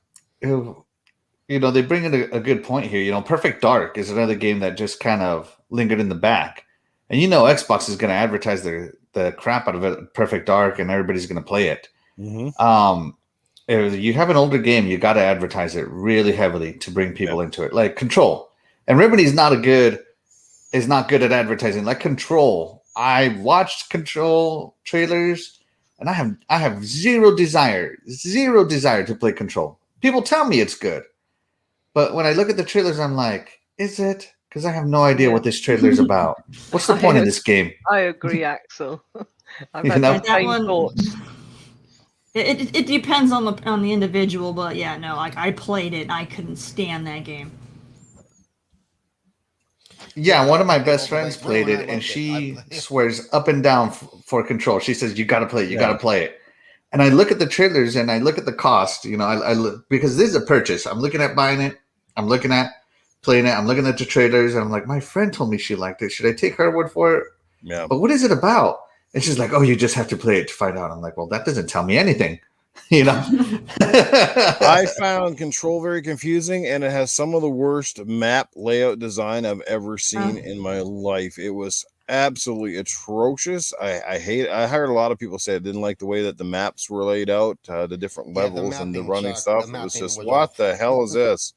they bring in a good point here. Perfect Dark is another game that just kind of lingered in the back, and Xbox is gonna advertise the crap out of it, Perfect Dark, and everybody's gonna play it. Mm-hmm. If you have an older game, you got to advertise it really heavily to bring people into it, like Control. And Remedy's not good at advertising. Like Control, I watched Control trailers, and I have zero desire to play Control. People tell me it's good, but when I look at the trailers, I'm like, is it? Because I have no idea what this trailer is about. What's the point of this game? I agree, Axel. I've had the same thoughts. It depends on the individual, but yeah, no, like I played it and I couldn't stand that game. Yeah, one of my best friends played it, and she swears up and down for Control. She says, you got to play it, you got to play it. And I look at the trailers and I look at the cost, I look, because this is a purchase. I'm looking at buying it. I'm looking at playing it. I'm looking at the trailers, and I'm like, my friend told me she liked it. Should I take her word for it? Yeah. But what is it about? And she's like, oh, you just have to play it to find out. I'm like, well, that doesn't tell me anything. I found Control very confusing, and it has some of the worst map layout design I've ever seen in my life. It was absolutely atrocious. I hate it. I heard a lot of people say I didn't like the way that the maps were laid out, the different levels and the running stuff. It was just, what the hell is this?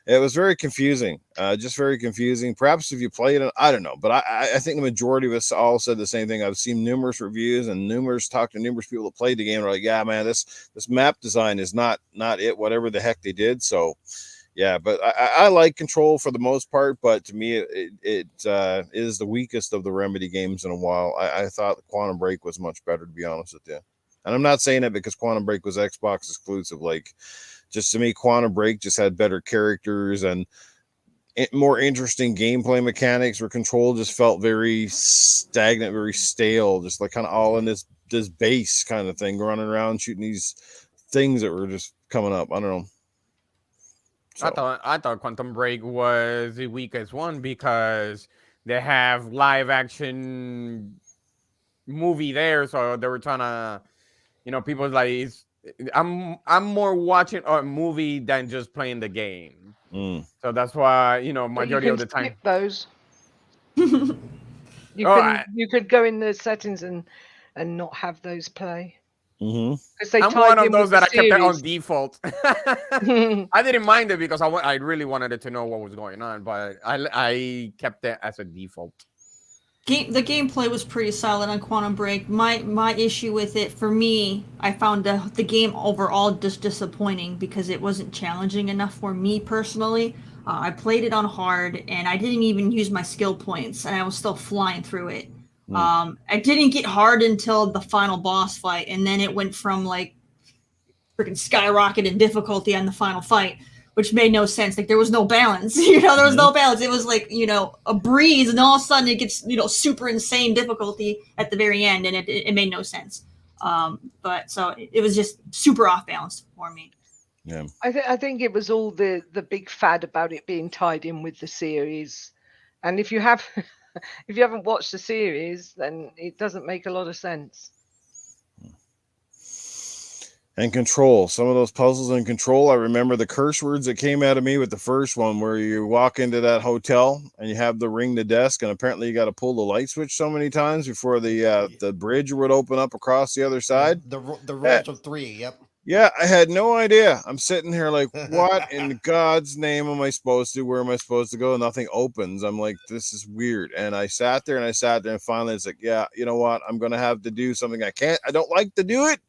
It was very confusing, just very confusing. Perhaps if you played it, I don't know. But I think the majority of us all said the same thing. I've seen numerous reviews and talked to numerous people that played the game. They're like, yeah, man, this map design is not it, whatever the heck they did. So, yeah, but I like Control for the most part. But to me, it is the weakest of the Remedy games in a while. I thought Quantum Break was much better, to be honest with you. And I'm not saying it because Quantum Break was Xbox exclusive. Just to me, Quantum Break just had better characters and more interesting gameplay mechanics, where Control just felt very stagnant, very stale, just like kind of all in this base kind of thing, running around shooting these things that were just coming up. I don't know. So. I thought Quantum Break was the weakest one because they have live action movie there, so they were trying to, people like I'm more watching a movie than just playing the game. So that's why, majority of the time. Skip those. You could go in the settings and not have those play. Mm-hmm. I'm one of those that I kept it on default. I didn't mind it because I really wanted it to know what was going on, but I kept it as a default. The gameplay was pretty solid on Quantum Break. My issue with it, for me, I found the game overall just disappointing because it wasn't challenging enough for me personally. I played it on hard, and I didn't even use my skill points, and I was still flying through it. I didn't get hard until the final boss fight, and then it went from like freaking skyrocket in difficulty on the final fight, which made no sense. Like there was no balance, there was no balance. It was like, a breeze, and all of a sudden it gets, super insane difficulty at the very end, and it made no sense. But so it was just super off balance for me. Yeah, I think it was all the big fad about it being tied in with the series, and if you haven't watched the series, then it doesn't make a lot of sense. And Control, some of those puzzles in Control, I remember the curse words that came out of me with the first one, where you walk into that hotel and you have to ring the desk, and apparently you got to pull the light switch so many times before the bridge would open up across the other side. The rules of 3. Yep. Yeah, I had no idea. I'm sitting here like, what in God's name am I supposed to? Where am I supposed to go? Nothing opens. I'm like, this is weird. And I sat there, and finally it's like, yeah, you know what? I'm gonna have to do something. I don't like to do it.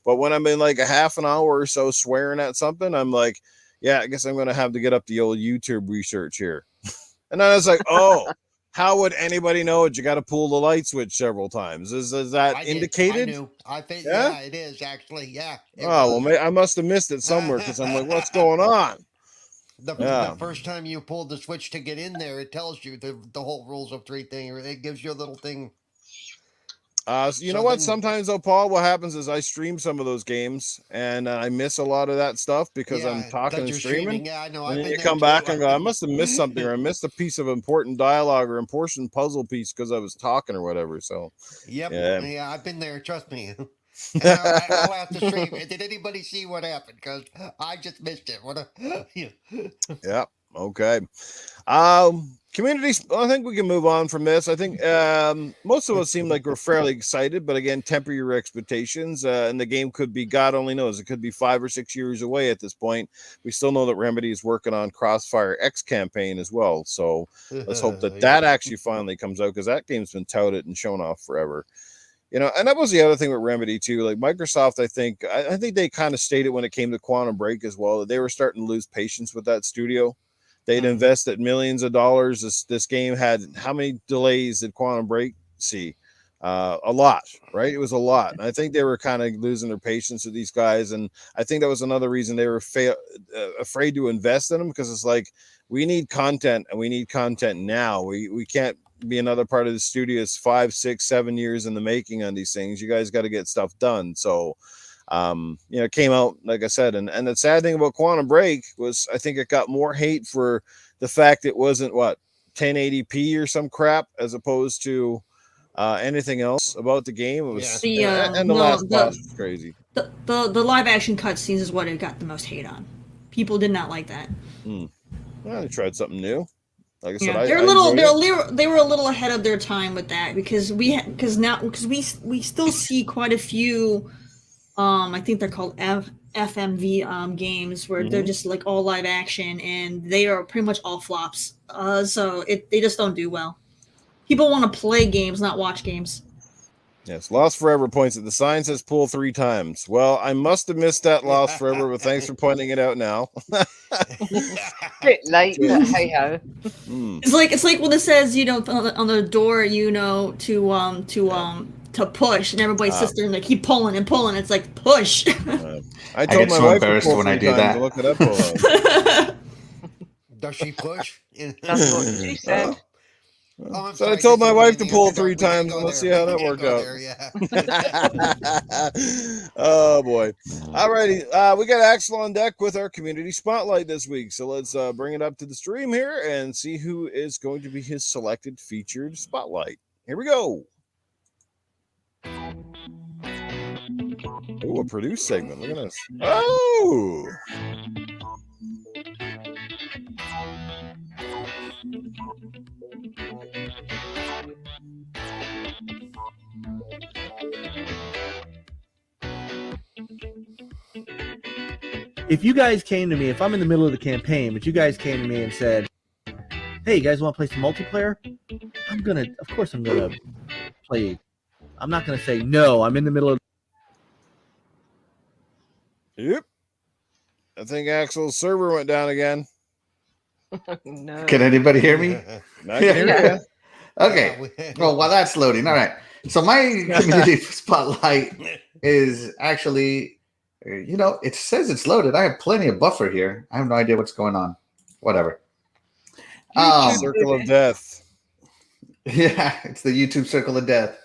But when I'm in like a half an hour or so swearing at something, I'm like, yeah, I guess I'm going to have to get up the old YouTube research here. And then I was like, oh, how would anybody know it? You got to pull the light switch several times. Is that indicated? I knew. I think, yeah, it is actually. Yeah. Well, I must have missed it somewhere because I'm like, what's going on? The first time you pull the switch to get in there, it tells you the whole rules of 3 thing. It gives you a little thing. So you know what? Sometimes, though, Paul, what happens is I stream some of those games, and I miss a lot of that stuff because I'm talking and streaming. Yeah, I know. And then you come back and go, I must have missed something, or I missed a piece of important dialogue or important puzzle piece because I was talking or whatever. So, yep. Yeah, I've been there. Trust me. I'll have to stream. Did anybody see what happened? Because I just missed it. Yeah. Okay. Communities, I think we can move on from this. I think most of us seem like we're fairly excited, but again, temper your expectations. And the game could be, God only knows, it could be 5 or 6 years away at this point. We still know that Remedy is working on Crossfire X campaign as well. So let's hope that actually finally comes out, because that game's been touted and shown off forever. And that was the other thing with Remedy too. Like Microsoft, I think they kind of stated when it came to Quantum Break as well that they were starting to lose patience with that studio. They'd invested millions of dollars. This game had, how many delays did Quantum Break see? A lot, right? It was a lot. And I think they were kind of losing their patience with these guys. And I think that was another reason they were afraid to invest in them, because it's like, we need content, and we need content now. We can't be another part of the studio. It's 5, 6, 7 years in the making on these things. You guys got to get stuff done. So, it came out, like I said, and the sad thing about Quantum Break was I think it got more hate for the fact it wasn't 1080p or some crap, as opposed to anything else about the game. It was the last boss was crazy. The live action cutscenes is what it got the most hate on. People did not like that. Well, they tried something new. Like I said, they were a little ahead of their time with that, because we still see quite a few. I think they're called FMV games, where they're just like all live action, and they are pretty much all flops. So they just don't do well. People want to play games, not watch games. Yes, Lost Forever points at the sign says pull 3 times. Well, I must have missed that Lost Forever, but thanks for pointing it out now. Bit late, but hey ho. It's like when it says on the door to push, and everybody sits there and they keep pulling and pulling. It's like push. I get so embarrassed when I do that. Look it up. Does she push? That's what she said. So I told my wife to pull 3 times, and let's see how that worked out. Oh boy! Alrighty, we got Axel on deck with our community spotlight this week. So let's bring it up to the stream here and see who is going to be his selected featured spotlight. Here we go. Oh, a produced segment. Look at this. Oh. If you guys came to me, if I'm in the middle of the campaign, but you guys came to me and said, hey, you guys want to play some multiplayer? Of course I'm gonna play. I'm not gonna say no. I'm in the middle of. Yep. I think Axel's server went down again. No. Can anybody hear me? I can hear you. Okay. Well, while that's loading, all right. So my community spotlight is actually, it says it's loaded. I have plenty of buffer here. I have no idea what's going on. Whatever. Circle of death. Yeah, it's the YouTube circle of death.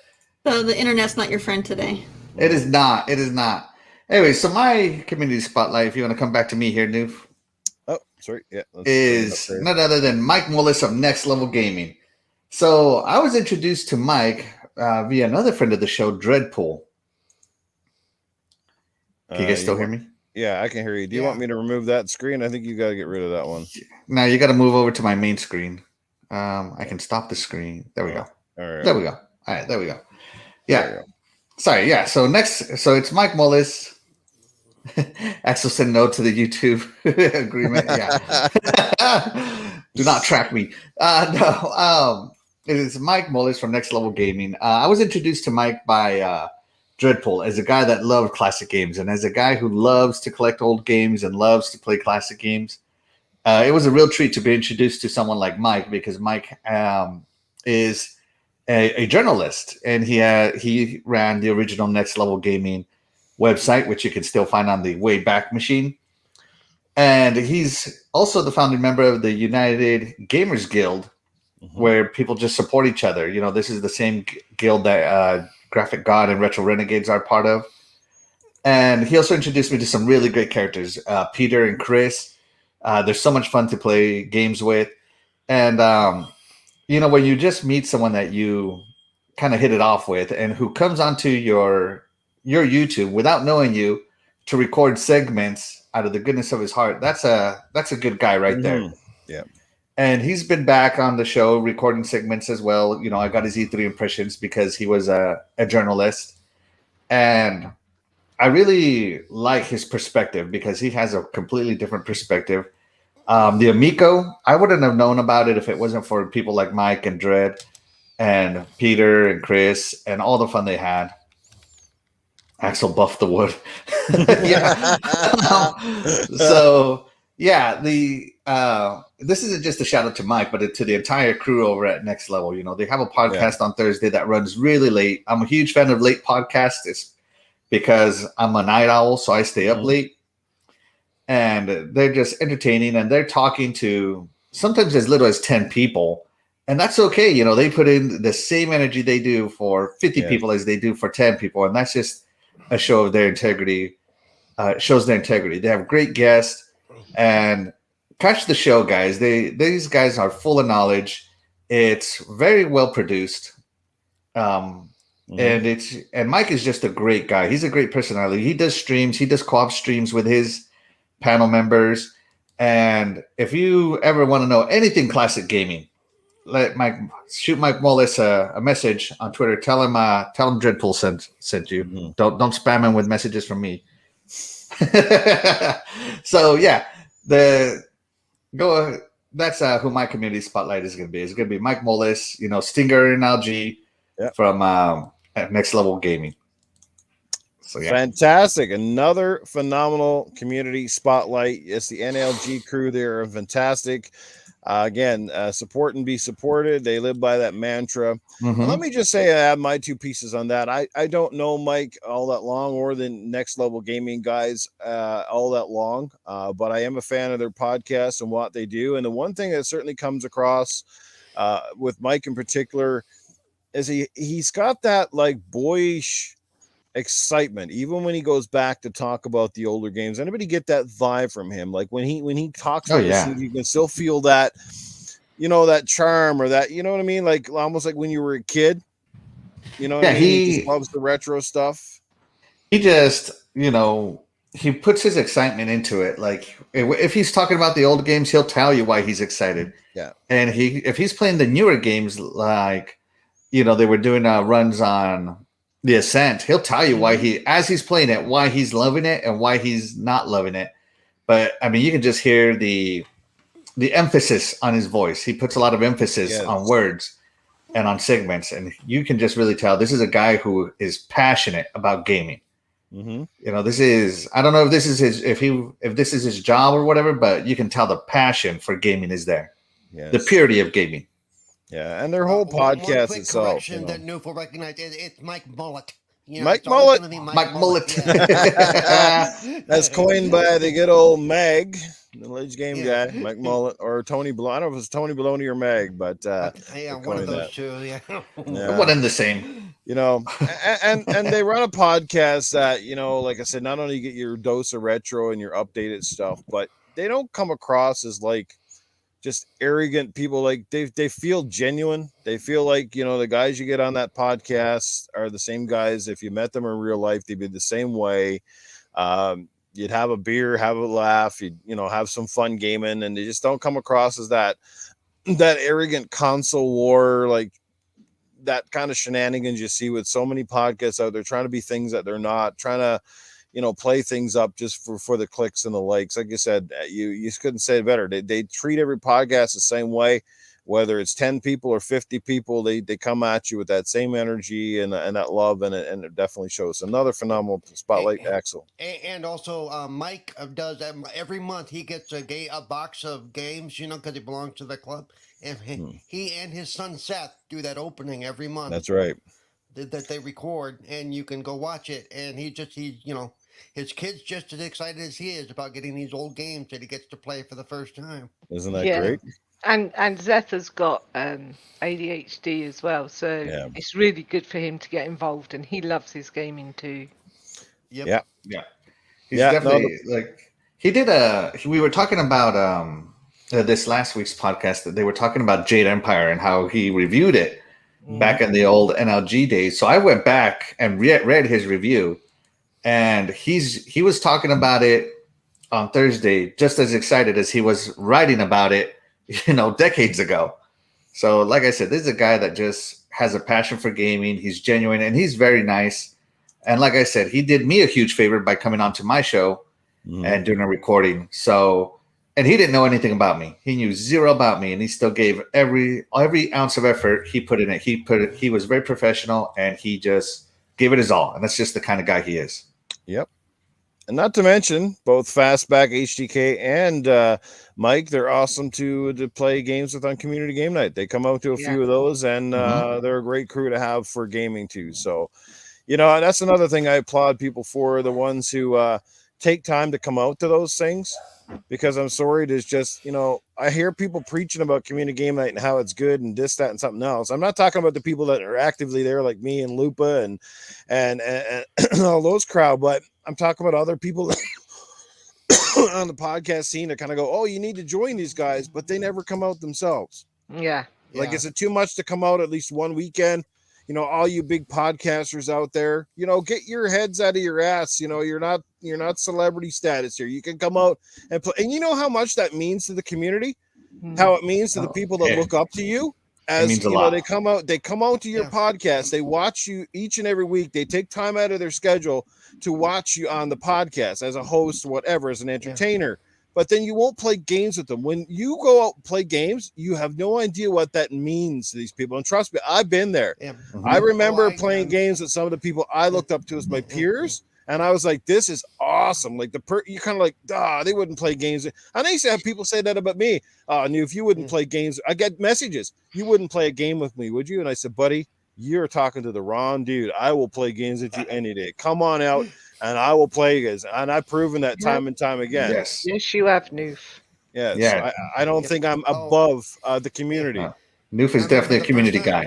So the internet's not your friend today. It is not. It is not. Anyway, so my community spotlight, if you want to come back to me here, Noof. Oh, sorry. Yeah. Is none other than Mike Mullis of Next Level Gaming. So I was introduced to Mike via another friend of the show, Dreadpool. Can you guys still hear me? Yeah, I can hear you. Do you want me to remove that screen? I think you got to get rid of that one. No, you got to move over to my main screen. I can stop the screen. There we go. All right. There we go. All right, there we go. Yeah. Sorry. Yeah. So it's Mike Mullis. Axel said no to the YouTube agreement. Yeah. Do not track me. No. It is Mike Mullis from Next Level Gaming. I was introduced to Mike by Dreadpool as a guy that loved classic games, and as a guy who loves to collect old games and loves to play classic games. It was a real treat to be introduced to someone like Mike, because Mike is a journalist, and he ran the original Next Level Gaming website, which you can still find on the Wayback Machine. And he's also the founding member of the United Gamers Guild, where people just support each other. This is the same guild that Graphic God and Retro Renegades are part of. And he also introduced me to some really great characters, Peter and Chris. They're so much fun to play games with. And, when you just meet someone that you kind of hit it off with and who comes onto your YouTube without knowing you to record segments out of the goodness of his heart, that's a good guy right there. Yeah. And he's been back on the show recording segments as well. I got his E3 impressions because he was a journalist. And I really like his perspective because he has a completely different perspective. The Amico, I wouldn't have known about it if it wasn't for people like Mike and Dredd and Peter and Chris and all the fun they had. Axel buffed the wood. Yeah. So, yeah, this isn't just a shout out to Mike, but to the entire crew over at Next Level. They have a podcast on Thursday that runs really late. I'm a huge fan of late podcasts. It's because I'm a night owl, so I stay up late. And they're just entertaining, and they're talking to sometimes as little as 10 people. And that's okay. They put in the same energy they do for 50 people as they do for 10 people. And that's just a show of their integrity. Shows their integrity. They have great guests. And catch the show, guys. These guys are full of knowledge. It's very well produced. And Mike is just a great guy. He's a great personality. He does streams. He does co-op streams with his panel members. And if you ever want to know anything classic gaming, shoot Mike Mullis a message on Twitter. Tell him Dreadpool sent you. Don't spam him with messages from me. So yeah, that's who my community spotlight is going to be. It's going to be Mike Mullis, Stinger and LG from Next Level Gaming. So yeah, fantastic! Another phenomenal community spotlight. It's the NLG crew. They're fantastic. Again, support and be supported. They live by that mantra. Let me just say, I have my 2 pieces on that. I don't know Mike all that long, or the Next Level Gaming guys all that long, but I am a fan of their podcast and what they do. And the one thing that certainly comes across with Mike in particular is he's got that like boyish excitement, even when he goes back to talk about the older games. Anybody get that vibe from him? Like when he talks about this, you can still feel that, that charm, or that, you know what I mean? Like almost like when you were a kid, he just loves the retro stuff. He just, he puts his excitement into it. Like if he's talking about the old games, he'll tell you why he's excited. Yeah. And if he's playing the newer games, like, they were doing runs on the Ascent, he'll tell you why as he's playing it, why he's loving it and why he's not loving it. But I mean, you can just hear the the emphasis on his voice. He puts a lot of emphasis Yes. on words and on segments, and you can just really tell this is a guy who is passionate about gaming. Mm-hmm. You know, this is, I don't know if this is his, if this is his job or whatever, but you can tell the passion for gaming is there. Yes. The purity of gaming. Yeah, and their whole podcast quick itself. Correction that Noof will recognize it's Mike Mullet. You know, Mike it's always Mullet. gonna be Mike Mullet. Yeah. That's coined by the good old Mag, the Ledge Game Yeah. guy, Mike Mullet, or Tony Baloney. I don't know if it's Tony Baloney or Mag, but Yeah, one of coined those that. two. Yeah. Yeah. One and the same. You know, and they run a podcast that, you know, like I said, not only get your dose of retro and your updated stuff, but they don't come across as like just arrogant people. Like they feel genuine. They feel like, you know, the guys you get on that podcast are the same guys. If you met them in real life, they'd be the same way. You'd have a beer, have a laugh, you'd, you know, have some fun gaming, and they just don't come across as that arrogant console war, like that kind of shenanigans you see with so many podcasts out there trying to be things that they're not, trying to, you know, play things up just for the clicks and the likes. Like you said, you couldn't say it better. They treat every podcast the same way, whether it's 10 people or 50 people. They come at you with that same energy and that love, and it definitely shows. Another phenomenal spotlight, Axel. And also, Mike does every month. He gets a box of games, you know, because he belongs to the club. And he and his son Seth do that opening every month. That's right. That they record, and you can go watch it. And he you know, his kid's just as excited as he is about getting these old games that he gets to play for the first time. Isn't that great? And Zetha's got ADHD as well, so it's really good for him to get involved, and he loves his gaming too. Yep. Yeah. He's definitely like, he did we were talking about this last week's podcast that they were talking about Jade Empire and how he reviewed it back in the old NLG days. So I went back and read his review, and he was talking about it on Thursday just as excited as he was writing about it, you know, decades ago. So like I said, this is a guy that just has a passion for gaming. He's genuine and he's very nice. And like I said, he did me a huge favor by coming onto my show and doing a recording. So, and he didn't know anything about me. He knew zero about me, and he still gave every ounce of effort he put in it. He was very professional, and he just gave it his all. And that's just the kind of guy he is. Yep. And not to mention, both Fastback HDK and Mike, they're awesome to play games with on Community Game Night. They come out to a few of those, and they're a great crew to have for gaming too. So, you know, that's another thing I applaud people for, the ones who take time to come out to those things, because I'm sorry, there's just, you know, I hear people preaching about Community Game Night and how it's good and this, that, and something else. I'm not talking about the people that are actively there like me and Lupa and all those crowd, but I'm talking about other people on the podcast scene that kind of go, oh, you need to join these guys, but they never come out themselves. Yeah. Like, is it too much to come out at least one weekend? You know, all you big podcasters out there, you know, get your heads out of your ass. You know, you're not celebrity status here. You can come out and play. And you know how much that means to the community, how it means to the people that look up to you. As means you a know, lot. they come out to your podcast. They watch you each and every week. They take time out of their schedule to watch you on the podcast as a host, whatever, as an entertainer. But then you won't play games with them. When you go out and play games, you have no idea what that means to these people. And trust me, I've been there. Yeah. I remember playing games with some of the people I looked up to as my peers, and I was like, this is awesome. Like you're kind of like, they wouldn't play games. And I used to have people say that about me. If you wouldn't play games, I get messages. You wouldn't play a game with me, would you? And I said, buddy, you're talking to the wrong dude. I will play games with you any day. Come on out, and I will play you guys. And I've proven that time and time again. Yes. Yes, you have, Noof. Yes. Yeah. I don't think I'm above the community. Noof is definitely a community guy.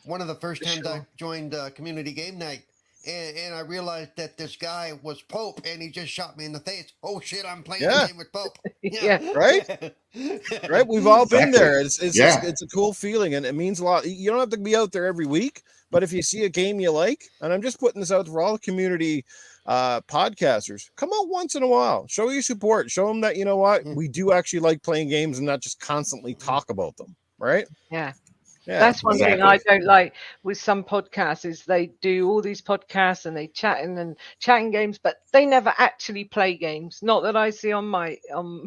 One of the first times I joined Community Game Night, and I realized that this guy was Pope, and he just shot me in the face. Oh shit, I'm playing a game with Pope. Right? Right? We've all been there. It's a cool feeling, and it means a lot. You don't have to be out there every week, but if you see a game you like, and I'm just putting this out for all the community podcasters, come out once in a while, show your support, show them that, you know what, we do actually like playing games and not just constantly talk about them. Right? Yeah. That's one thing I don't like with some podcasts is they do all these podcasts and they chatting games, but they never actually play games. Not that I see on my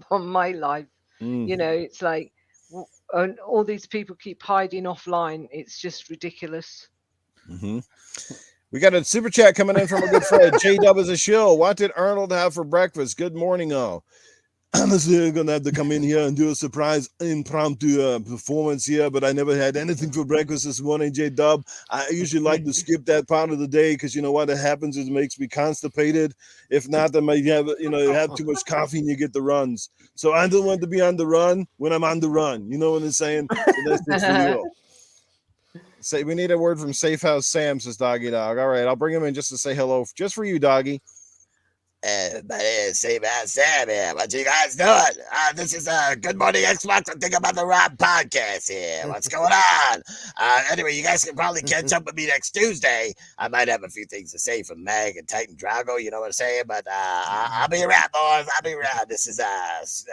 live You know, it's like, and all these people keep hiding offline. It's just ridiculous. We got a super chat coming in from a good friend. J-Dub is a shill. What did Arnold have for breakfast? Good morning, all. Honestly, going to have to come in here and do a surprise impromptu performance here, but I never had anything for breakfast this morning, J-Dub. I usually like to skip that part of the day because you know what happens is it makes me constipated. If not, then you have too much coffee and you get the runs. So I don't want to be on the run when I'm on the run. You know what I'm saying? So that's it for you. Say we need a word from Safe House Sam, says Doggy Dog. All right, I'll bring him in just to say hello, just for you, Doggy. My name is Safe House Sam here. What you guys doing? This is Good Morning Xbox. I'm thinking about the Rob podcast here. What's going on? Anyway, you guys can probably catch up with me next Tuesday. I might have a few things to say from Meg and Titan Drago, you know what I'm saying? But I'll be around, boys. I'll be around. This is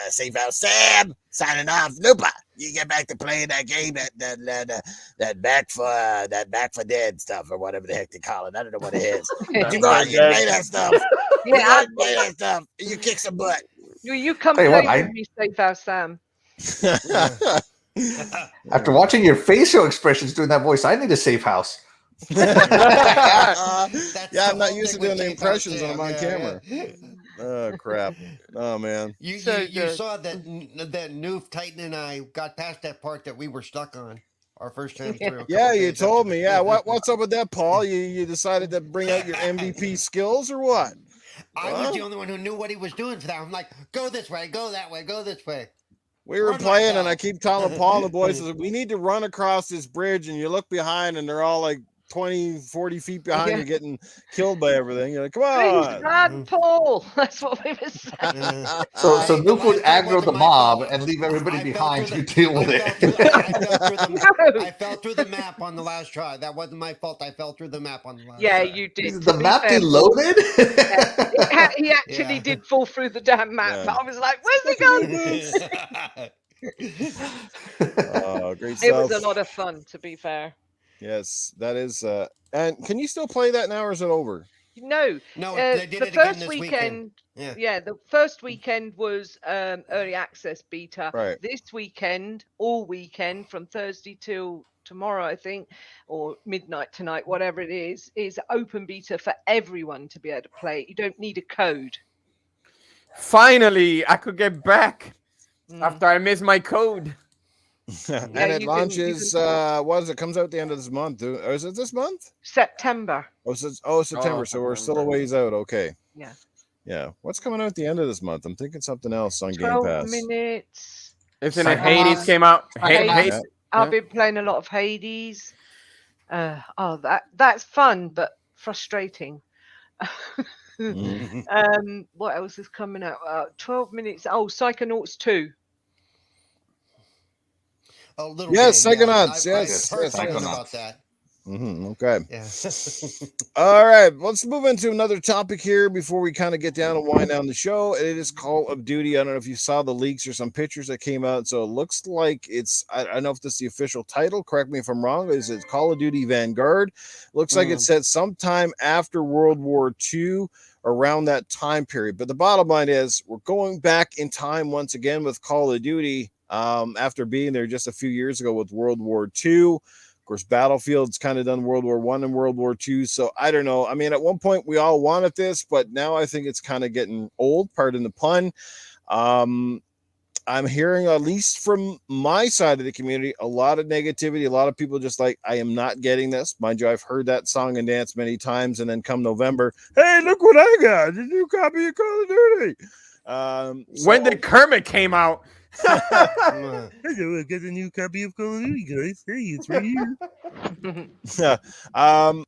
Safe House Sam signing off. Lupa, you get back to playing that game, that back for dead stuff or whatever the heck they call it. I don't know what it is. But you go out, you play that stuff. Yeah, play that stuff. You kick some butt. You come play with me, Safe House Sam. After watching your facial expressions doing that voice, I need a safe house. Yeah, I'm not used to doing the impressions when I'm on camera. Oh crap! Oh man! You saw that Noof Titan and I got past that part that we were stuck on our first time through. Yeah, you told me. Yeah, what's up with that, Paul? You decided to bring out your MVP skills or what? I was the only one who knew what he was doing for that. I'm like, go this way, go that way, go this way. We were playing, and I keep telling Paul and the boys, we need to run across this bridge, and you look behind, and they're all like 20, 40 feet behind you getting killed by everything. You're like, come on. Please run, Paul. That's what we were saying. So Nuke would aggro the mob and leave everybody behind to deal with it. I fell through the map on the last try. That wasn't my fault. I fell through the map on the last try. try. You did. Is the map deloaded? He actually did fall through the damn map. Yeah. I was like, where's he gone? Oh, great stuff. It was a lot of fun, to be fair. Yes, that is. And can you still play that now, or is it over? No. They did the it first again this weekend. Yeah, the first weekend was early access beta. Right. This weekend, all weekend, from Thursday till tomorrow, I think, or midnight tonight, whatever it is open beta for everyone to be able to play. You don't need a code. Finally, I could get back after I missed my code. And it launches it comes out the end of this month, or is it this month? September. September. So we're still a ways out. Okay. Yeah. What's coming out at the end of this month? I'm thinking something else on Game 12 Pass. minutes. Isn't it Hades came out? Hades. I've been playing a lot of Hades. That's fun but frustrating. What else is coming out? 12 minutes. Psychonauts 2. Psychonauts. Yes, about that. Okay. Yeah. All right. Let's move into another topic here before we kind of get down and wind down the show. It is Call of Duty. I don't know if you saw the leaks or some pictures that came out. So it looks like it's, I don't know if this is the official title. Correct me if I'm wrong. Is it Call of Duty Vanguard? Looks like it's set sometime after World War II, around that time period. But the bottom line is we're going back in time once again with Call of Duty. After being there just a few years ago with World War II. Of course, Battlefield's kind of done World War I and World War II. So I don't know. I mean, at one point we all wanted this, but now I think it's kind of getting old, pardon the pun. I'm hearing, at least from my side of the community, a lot of negativity. A lot of people just like, I am not getting this. Mind you, I've heard that song and dance many times. And then come November, hey, look what I got. A new copy of Call of Duty. When did Kermit came out? Hello, I got a new copy of Call of Duty, guys. Hey, it's for you.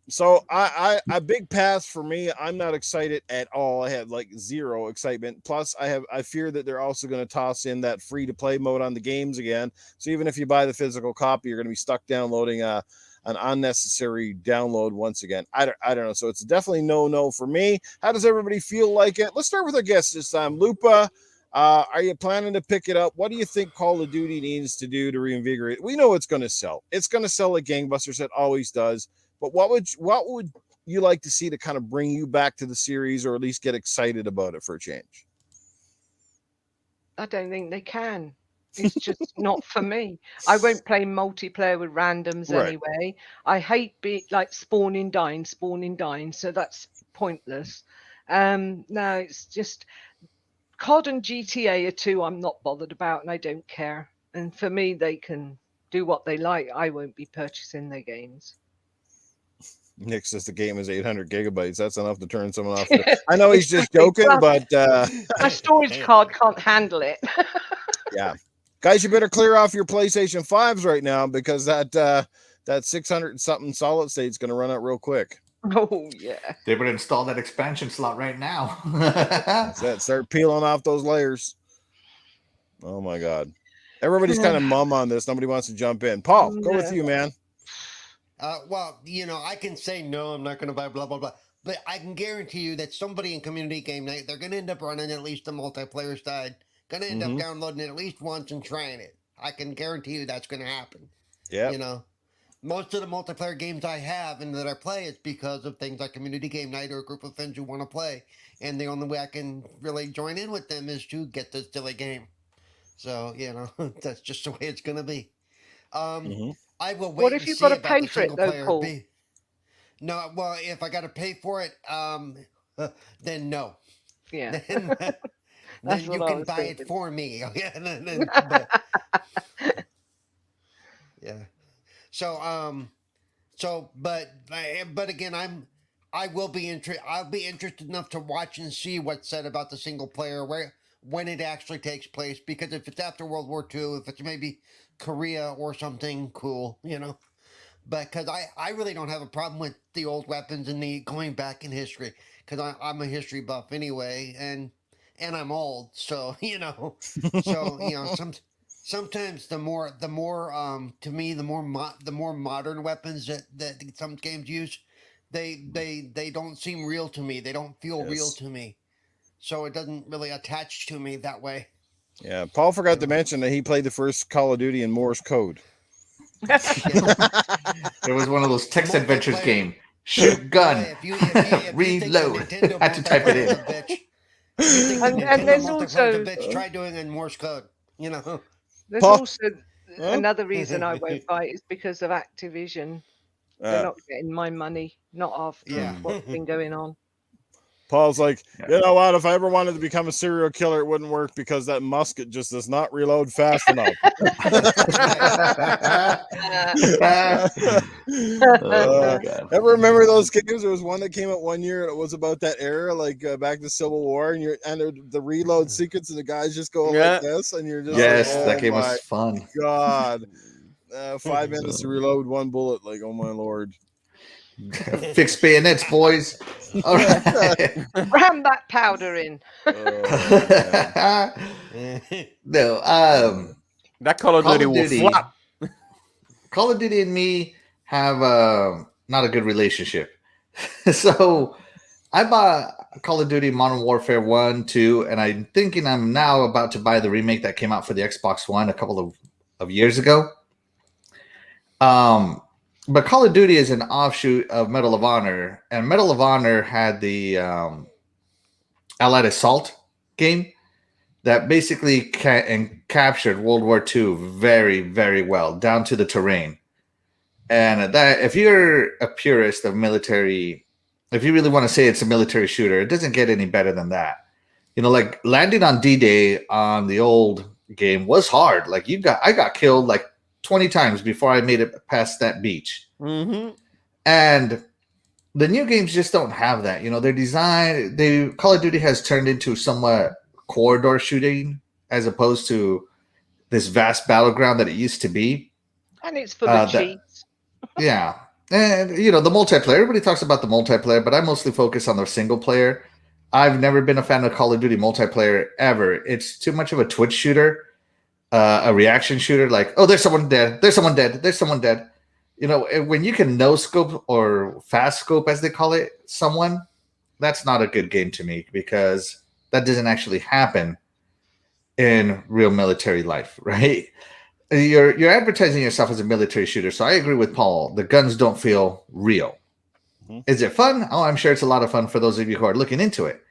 So I big pass for me. I'm not excited at all. I have like zero excitement. Plus, I fear that they're also going to toss in that free to play mode on the games again. So even if you buy the physical copy, you're going to be stuck downloading an unnecessary download once again. I don't know. So it's definitely no for me. How does everybody feel like it? Let's start with our guest this time, Lupa. Are you planning to pick it up? What do you think Call of Duty needs to do to reinvigorate? We know it's going to sell. It's going to sell like gangbusters. It always does. But what would you like to see to kind of bring you back to the series, or at least get excited about it for a change? I don't think they can. It's just not for me. I won't play multiplayer with randoms Right. anyway. I hate like spawning, dying. So that's pointless. No, it's just COD and GTA are two I'm not bothered about, and I don't care. And for me, they can do what they like. I won't be purchasing their games. Nick says the game is 800 gigabytes. That's enough to turn someone off. I know he's just joking, but my storage card can't handle it. yeah, guys, you better clear off your PlayStation 5s right now, because that 600 and something solid state is going to run out real quick. Oh yeah, they better install that expansion slot right now. That's it. Start peeling off those layers. Oh my God, everybody's kind of mum on this. Nobody wants to jump in. Paul, go with you, man. Well, I can say no, I'm not going to buy blah, blah, blah. But I can guarantee you that somebody in community game night, they're going to end up running at least the multiplayer side. Going to end up downloading it at least once and trying it. I can guarantee you that's going to happen. Yeah. Most of the multiplayer games I have and that I play is because of things like community game night or a group of friends who want to play. And the only way I can really join in with them is to get this silly game. So, that's just the way it's going to be. I will wait. What if you've got to pay for it, though, Paul? No, well, if I got to pay for it, then no. Yeah. Then you can buy it for me. Yeah. But again, I'll be interested enough to watch and see what's said about the single player when it actually takes place, because if it's after World War II, if it's maybe Korea or something cool, but because I really don't have a problem with the old weapons and the going back in history, because I'm a history buff anyway, and I'm old, so sometimes the more to me the more modern weapons that some games use, they don't seem real to me. They don't feel real to me, so it doesn't really attach to me that way. Yeah, Paul forgot to mention that he played the first Call of Duty in Morse code. It was one of those text adventures game. Shoot gun, reload. Had to type it in. And there's also try doing it in Morse code. There's also another reason I won't buy it is because of Activision. They're not getting my money, not after what's been going on. Paul's like, you know what? If I ever wanted to become a serial killer, it wouldn't work because that musket just does not reload fast enough. Ever remember those games? There was one that came out one year, and it was about that era, like back to Civil War, and the reload sequence, and the guys just go like this, and you're just that game was fun. God, 5 minutes to reload one bullet. Like, oh my Lord. Fix bayonets, boys. All right. Ram that powder in. No, that Call of Duty will flop. Call of Duty and me have not a good relationship. So I bought Call of Duty Modern Warfare 1, 2, and I'm thinking I'm now about to buy the remake that came out for the Xbox One a couple of years ago. But Call of Duty is an offshoot of Medal of Honor, and Medal of Honor had the Allied Assault game that basically captured World War II very, very well, down to the terrain. And that, if you're a purist of military, if you really want to say it's a military shooter, it doesn't get any better than that. Like landing on D-Day on the old game was hard. Like I got killed like 20 times before I made it past that beach. Mm-hmm. And the new games just don't have that. Their design, Call of Duty has turned into somewhat corridor shooting as opposed to this vast battleground that it used to be. And it's full of cheats. Yeah. And, the multiplayer, everybody talks about the multiplayer, but I mostly focus on the single player. I've never been a fan of Call of Duty multiplayer ever. It's too much of a Twitch shooter. A reaction shooter, like, oh, there's someone dead, there's someone dead, there's someone dead. When you can no scope or fast scope, as they call it, someone, that's not a good game to me, because that doesn't actually happen in real military life, right? You're advertising yourself as a military shooter, so I agree with Paul. The guns don't feel real. Mm-hmm. Is it fun? Oh, I'm sure it's a lot of fun for those of you who are looking into it.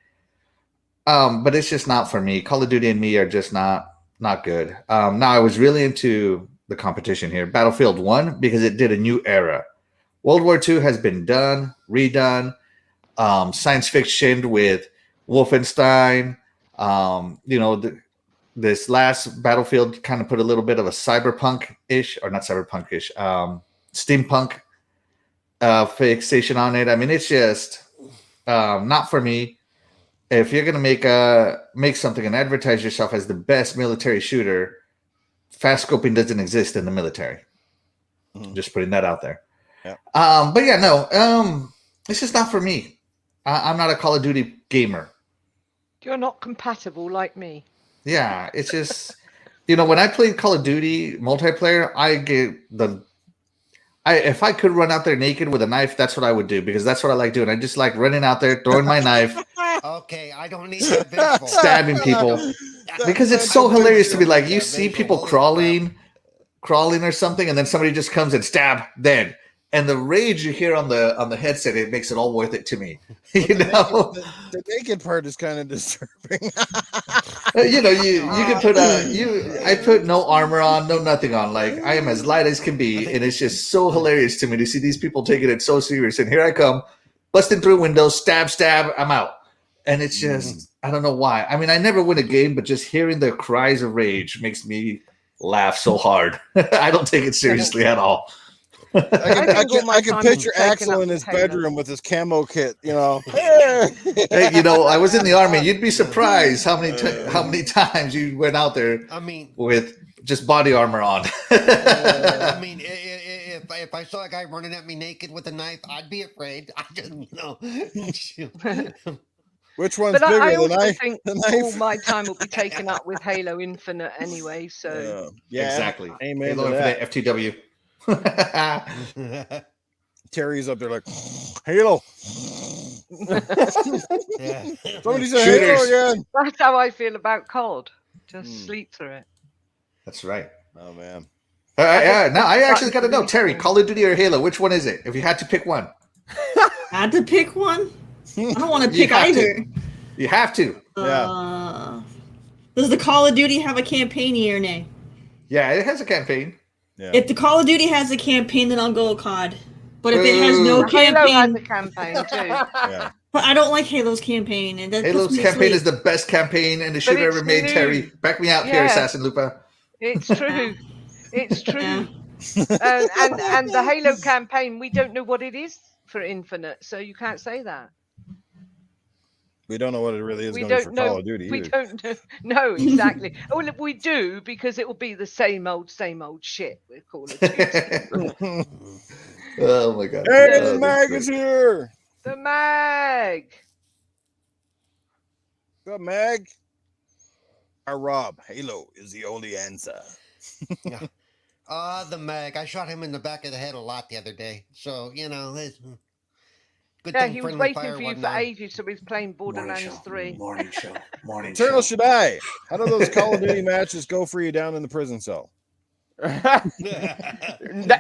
But it's just not for me. Call of Duty and me are just not not good. Now I was really into the competition here. Battlefield 1 because it did a new era. World War II has been done, redone. Science fiction with Wolfenstein. This last Battlefield kind of put a little bit of a cyberpunk-ish, or not cyberpunk-ish, steampunk fixation on it. I mean, it's just not for me. If you're gonna make something and advertise yourself as the best military shooter, fast scoping doesn't exist in the military. Just putting that out there. Yeah. But yeah, no. It's just not for me. I'm not a Call of Duty gamer. You're not compatible like me. Yeah, it's just when I played Call of Duty multiplayer, if I could run out there naked with a knife, that's what I would do because that's what I like doing. I just like running out there, throwing my knife. Okay, I don't need that visual. Stabbing people because it's so hilarious to be like you see people crawling or something, and then somebody just comes and stab then. And the rage you hear on the headset, it makes it all worth it to me. The naked part is kind of disturbing. You can put I put no armor on, no nothing on. Like I am as light as can be, and it's just so hilarious to me to see these people taking it so serious. And here I come, busting through windows, stab, I'm out. And it's just I don't know why. I mean, I never win a game, but just hearing their cries of rage makes me laugh so hard. I don't take it seriously at all. I can picture Axel in his bedroom with his camo kit, Hey, I was in the army. You'd be surprised how many times you went out there. With just body armor on. I mean, if I saw a guy running at me naked with a knife, I'd be afraid. I didn't know. Which one's but bigger, I the also knife? think The knife? all my time will be taken up with Halo Infinite anyway. So yeah, exactly. Amen. Halo Infinite, FTW. Terry's up there like Halo. Somebody said Shooters. Halo again. that's how I feel about COD. Just sleep through it. That's right. Oh man. Now I actually got to know, Terry, Call of Duty or Halo? Which one is it? If you had to pick one. Had to pick one? I don't want to pick either. You have to. Does the Call of Duty have a campaign here or nay? Yeah, it has a campaign. Yeah. If the Call of Duty has a campaign, then I'll go with COD. But if it has no Halo has a campaign, campaign too. Yeah. but I don't like Halo's campaign. And that Halo's puts me campaign asleep. is the best campaign and the shooter it's ever made, new. Terry. Back me out here, Yeah. Assassin Lupa. It's true. It's true. and the Halo campaign, we don't know what it is for Infinite, so you can't say that. We don't know what it really is We going don't for know. Call of Duty We either. don't know. No, exactly. Well, we do because it will be the same old shit with Call of Duty. Oh my god. Hey, Oh, the that's mag great. is here. The mag. The mag. Rob, Halo is the only answer. The mag. I shot him in the back of the head a lot the other day. So, it's good Yeah, thing he was friendly waiting fire for you wasn't for on. ages, so he's playing Borderlands 3. Morning show. Eternal Shaddai, how do those Call of Duty matches go for you down in the prison cell?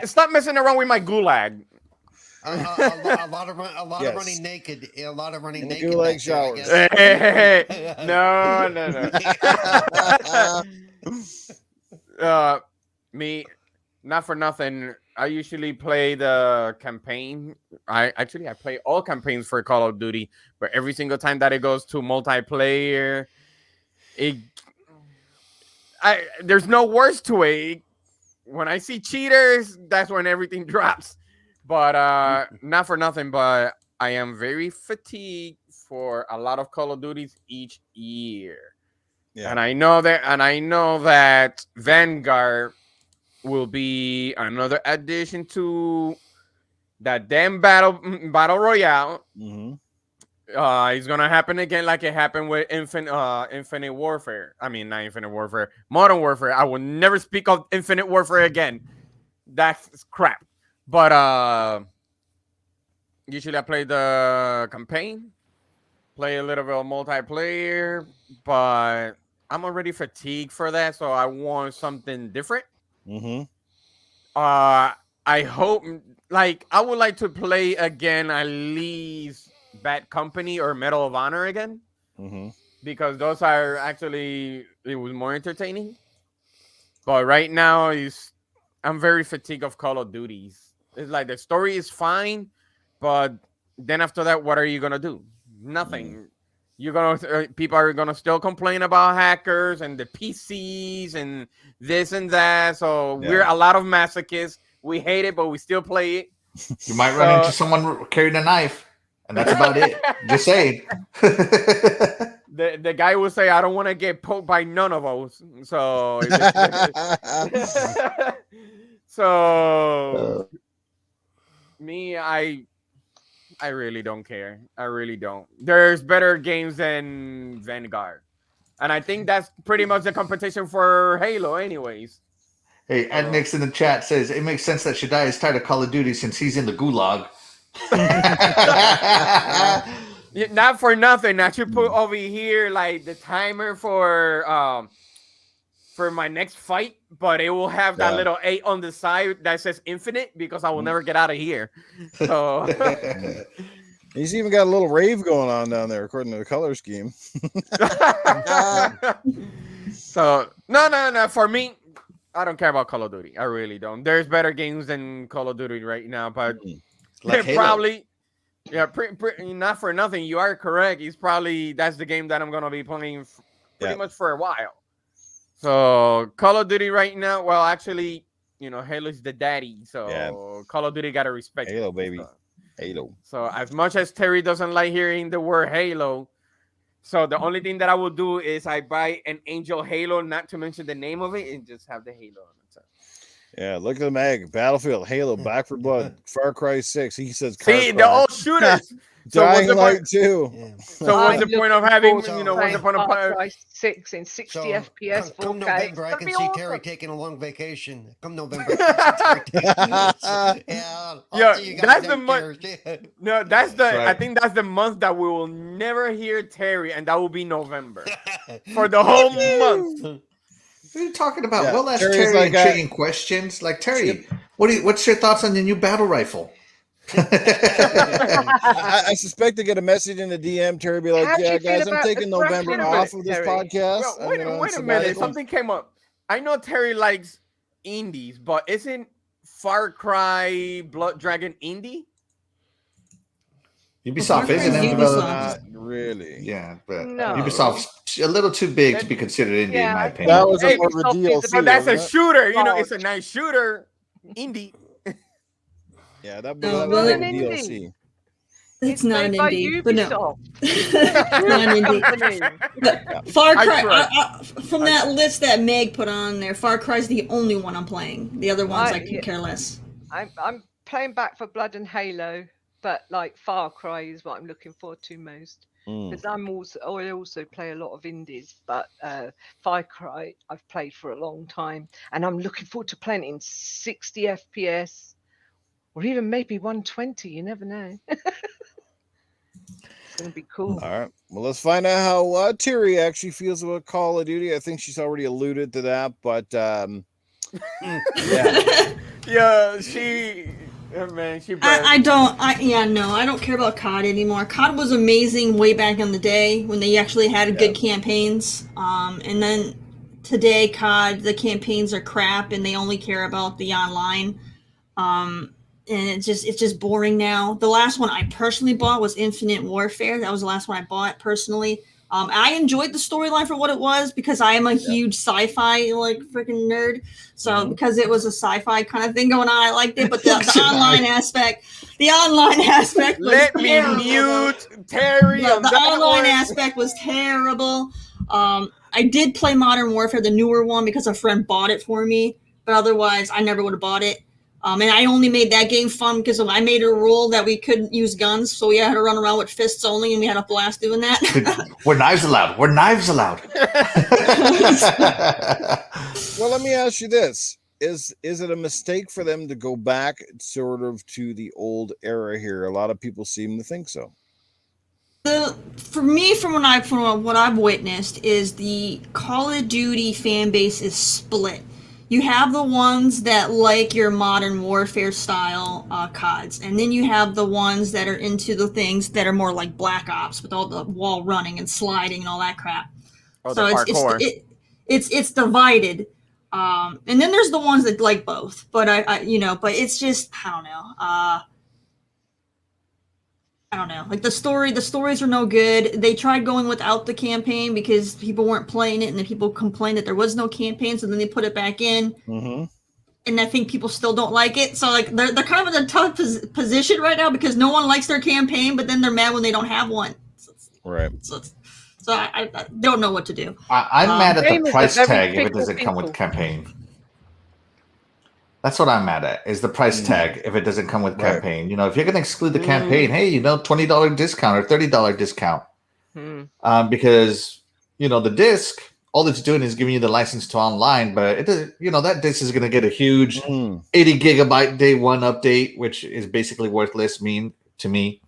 Stop messing around with my gulag. A lot of Yes. running naked. A lot of running In the naked. gulag back there, I showers. guess. No. Me, not for nothing. I usually play the campaign. I play all campaigns for Call of Duty, but every single time that it goes to multiplayer, there's no words to it. When I see cheaters, that's when everything drops. But not for nothing, but I am very fatigued for a lot of Call of Duties each year. Yeah. And I know that Vanguard will be another addition to that damn battle royale. Mm-hmm. It's gonna happen again, like it happened with Infinite Warfare. I mean, not Infinite Warfare, Modern Warfare. I will never speak of Infinite Warfare again. That's crap. But usually I play the campaign, play a little bit of multiplayer, but I'm already fatigued for that, so I want something different. Mm-hmm. I hope, I would like to play again at least Bad Company or Medal of Honor again, Mm-hmm. because those are actually, it was more entertaining. But right now, I'm very fatigued of Call of Duties. It's like the story is fine, but then after that, what are you gonna do? Nothing. People are gonna still complain about hackers and the PCs and this and that. So we're a lot of masochists. We hate it, but we still play it. You might run into someone carrying a knife, and that's about it. Just saying. The guy will say, "I don't want to get poked by none of us." So, me, I really don't care. I really don't. There's better games than Vanguard, and I think that's pretty much the competition for Halo, anyways. Hey, Ed Nix in the chat says it makes sense that Shaddai is tired of Call of Duty since he's in the gulag. Not for nothing. I should put over here like the timer for my next fight, but it will have that little 8 on the side that says infinite because I will never get out of here. So he's even got a little rave going on down there according to the color scheme. So no. For me, I don't care about Call of Duty. I really don't. There's better games than Call of Duty right now, but like they're probably not for nothing. You are correct. That's the game that I'm gonna be playing pretty much for a while. So Call of Duty right now, well, actually, Halo's the daddy. So Call of Duty gotta respect Halo, baby. Halo. So as much as Terry doesn't like hearing the word Halo, so the only thing that I will do is I buy an Angel Halo, not to mention the name of it, and just have the Halo on it. So. Yeah, look at the mag. Battlefield, Halo, Back 4 Blood, Far Cry 6. He says, see, they're all shooters. So Dying Light 2. Yeah. So what's the point of having, what's the point of Far Cry 6 in 60 FPS, 4K? Come November, I can see Terry taking a long vacation. Come November. That's the month. No, that's the. Right. I think that's the month that we will never hear Terry, and that will be November for the whole month. What are you talking about? Yeah. We'll ask Terry like intriguing questions. Like Terry, what's your thoughts on the new battle rifle? I suspect to get a message in the DM. Terry be like, "Yeah, guys, I'm taking November off of this podcast." Well, wait a minute. Something came up. I know Terry likes indies, but isn't Far Cry Blood Dragon indie? Ubisoft isn't it? Not really. Yeah, but Ubisoft's a little too big to be considered indie, in my opinion. That was more of a DLC. But that's a shooter. It's a nice shooter. Indie. Yeah, that was an DLC. It's not an indie, but no. Not an indie. But Far Cry, from that list that Meg put on there, Far Cry's the only one I'm playing. The other ones I could care less. I'm playing Back 4 Blood and Halo, but like Far Cry is what I'm looking forward to most. Because I also play a lot of indies, but Far Cry I've played for a long time, and I'm looking forward to playing it in 60 FPS. Or even maybe 120, you never know. It's going to be cool. All right. Well, let's find out how Terry actually feels about Call of Duty. I think she's already alluded to that, but I don't care about COD anymore. COD was amazing way back in the day when they actually had good campaigns. And then today, COD, the campaigns are crap and they only care about the online. And it's just boring now. The last one I personally bought was Infinite Warfare. That was the last one I bought personally. I enjoyed the storyline for what it was because I am a huge sci-fi freaking nerd. So because it was a sci-fi kind of thing going on, I liked it. But the online aspect was let me mute Terry. The online aspect was terrible. I did play Modern Warfare, the newer one, because a friend bought it for me. But otherwise, I never would have bought it. And I only made that game fun because I made a rule that we couldn't use guns, so we had to run around with fists only, and we had a blast doing that. We're knives allowed. Well, let me ask you this. Is it a mistake for them to go back sort of to the old era here? A lot of people seem to think so. For me, from what I've witnessed, is the Call of Duty fan base is split. You have the ones that like your Modern Warfare style CODs, and then you have the ones that are into the things that are more like Black Ops with all the wall running and sliding and all that crap. So it's divided. And then there's the ones that like both, but I but it's just, I don't know. I don't know. Like the stories are no good. They tried going without the campaign because people weren't playing it, and then people complained that there was no campaign, so then they put it back in. Mm-hmm. And I think people still don't like it. So like they're kind of in a tough position right now because no one likes their campaign, but then they're mad when they don't have one. Right. So I don't know what to do. I'm mad at Game the is a price very tag if it fickle doesn't come with people. campaign. That's what I'm mad at, is the price tag if it doesn't come with campaign. You know, if you're going to exclude the campaign, hey, you know, $20 discount or $30 discount. Because, you know, the disc, all it's doing is giving you the license to online, but it doesn't, you know, that disc is going to get a huge 80 gigabyte day one update, which is basically worthless to me.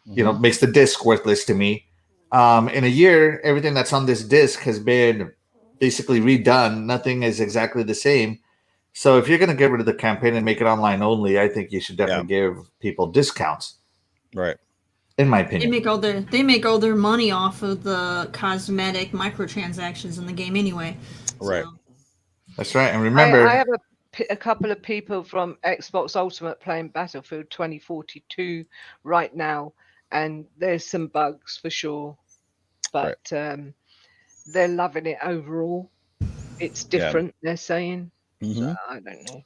You know, makes the disc worthless to me. In a year, everything that's on this disc has been basically redone. Nothing is exactly the same. So if you're going to get rid of the campaign and make it online only, I think you should definitely give people discounts. Right. In my opinion. They make all their money off of the cosmetic microtransactions in the game anyway. Right. So. That's right. And remember, I have a couple of people from Xbox Ultimate playing Battlefield 2042 right now, and there's some bugs for sure, but they're loving it overall. It's different, they're saying. So, I don't know.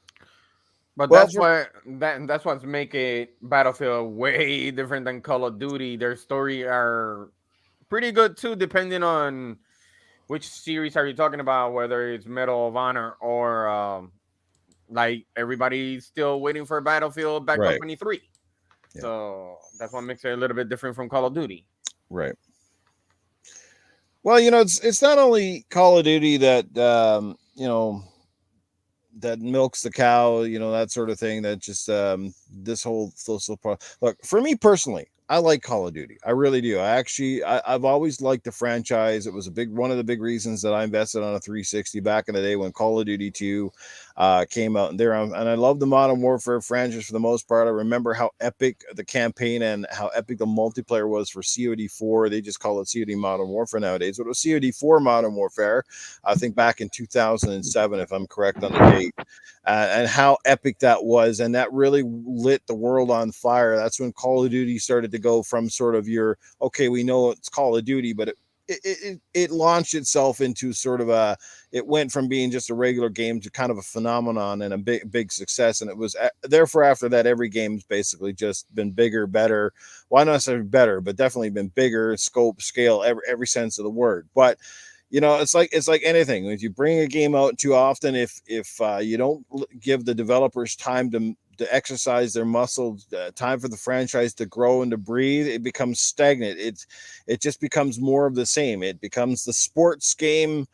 But that's what's making Battlefield way different than Call of Duty. Their story are pretty good too, depending on which series are you talking about, whether it's Medal of Honor or like everybody's still waiting for Battlefield Backup 23. Yeah. So that's what makes it a little bit different from Call of Duty. Right. Well, you know, it's not only Call of Duty that you know, that milks the cow, you know, that sort of thing. That just this whole look, for me personally, I like Call of Duty. I really do. I've always liked the franchise. It was one of the big reasons that I invested on a 360 back in the day when Call of Duty 2 came out. And I love the Modern Warfare franchise for the most part. I remember how epic the campaign and how epic the multiplayer was for COD4. They just call it COD Modern Warfare nowadays. But it was COD4 Modern Warfare, I think back in 2007, if I'm correct on the date. And how epic that was. And that really lit the world on fire. That's when Call of Duty started to go from sort of we know it's Call of Duty, but it launched itself into sort of it went from being just a regular game to kind of a phenomenon and a big success. And it was therefore after that, every game's basically just been bigger, better. Why not say better, but definitely been bigger, scope, scale, every sense of the word. But you know, it's like anything. If you bring a game out too often, if you don't give the developers time to exercise their muscles, time for the franchise to grow and to breathe, it becomes stagnant. It just becomes more of the same. It becomes the sports game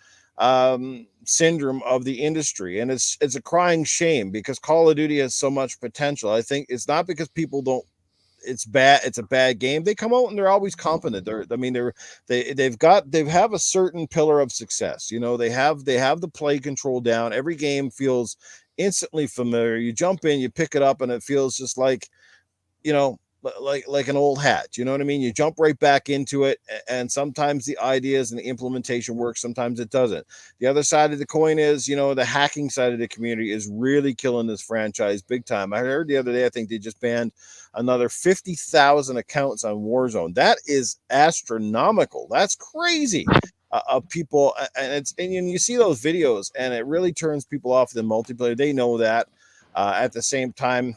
syndrome of the industry, and it's a crying shame because Call of Duty has so much potential. I think it's not because people don't. It's bad. It's a bad game. They come out and they're always competent. They have a certain pillar of success. You know, they have the play control down. Every game feels instantly familiar. You jump in, you pick it up, and it feels just like, you know, like an old hat. You know what I mean? You jump right back into it, and sometimes the ideas and the implementation work, sometimes it doesn't. The other side of the coin is, you know, the hacking side of the community is really killing this franchise big time. I heard the other day, I think they just banned another 50,000 accounts on Warzone. That is astronomical. That's crazy. Of people, and you see those videos, and it really turns people off the multiplayer. They know that. At the same time,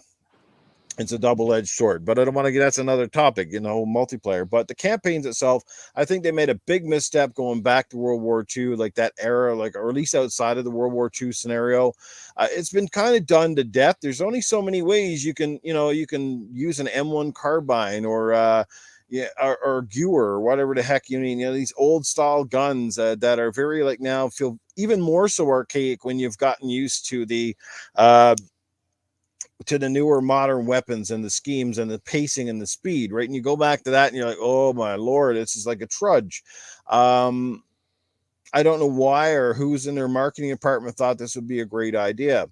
it's a double-edged sword, but I don't want to get, that's another topic, you know, multiplayer. But the campaigns itself, I think they made a big misstep going back to World War II, like that era, or at least outside of the World War II scenario. It's been kind of done to death. There's only so many ways you can use an M1 carbine or Gewehr or whatever the heck you mean. You know, these old style guns that are very now feel even more so archaic when you've gotten used to the newer modern weapons and the schemes and the pacing and the speed, right? And you go back to that and you're like, oh my Lord, this is like a trudge. I don't know why or who's in their marketing department thought this would be a great idea.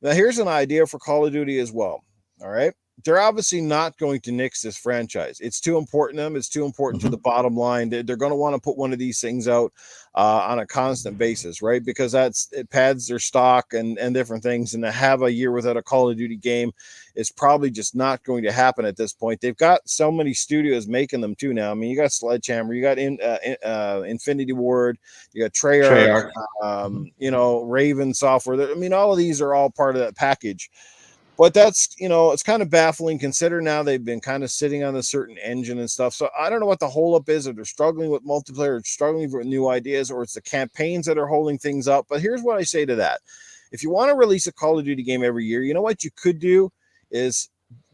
Now here's an idea for Call of Duty as well. All right. they're obviously not going to nix this franchise. It's too important to them. It's too important to the bottom line. They're going to want to put one of these things out on a constant basis, right? Because it pads their stock and different things. And to have a year without a Call of Duty game is probably just not going to happen at this point. They've got so many studios making them too now. I mean, you got Sledgehammer, you got Infinity Ward, you got Treyarch. Raven Software. I mean, all of these are all part of that package. But that's, it's kind of baffling. Consider now they've been kind of sitting on a certain engine and stuff. So I don't know what the holdup is, if they're struggling with multiplayer, or struggling with new ideas, or it's the campaigns that are holding things up. But here's what I say to that. If you want to release a Call of Duty game every year, you know what you could do is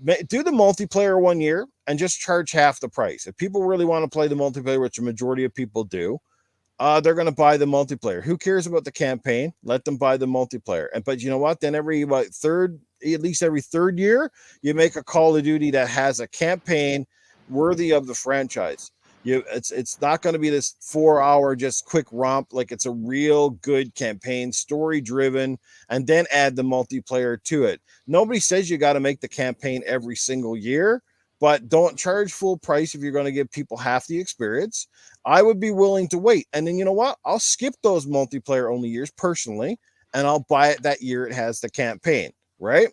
do the multiplayer 1 year and just charge half the price. If people really want to play the multiplayer, which a majority of people do, they're going to buy the multiplayer. Who cares about the campaign? Let them buy the multiplayer. But you know what? Then at least every third year, you make a Call of Duty that has a campaign worthy of the franchise. It's not going to be this 4-hour just quick romp. Like, it's a real good campaign, story driven, and then add the multiplayer to it. Nobody says you got to make the campaign every single year, but don't charge full price if you're going to give people half the experience. I would be willing to wait. And then, you know what? I'll skip those multiplayer only years personally, and I'll buy it that year it has the campaign, right?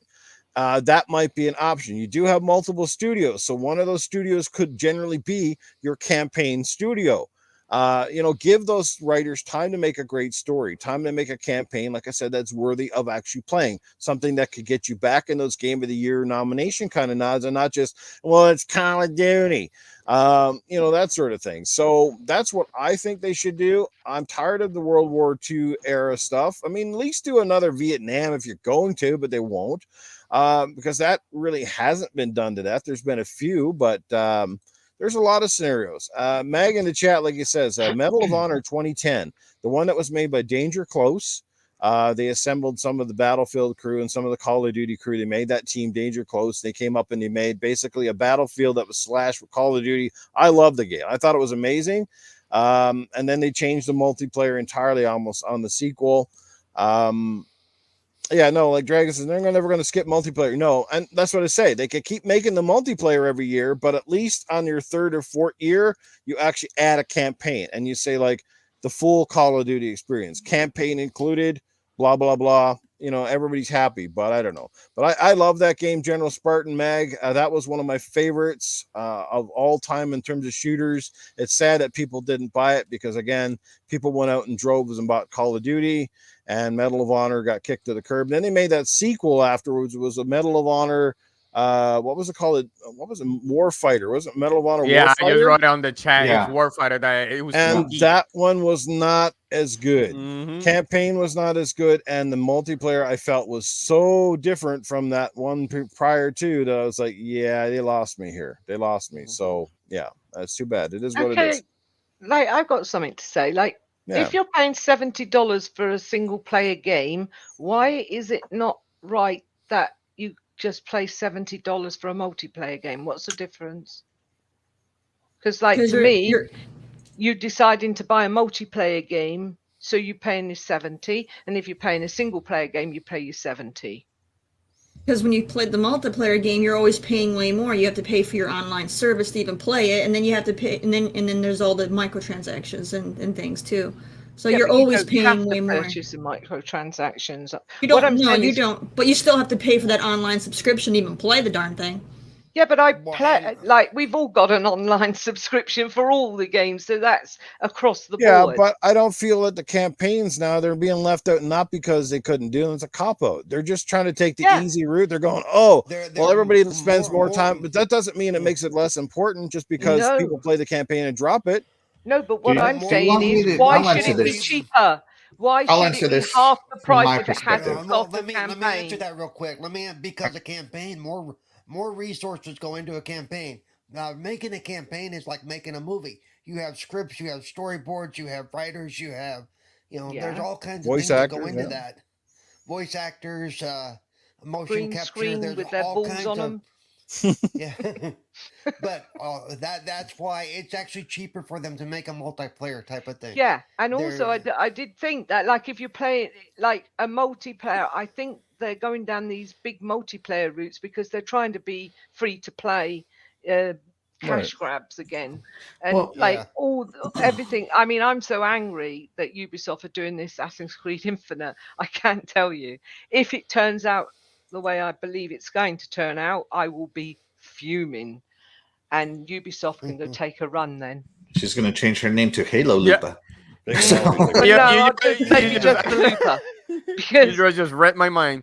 That might be an option. You do have multiple studios, so one of those studios could generally be your campaign studio. Give those writers time to make a great story, time to make a campaign, like I said, that's worthy of actually playing, something that could get you back in those Game of the Year nomination kind of nods, and not just, well, it's Call of Duty, that sort of thing. So that's what I think they should do. I'm tired of the World War II era stuff. I mean, at least do another Vietnam if you're going to, but they won't, because that really hasn't been done to that. There's been a few, but there's a lot of scenarios. Mag in the chat, like it says, Medal of Honor 2010, the one that was made by Danger Close. They assembled some of the Battlefield crew and some of the Call of Duty crew. They made that team Danger Close. They came up and they made basically a Battlefield that was slashed with Call of Duty. I love the game. I thought it was amazing. And then they changed the multiplayer entirely almost on the sequel. Like Dragon says, they're never going to skip multiplayer. No, and that's what I say. They could keep making the multiplayer every year, but at least on your third or fourth year, you actually add a campaign and you say, like, the full Call of Duty experience, campaign included, blah, blah, blah. Everybody's happy, but I don't know. But I love that game, General Spartan Mag. That was one of my favorites of all time in terms of shooters. It's sad that people didn't buy it because, again, people went out in droves and bought Call of Duty, and Medal of Honor got kicked to the curb. Then they made that sequel afterwards. It was a Medal of Honor. What was it called? What was it? Warfighter. Was it Medal of Honor? Yeah, Warfighter? I just wrote down the chat. Yeah. It's Warfighter. That one was not as good. Mm-hmm. Campaign was not as good, and the multiplayer I felt was so different from that one prior to that I was like, yeah, they lost me here. They lost me. So yeah, that's too bad. It is what it is. Like, I've got something to say. Like, if you're paying $70 for a single player game, why is it not right that you just play $70 for a multiplayer game? What's the difference? Because, like, to me, you're deciding to buy a multiplayer game, so you're paying your 70, and if you're paying a single player game, you pay your 70. Because when you play the multiplayer game, you're always paying way more. You have to pay for your online service to even play it, and then you have to pay, and then there's all the microtransactions and things too. So you're always paying way more. Purchase the microtransactions. You don't. But you still have to pay for that online subscription to even play the darn thing. Yeah, but I play, like, we've all got an online subscription for all the games, so that's across the board. Yeah, but I don't feel that the campaigns now, they're being left out, not because they couldn't do them. It's a cop-out. They're just trying to take the easy route. They're going, everybody spends more time, but that doesn't mean it makes it less important just because people play the campaign and drop it. No, but what I'm saying is, why should it be cheaper? Why should it be half the price if it hasn't got a campaign? Let me answer that real quick. Because a campaign, more resources go into a campaign. Now, making a campaign is like making a movie. You have scripts, you have storyboards, you have writers, you have, there's all kinds of things that go into that. Voice actors, motion capture, there's with their all balls kinds on of. them. Yeah. But that's why it's actually cheaper for them to make a multiplayer type of thing. Yeah, and also I did think that, like, if you play like a multiplayer, I think they're going down these big multiplayer routes because they're trying to be free to play cash grabs again, and everything. I mean, I'm so angry that Ubisoft are doing this Assassin's Creed Infinite. I can't tell you. If it turns out the way I believe it's going to turn out, I will be fuming, and Ubisoft can go take a run then. She's going to change her name to Halo Lupa. I'll maybe just the Lupa. Because you just read my mind.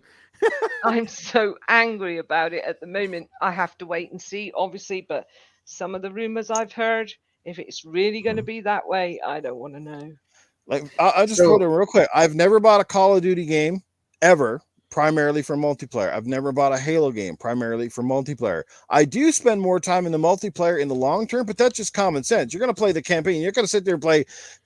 I'm so angry about it at the moment. I have to wait and see, obviously, but some of the rumors I've heard, if it's really going to be that way, I don't want to know. Like, I just put it real quick. I've never bought a Call of Duty game ever, primarily for multiplayer. I've never bought a Halo game primarily for multiplayer. I do spend more time in the multiplayer in the long term, but that's just common sense. You're going to play the campaign. You're going to sit there and play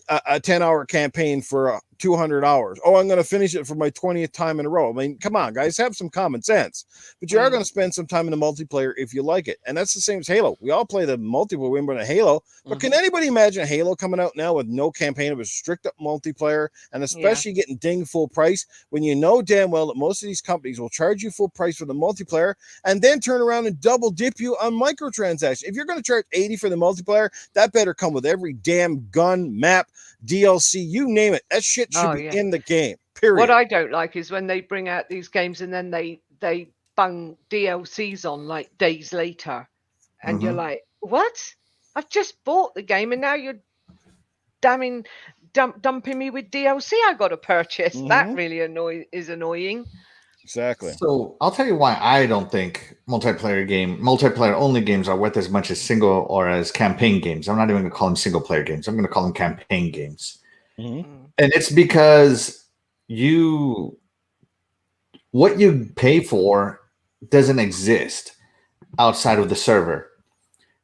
a 10-hour campaign for 200 hours. Oh, I'm going to finish it for my 20th time in a row. I mean, come on, guys, have some common sense. But you are going to spend some time in the multiplayer if you like it. And that's the same as Halo. We all play the multiplayer when we're in Halo. But can anybody imagine Halo coming out now with no campaign? It was strict up multiplayer, and especially getting dinged full price when you know damn well that most of these companies will charge you full price for the multiplayer and then turn around and double dip you on microtransactions. If you're going to charge $80 for the multiplayer, that better come with every damn gun, map, DLC, you name it. That shit should be in the game, period. What I don't like is when they bring out these games and then they bung DLCs on like days later, and you're like, what? I've just bought the game and now you're dumping me with DLC I got to purchase. That really is annoying. Exactly. So I'll tell you why I don't think multiplayer only games are worth as much as single or as campaign games. I'm not even going to call them single player games. I'm going to call them campaign games. And it's because what you pay for doesn't exist outside of the server.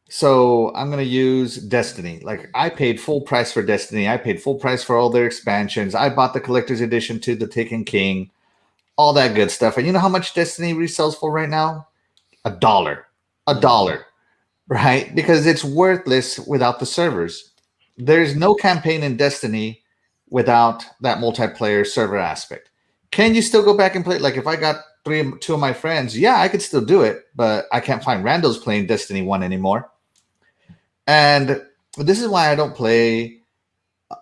So I'm going to use Destiny. Like, I paid full price for Destiny. I paid full price for all their expansions. I bought the collector's edition to the Taken King. All that good stuff. And you know how much Destiny resells for right now? $1. Right? Because it's worthless without the servers. There's no campaign in Destiny without that multiplayer server aspect. Can you still go back and play? Like, if I got two of my friends, yeah, I could still do it, but I can't find randos playing Destiny 1 anymore. And this is why I don't play.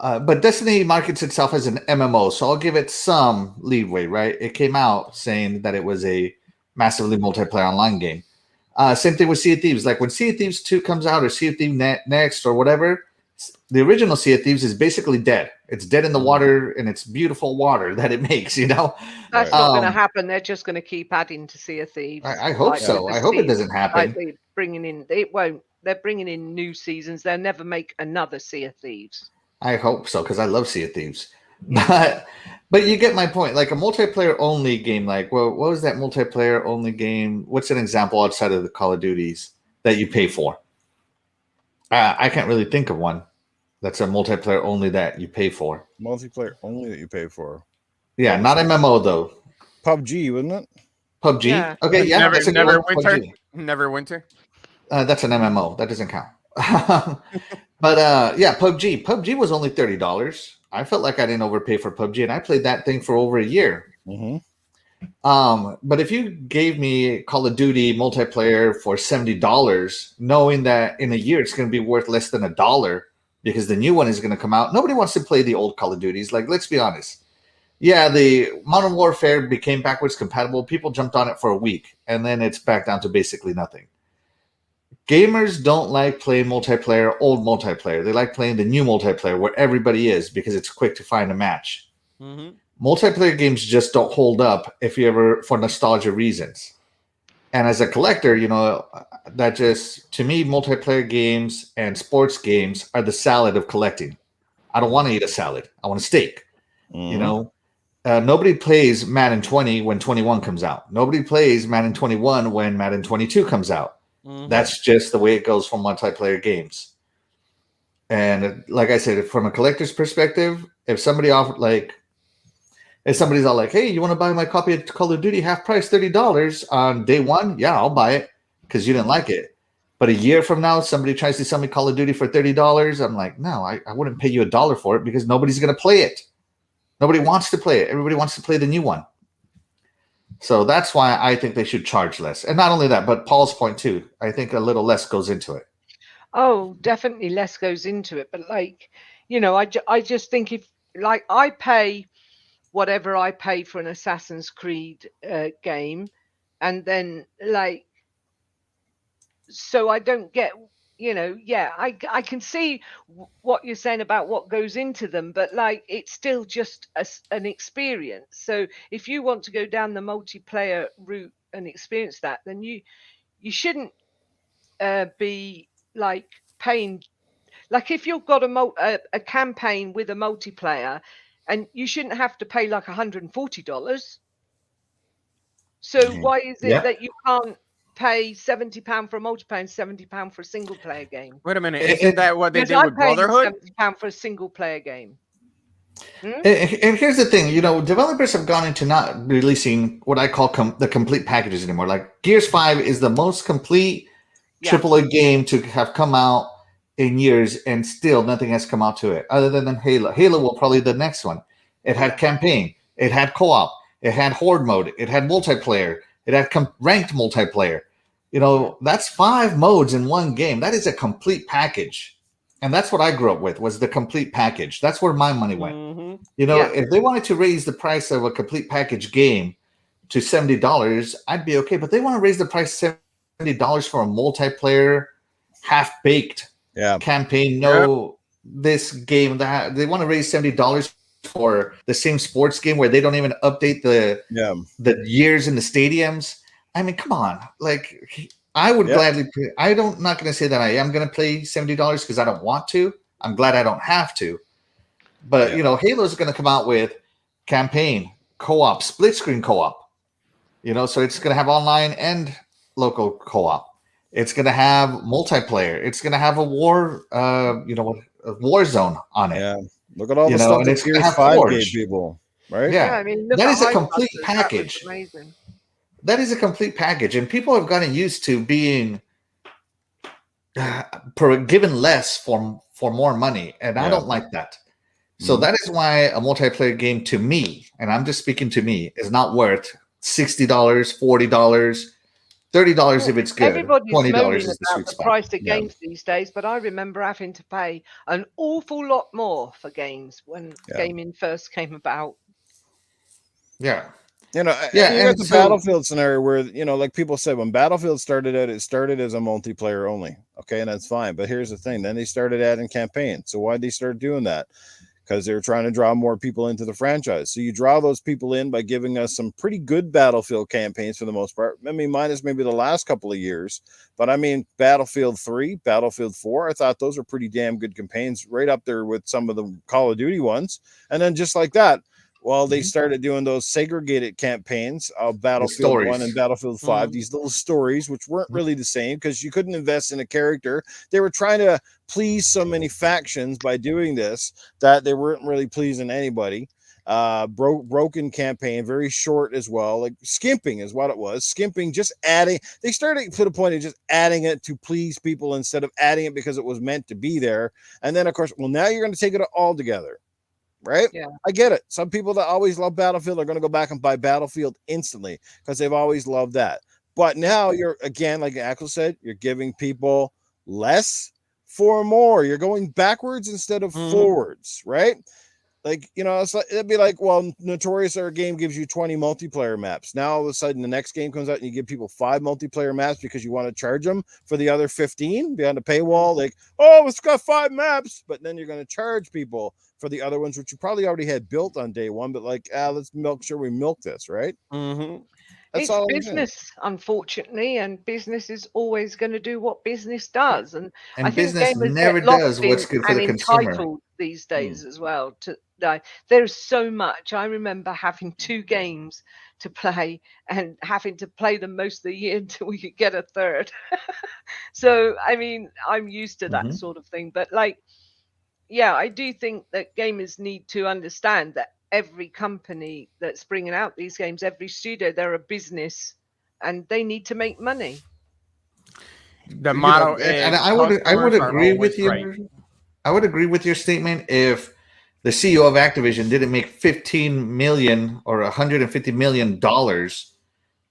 But Destiny markets itself as an MMO, so I'll give it some leeway, right? It came out saying that it was a massively multiplayer online game. Same thing with Sea of Thieves. Like, when Sea of Thieves 2 comes out, or Sea of Thieves Next, or whatever, the original Sea of Thieves is basically dead. It's dead in the water, and it's beautiful water that it makes, you know? That's not going to happen. They're just going to keep adding to Sea of Thieves. I hope so. I hope it doesn't happen. Like, it won't. They're bringing in new seasons. They'll never make another Sea of Thieves. I hope so, because I love Sea of Thieves. But you get my point. Like, a multiplayer only game, like, well, what was that multiplayer only game? What's an example outside of the Call of Duties that you pay for? I can't really think of one that's a multiplayer only that you pay for. Multiplayer only that you pay for. Yeah, not MMO though. PUBG, wasn't it? PUBG. Yeah. Okay, yeah. Neverwinter. Neverwinter. That's an MMO. That doesn't count. But yeah, PUBG. PUBG was only $30. I felt like I didn't overpay for PUBG, and I played that thing for over a year. But if you gave me Call of Duty multiplayer for $70, knowing that in a year it's going to be worth less than $1 because the new one is going to come out, nobody wants to play the old Call of Duties. Like, let's be honest. Yeah, the Modern Warfare became backwards compatible. People jumped on it for a week, and then it's back down to basically nothing. Gamers don't like playing multiplayer, old multiplayer. They like playing the new multiplayer where everybody is because it's quick to find a match. Multiplayer games just don't hold up if you ever, for nostalgia reasons. And as a collector, you know, that just, to me, multiplayer games and sports games are the salad of collecting. I don't want to eat a salad. I want a steak. You know, nobody plays Madden 20 when 21 comes out. Nobody plays Madden 21 when Madden 22 comes out. That's just the way it goes for multiplayer games. And like I said, from a collector's perspective, if somebody offered, like, if somebody's all like, hey, you want to buy my copy of Call of Duty half price, $30 on day one? Yeah, I'll buy it. because you didn't like it. But a year from now, somebody tries to sell me Call of Duty for $30. I'm like, no, I wouldn't pay you $1 for it because nobody's going to play it. Nobody wants to play it. Everybody wants to play the new one. So that's why I think they should charge less. And not only that, but Paul's point too. I think a little less goes into it. Oh, definitely less goes into it. But like, you know, I just think if like I pay whatever I pay for an Assassin's Creed game, and then like, so I don't get, you know, yeah, I can see what you're saying about what goes into them, but like it's still just an experience. So if you want to go down the multiplayer route and experience that, then you shouldn't be like paying. Like if you've got a campaign with a multiplayer, and you shouldn't have to pay like $140. So why is it that you can't pay £70 for a multiplayer and £70 for a single player game? Wait a minute, isn't that what they did with Brotherhood? £70 for a single player game. And here's the thing, you know, developers have gone into not releasing what I call the complete packages anymore. Like Gears 5 is the most complete AAA game to have come out in years, and still nothing has come out to it other than Halo. Halo will probably be the next one. It had campaign, it had co-op, it had horde mode, it had multiplayer, it had ranked multiplayer. You know, that's 5 modes in one game. That is a complete package. And that's what I grew up with, was the complete package. That's where my money went. You know, if they wanted to raise the price of a complete package game to $70, I'd be okay. But they want to raise the price $70 for a multiplayer, half-baked campaign. This game, that they want to raise $70 for the same sports game where they don't even update the years in the stadiums. I mean, come on. Like, I would gladly pay. Not going to say that I am going to pay $70 because I don't want to. I'm glad I don't have to. But, you know, Halo is going to come out with campaign, co-op, split screen co-op. You know, so it's going to have online and local co-op. It's going to have multiplayer. It's going to have a war, a war zone on it. Yeah. Look at all the stuff that Gears 5 gave people, right? Yeah, I mean, that is a complete package. Amazing. That is a complete package, and people have gotten used to being given less for more money, and I don't like that. So that is why a multiplayer game, to me, and I'm just speaking to me, is not worth $60, $40, $30 if it's good. Everybody's $20 moaning is the about sweet the spot. price of games these days, but I remember having to pay an awful lot more for games when gaming first came about. Yeah. You know, you got the Battlefield scenario where, you know, like people said, when Battlefield started out, it started as a multiplayer only. Okay, and that's fine. But here's the thing. Then they started adding campaign. So why'd they start doing that? Because they were trying to draw more people into the franchise. So you draw those people in by giving us some pretty good Battlefield campaigns for the most part. I mean, minus maybe the last couple of years. But I mean, Battlefield 3, Battlefield 4, I thought those were pretty damn good campaigns, right up there with some of the Call of Duty ones. And then just like that, well, they started doing those segregated campaigns of Battlefield 1 and Battlefield 5, these little stories, which weren't really the same because you couldn't invest in a character. They were trying to please so many factions by doing this that they weren't really pleasing anybody. Broken campaign, very short as well. Like skimping is what it was. Skimping, just adding. They started to the point of just adding it to please people instead of adding it because it was meant to be there. And then, of course, well, now you're going to take it all together. Right? Yeah. I get it. Some people that always love Battlefield are going to go back and buy Battlefield instantly because they've always loved that. But now you're, again, like Axel said, you're giving people less for more. You're going backwards instead of forwards, right? Like, you know, it'd be like, well, Notorious, our game gives you 20 multiplayer maps. Now, all of a sudden, the next game comes out and you give people 5 multiplayer maps because you want to charge them for the other 15 behind the paywall. Like, oh, it's got 5 maps, but then you're going to charge people for the other ones, which you probably already had built on day one. But like, let's make sure we milk this, right? It's business, unfortunately, and business is always going to do what business does. And I think business gamers never get lost does what's good for and the consumer. entitled these days as well. There's so much. I remember having 2 games to play and having to play them most of the year until we could get a third. So, I mean, I'm used to that sort of thing. But like, yeah, I do think that gamers need to understand that every company that's bringing out these games, every studio, they're a business and they need to make money. the model. And I would agree with you. Right. I would agree with your statement if the CEO of Activision didn't make 15 million or 150 million dollars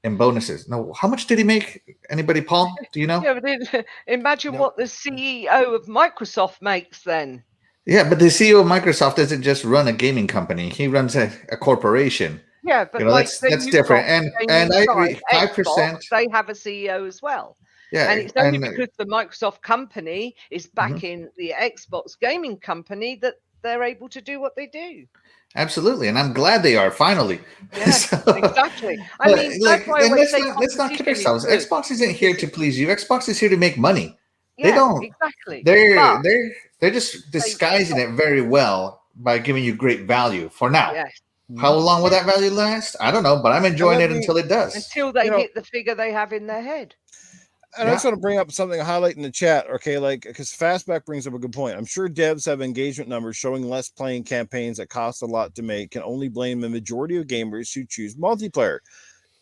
in bonuses. No, how much did he make? Anybody, Paul? Do you know? Yeah, but imagine what the CEO of Microsoft makes then. Yeah, but the CEO of Microsoft doesn't just run a gaming company; he runs a corporation. Yeah, but that's different. And I agree. 5%. They have a CEO as well. Yeah, and it's only because the Microsoft company is backing the Xbox gaming company that they're able to do what they do. Absolutely, and I'm glad they are finally. Yeah, exactly. I mean, that's why let's not kid ourselves. Xbox isn't here to please you. Xbox is here to make money. Yeah, they don't. Exactly. They're just disguising it very well by giving you great value for now. Yes. How long will that value last? I don't know, but I'm enjoying it until it does. Until they hit the figure they have in their head. And I just want to bring up something, a highlight in the chat, okay? Because Fastback brings up a good point. I'm sure devs have engagement numbers showing less playing campaigns that cost a lot to make, can only blame the majority of gamers who choose multiplayer.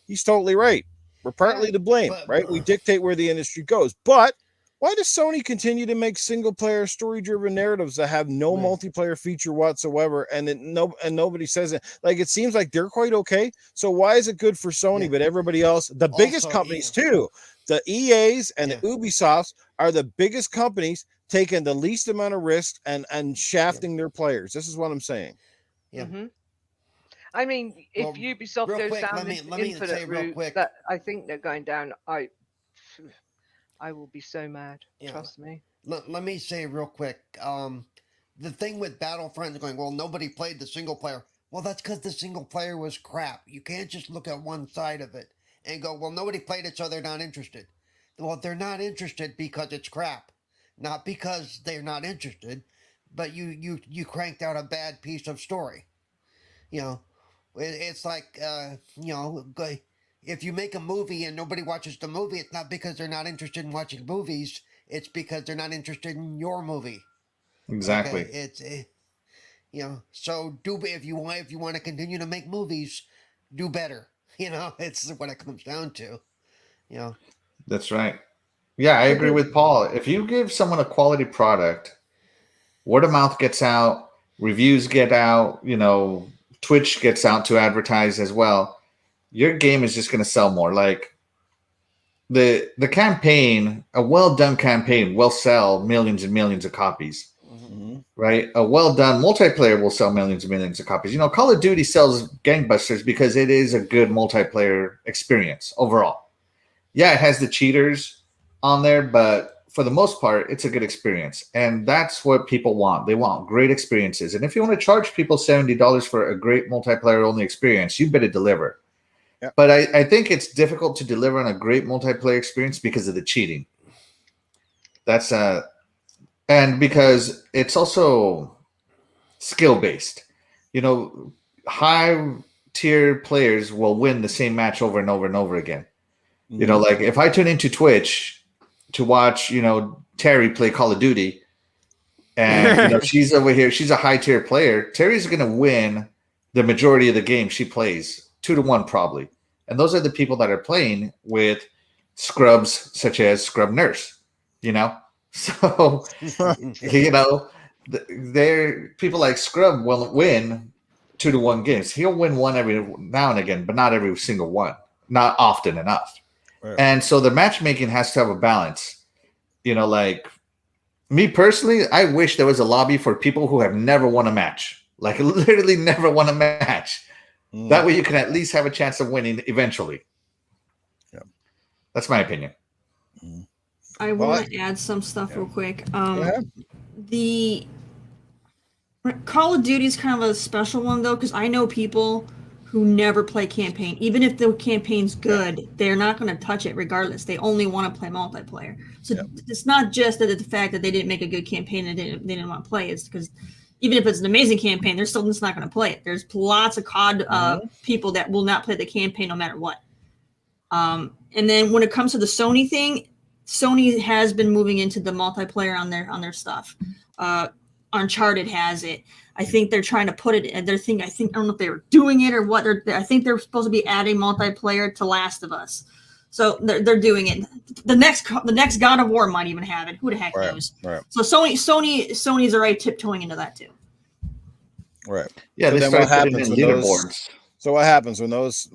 He's totally right. We're partly to blame, right? We dictate where the industry goes. But why does Sony continue to make single-player, story-driven narratives that have no multiplayer feature whatsoever, and nobody says it? Like, it seems like they're quite okay. So why is it good for Sony, but everybody else, the biggest companies too, the EAs and the Ubisofts are the biggest companies taking the least amount of risk and shafting their players. This is what I'm saying. Yeah. Mm-hmm. I mean, if Ubisoft goes down this infinite route that I think they're going down, I will be so mad. Trust me. Let me say real quick. The thing with Battlefront is going, well, nobody played the single player. Well, that's because the single player was crap. You can't just look at one side of it and go, well, nobody played it, so they're not interested. Well, they're not interested because it's crap, not because they're not interested, but you cranked out a bad piece of story. It's like, if you make a movie and nobody watches the movie, it's not because they're not interested in watching movies. It's because they're not interested in your movie. Exactly. Okay? So if you want to continue to make movies, do better. It's what it comes down to. That's right. Yeah, I agree with Paul. If you give someone a quality product, word of mouth gets out, reviews get out, Twitch gets out to advertise as well. Your game is just going to sell more. Like the campaign, a well done campaign will sell millions and millions of copies. Right? A well done multiplayer will sell millions and millions of copies. Call of Duty sells gangbusters because it is a good multiplayer experience overall. Yeah, it has the cheaters on there, but for the most part, it's a good experience. And that's what people want. They want great experiences. And if you want to charge people $70 for a great multiplayer only experience, you better deliver. Yep. But I think it's difficult to deliver on a great multiplayer experience because of the cheating. That's and because it's also skill-based. High tier players will win the same match over and over and over again. Like if I tune into Twitch to watch, Terri play Call of Duty, and she's over here, she's a high tier player. Terry's going to win the majority of the game she plays, 2-1 probably. And those are the people that are playing with scrubs such as Scrub Nurse, So, they're people like Scrub will win 2-1 games. He'll win one every now and again, but not every single one, not often enough. Right. And so the matchmaking has to have a balance. Like me personally, I wish there was a lobby for people who have never won a match, like literally never won a match. That way you can at least have a chance of winning eventually. Yeah. That's my opinion. I want to add some stuff real quick. The Call of Duty is kind of a special one, though, because I know people who never play campaign. Even if the campaign's good, they're not going to touch it regardless. They only want to play multiplayer. So it's not just that the fact that they didn't make a good campaign and they didn't want to play. It's because even if it's an amazing campaign, they're still just not going to play it. There's lots of COD people that will not play the campaign no matter what. And then when it comes to the Sony thing, Sony has been moving into the multiplayer on their stuff. Uncharted has it. I think they're trying to put it in their thing. I don't know if they were doing it or what. I think they're supposed to be adding multiplayer to Last of Us. So they're doing it. The next God of War might even have it. Who the heck knows? Right. So Sony's already tiptoeing into that too. Right. Yeah, so they then what start putting happens in when those? leaderboards. So what happens when those?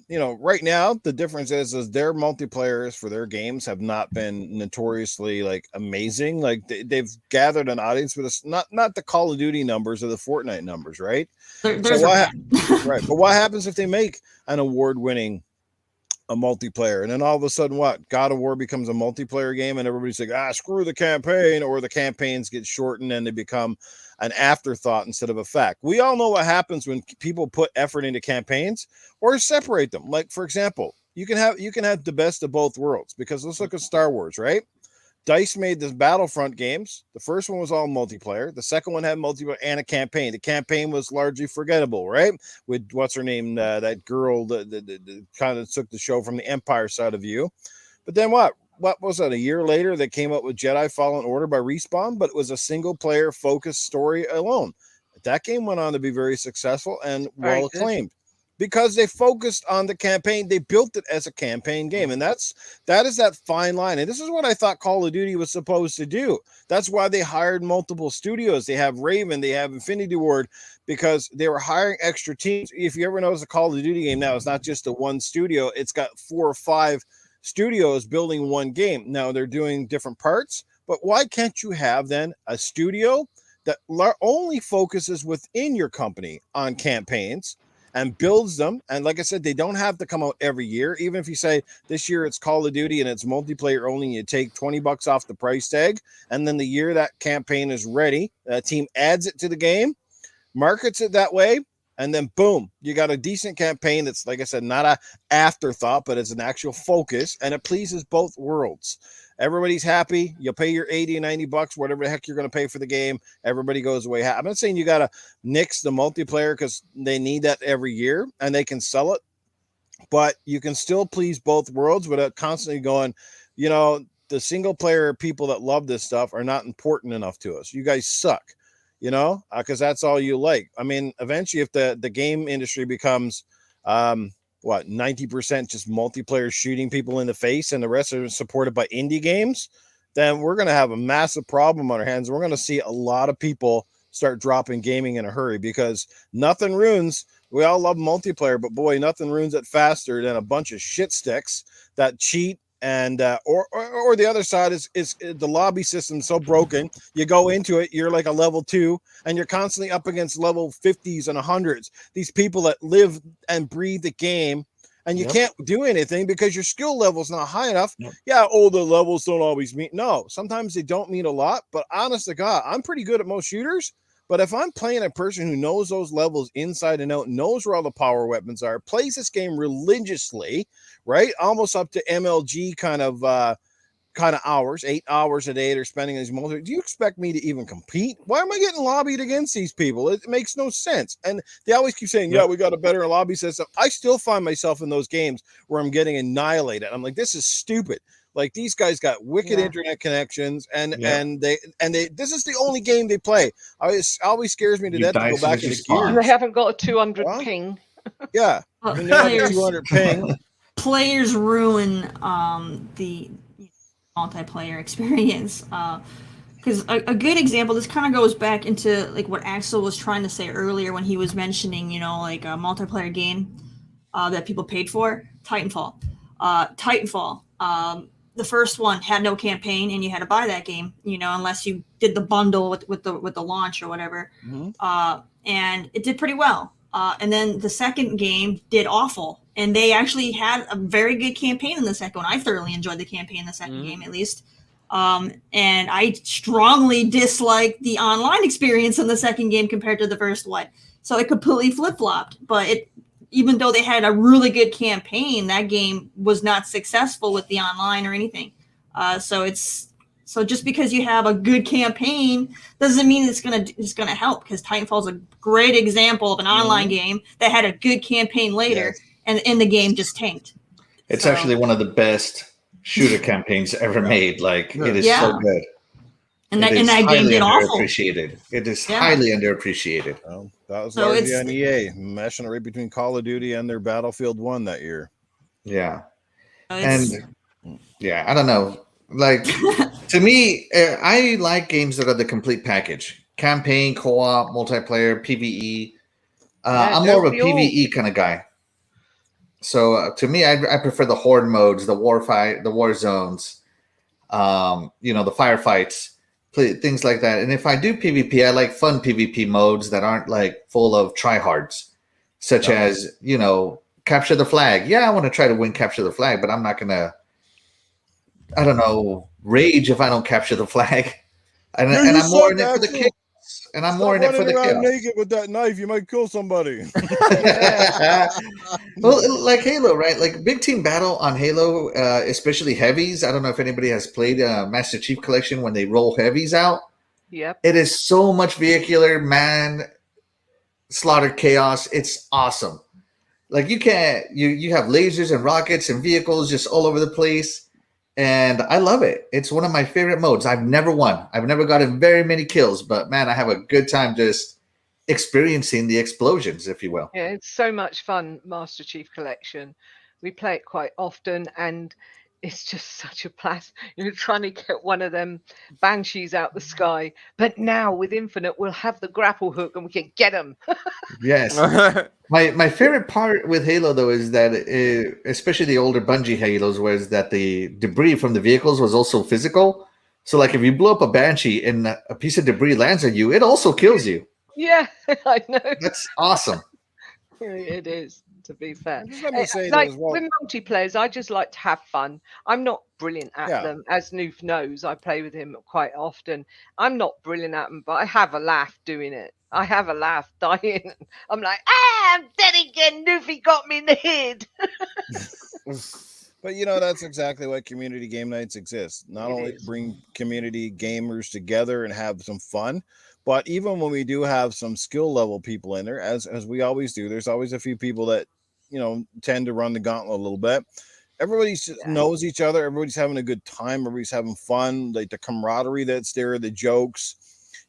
Right now the difference is their multiplayers for their games have not been notoriously like amazing. Like they've gathered an audience, but it's not the Call of Duty numbers or the Fortnite numbers, right? There's right. But what happens if they make an award-winning a multiplayer, and then all of a sudden what God of War becomes a multiplayer game and everybody's like, screw the campaign, or the campaigns get shortened and they become an afterthought instead of a fact. We all know what happens when people put effort into campaigns or separate them. Like, for example, you can have the best of both worlds, because let's look at Star Wars, right? DICE made the Battlefront games. The first one was all multiplayer. The second one had multiplayer and a campaign. The campaign was largely forgettable, right? With what's her name, that girl that kind of took the show from the Empire side of view. But then what was that? A year later, they came up with Jedi Fallen Order by Respawn, but it was a single player focused story alone. That game went on to be very successful and well acclaimed, because they focused on the campaign. They built it as a campaign game. And that is that fine line. And this is what I thought Call of Duty was supposed to do. That's why they hired multiple studios. They have Raven, they have Infinity Ward, because they were hiring extra teams. If you ever notice a Call of Duty game now, it's not just a one studio. It's got 4 or 5 studios building one game. Now they're doing different parts, but why can't you have then a studio that only focuses within your company on campaigns and builds them? And like I said, they don't have to come out every year. Even if you say this year it's Call of Duty and it's multiplayer only, you take $20 off the price tag, and then the year that campaign is ready, that team adds it to the game, markets it that way, and then boom, you got a decent campaign that's, like I said, not a afterthought, but it's an actual focus, and it pleases both worlds. Everybody's happy. You pay your $80, $90, whatever the heck you're going to pay for the game. Everybody goes away happy. I'm not saying you got to nix the multiplayer, because they need that every year and they can sell it, but you can still please both worlds without constantly going, the single player people that love this stuff are not important enough to us. You guys suck, because that's all you like. I mean, eventually if the game industry becomes, 90% just multiplayer shooting people in the face and the rest are supported by indie games, then we're going to have a massive problem on our hands. We're going to see a lot of people start dropping gaming in a hurry, because nothing ruins. We all love multiplayer, but boy, nothing ruins it faster than a bunch of shit sticks that cheat. And or the other side is the lobby system so broken. You go into it, you're like a level 2, and you're constantly up against level 50s and 100s. These people that live and breathe the game, and you can't do anything because your skill level is not high enough. Yeah, the levels don't always meet. No, sometimes they don't mean a lot. But honest to God, I'm pretty good at most shooters. But if I'm playing a person who knows those levels inside and out, knows where all the power weapons are, plays this game religiously, right? Almost up to MLG kind of hours, 8 hours a day they're spending these multi. Do you expect me to even compete? Why am I getting lobbied against these people? It makes no sense. And they always keep saying, we got a better lobby system. I still find myself in those games where I'm getting annihilated. I'm like, this is stupid. Like, these guys got wicked internet connections, and they this is the only game they play. Always scares me to death to go back into Gears. And they haven't got a 200 ping. Yeah, and they have a 200 ping. Players ruin the multiplayer experience. Because a good example, this kind of goes back into like what Axel was trying to say earlier when he was mentioning, like a multiplayer game that people paid for. Titanfall. The first one had no campaign, and you had to buy that game, unless you did the bundle with the launch or whatever. Mm-hmm. And it did pretty well. And then the second game did awful, and they actually had a very good campaign in the second one. I thoroughly enjoyed the campaign in the second game, at least. And I strongly disliked the online experience in the second game compared to the first one. So it completely flip-flopped, but even though they had a really good campaign, that game was not successful with the online or anything. So just because you have a good campaign doesn't mean it's gonna help, because Titanfall is a great example of an online game that had a good campaign later, and the game just tanked. It's actually one of the best shooter campaigns ever made. Like, it is so good. And that game did awful. It is highly underappreciated. Well, that was largely on EA, meshing it right between Call of Duty and their Battlefield 1 that year. Yeah. And yeah, I don't know. Like to me, I like games that are the complete package: campaign, co-op, multiplayer, PVE. I'm more of a PVE kind of guy. So to me, I prefer the horde modes, the war zones, the firefights, things like that. And if I do PvP, I like fun PvP modes that aren't like full of tryhards, such as capture the flag. Yeah, I want to try to win capture the flag, but I'm not gonna, I don't know, rage if I don't capture the flag. And I'm more in it for the kills. And I'm more in it for the kills. Naked with that knife, you might kill somebody. Well, like Halo, right? Like Big Team Battle on Halo, especially heavies. I don't know if anybody has played Master Chief Collection when they roll heavies out. Yep. It is so much vehicular, man. Slaughter chaos. It's awesome. Like you have lasers and rockets and vehicles just all over the place. And I love it. It's one of my favorite modes. I've never won. I've never gotten very many kills, but man, I have a good time just experiencing the explosions, if you will. Yeah, it's so much fun, Master Chief Collection. We play it quite often, and it's just such a blast. You're trying to get one of them banshees out the sky, but now with Infinite, we'll have the grapple hook and we can get them. Yes. My favorite part with Halo, though, is that especially the older Bungie Halos, was that the debris from the vehicles was also physical. So, like, if you blow up a Banshee and a piece of debris lands on you, it also kills you. Yeah, I know. That's awesome. It is, to be fair. Let me say like that as well. with multiplayers, I just like to have fun. I'm not brilliant at them, as Noof knows. I play with him quite often. I'm not brilliant at them, but I have a laugh doing it. I have a laugh dying. I'm like, I'm dead again. Noofy got me in the head. But that's exactly why community game nights exist. Not only bring community gamers together and have some fun, but even when we do have some skill level people in there, as we always do, there's always a few people that tend to run the gauntlet a little bit. Everybody knows each other. Everybody's having a good time. Everybody's having fun. Like the camaraderie that's there, the jokes.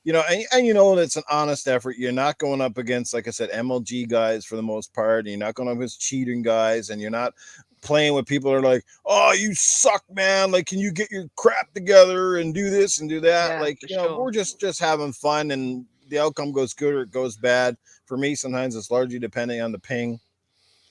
And it's an honest effort. You're not going up against, like I said, MLG guys for the most part. And you're not going up against cheating guys, and you're not playing with people that are like, oh, you suck, man. Like, can you get your crap together and do this and do that? We're just having fun, and the outcome goes good or it goes bad. For me, sometimes it's largely depending on the ping.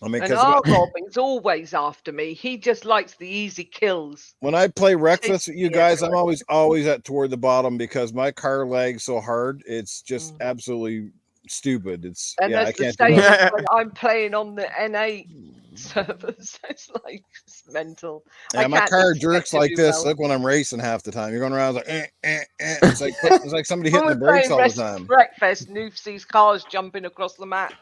I mean, because Robin's always after me. He just likes the easy kills. When I play breakfast with you guys, I'm always at toward the bottom because my car lags so hard. It's just absolutely stupid. I can't do that. When I'm playing on the N8 servers. It's like mental. Yeah, my car jerks like this. Look, when I'm racing half the time, you're going around like, It's like somebody hitting the brakes all the time. Breakfast, Noof sees cars jumping across the map.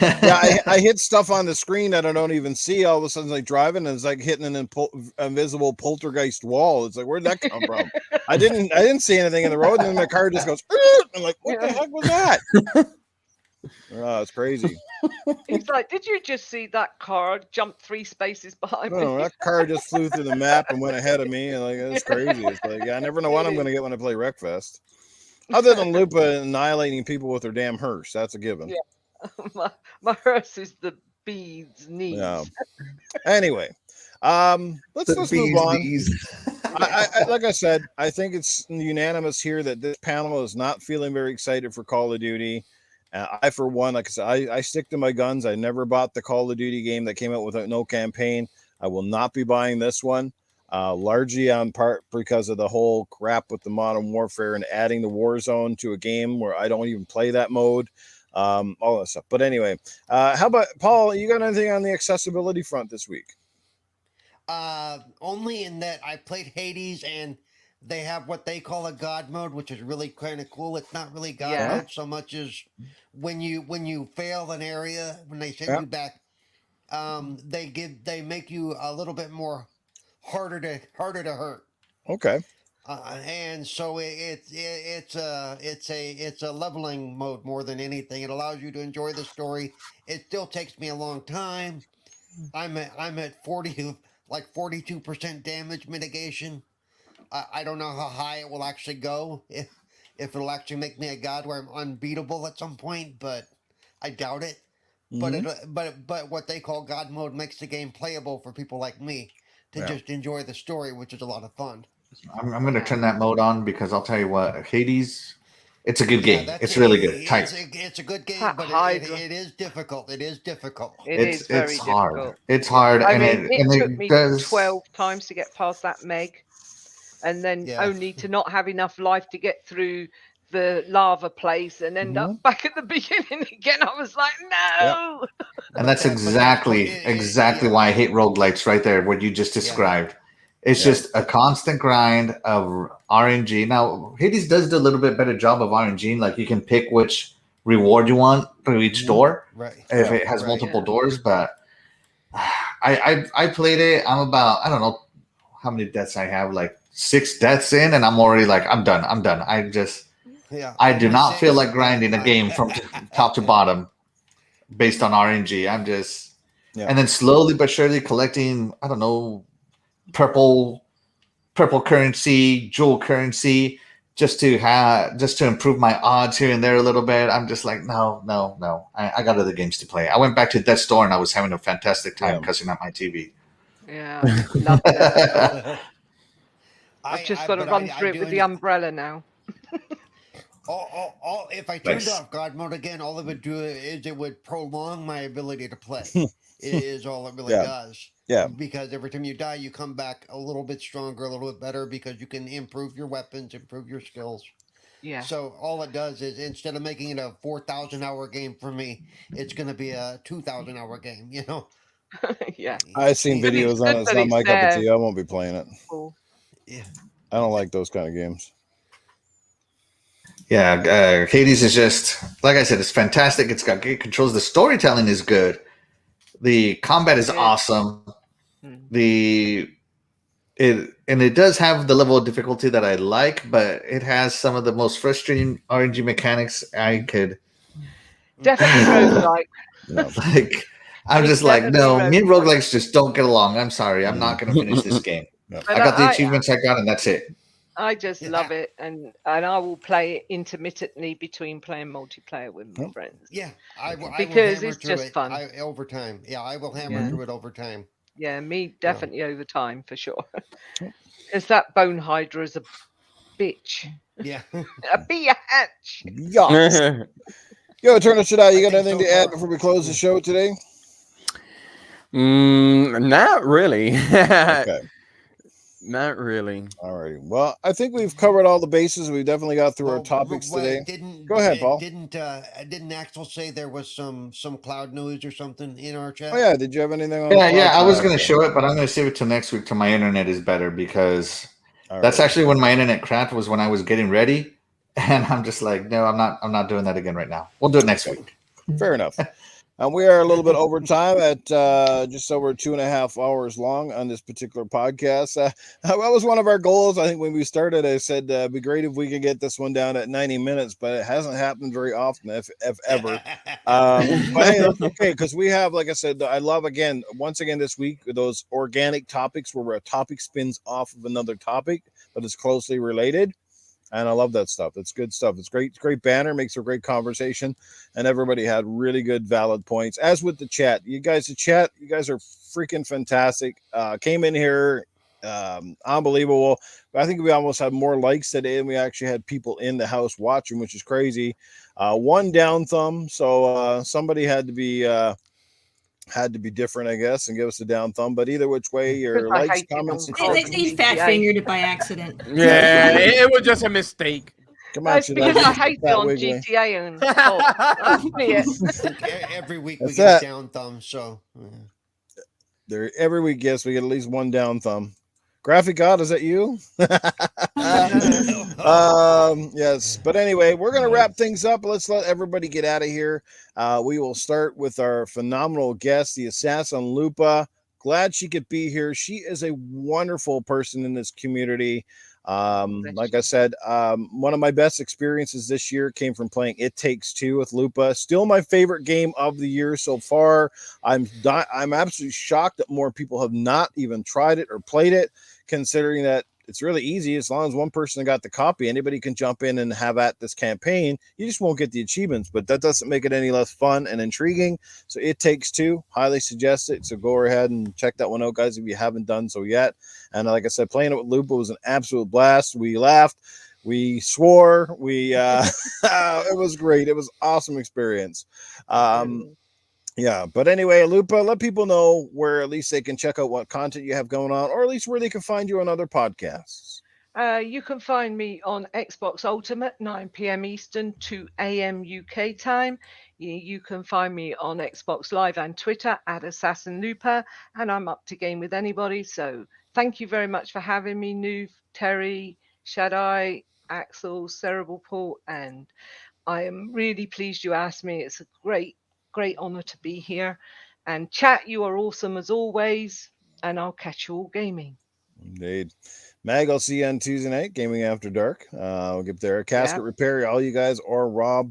Yeah, I hit stuff on the screen that I don't even see. All of a sudden, like driving, and it's like hitting an invisible poltergeist wall. It's like, where'd that come from? I didn't see anything in the road, and then my car just goes. I'm like, what the heck was that? Oh, it's crazy. He's like, did you just see that car jump 3 spaces behind me? No, that car just flew through the map and went ahead of me, and like that's crazy. It's like I never know what I'm going to get when I play Wreckfest. Other than Lupa annihilating people with their damn hearse, that's a given. Yeah, my hearse is the bees knees. Yeah. Anyway, let's move on. I like I said, I think it's unanimous here that this panel is not feeling very excited for Call of Duty. I, for one, like I said, I stick to my guns. I never bought the Call of Duty game that came out without no campaign. I will not be buying this one, largely on part because of the whole crap with the Modern Warfare and adding the Warzone to a game where I don't even play that mode, all that stuff. But anyway, how about, Paul, you got anything on the accessibility front this week? Only in that I played Hades and they have what they call a God mode, which is really kind of cool. It's not really God mode so much as when you fail an area, when they send you back, they make you a little bit more harder to hurt. Okay. And so it's a leveling mode more than anything. It allows you to enjoy the story. It still takes me a long time. I'm at 42% damage mitigation. I don't know how high it will actually go, if it'll actually make me a god where I'm unbeatable at some point, but I doubt it. Mm-hmm. But what they call God mode makes the game playable for people like me. to just enjoy the story, which is a lot of fun. I'm going to turn that mode on because I'll tell you what, Hades, it's a good game. It's really good. Tight. It's a good game, but it is difficult. It is difficult. It's very hard. difficult. It's hard. I and mean, it took me does... 12 times to get past that Meg, and then only to not have enough life to get through the lava place and end up back at the beginning again. I was like, no. Yep. And that's exactly why I hate roguelikes right there, what you just described. It's just a constant grind of RNG. Now, Hades does do a little bit better job of RNG. Like you can pick which reward you want through each door, if it has multiple doors. But I played it. I'm about, I don't know how many deaths I have, like 6 deaths in, and I'm already like, I'm done. I do not feel like grinding a game from top to bottom based on RNG. I'm just, and then slowly but surely collecting, I don't know, purple currency, jewel currency, just to improve my odds here and there a little bit. I'm just like, no. I got other games to play. I went back to Death's Door and I was having a fantastic time cussing at my TV. Yeah, love that. I've just got to run through it with the umbrella now. If I turned off God mode again, all it would do is it would prolong my ability to play. It is all it really does. Yeah. Because every time you die, you come back a little bit stronger, a little bit better, because you can improve your weapons, improve your skills. Yeah. So all it does is, instead of making it a 4,000-hour game for me, it's going to be a 2,000-hour game, you know? Yeah. I've seen videos on it. It's not my cup of tea. I won't be playing it. Cool. Yeah. I don't like those kind of games. Yeah, Hades is just, like I said, it's fantastic. It's got great controls. The storytelling is good. The combat is awesome. It does have the level of difficulty that I like, but it has some of the most frustrating RNG mechanics I could. Definitely roguelike. Like, I'm just like, no, me and roguelikes just don't get along. I'm sorry. I'm not going to finish this game. I got the achievements I got, and that's it. I just love it, and I will play it intermittently between playing multiplayer with my friends. Yeah, because it's just fun. Over time. Yeah, I will hammer through it over time. Yeah, me definitely over time for sure. Because that bone hydra is a bitch. Yeah, a biatch. Yeah. Yo, Eternal Shaddai, you got anything to add before we close the show today? Not really. Okay. Not really. All righty. Well, I think we've covered all the bases. We definitely got through our topics today. Go ahead, Paul. Didn't Axel say there was some cloud news or something in our chat? Oh yeah. Did you have anything on? Yeah. I was going to show it, but I'm going to save it till next week till my internet is better, because that's actually when my internet cracked, was when I was getting ready, and I'm just like, no, I'm not doing that again right now. We'll do it next week. Fair enough. And we are a little bit over time at just over 2.5 hours long on this particular podcast. That was one of our goals. I think when we started, I said it'd be great if we could get this one down at 90 minutes, but it hasn't happened very often, if ever. But hey, that's okay, because we have, like I said, I love, once again this week, those organic topics where a topic spins off of another topic, but it's closely related. And I love that stuff. It's good stuff. It's great banner, makes a great conversation, and everybody had really good, valid points. As with the chat, you guys are freaking fantastic. Came in here, unbelievable. I think we almost had more likes today, and we actually had people in the house watching, which is crazy. 1 down thumb, so somebody had to be different, I guess, and give us a down thumb. But either which way, your likes, comments, and they fat fingered it by accident. Yeah, it was just a mistake. Come on, because I hate it on GTA and every week we get a down thumb. So every week, yes, we get at least 1 down thumb. Graphic God, is that you? Yes, but anyway, we're gonna wrap things up. Let's let everybody get out of here. We will start with our phenomenal guest, the Assassin Lupa. Glad she could be here. She is a wonderful person in this community. Like I said, one of my best experiences this year came from playing It Takes Two with Lupa. Still my favorite game of the year so far. I'm absolutely shocked that more people have not even tried it or played it, considering that it's really easy. As long as one person got the copy, anybody can jump in and have at this campaign. You just won't get the achievements, but that doesn't make it any less fun and intriguing. So It Takes Two, highly suggest it. So go ahead and check that one out, guys, if you haven't done so yet. And like I said, playing it with Lupa was an absolute blast. We laughed, we swore, it was great. It was an awesome experience. Yeah, but anyway, Lupa, let people know where at least they can check out what content you have going on, or at least where they can find you on other podcasts. You can find me on Xbox Ultimate, 9 p.m. Eastern, 2 a.m. UK time. You can find me on Xbox Live and Twitter at Assassin Lupa, and I'm up to game with anybody. So thank you very much for having me, Noof, Terry, Shaddai, Axel, Cerebral Paul, and I am really pleased you asked me. It's a great honor to be here. And chat, you are awesome as always, and I'll catch you all gaming. Indeed. Mag, I'll see you on Tuesday night, Gaming After Dark. We'll get there. Casket Repair, all you guys, or Rob.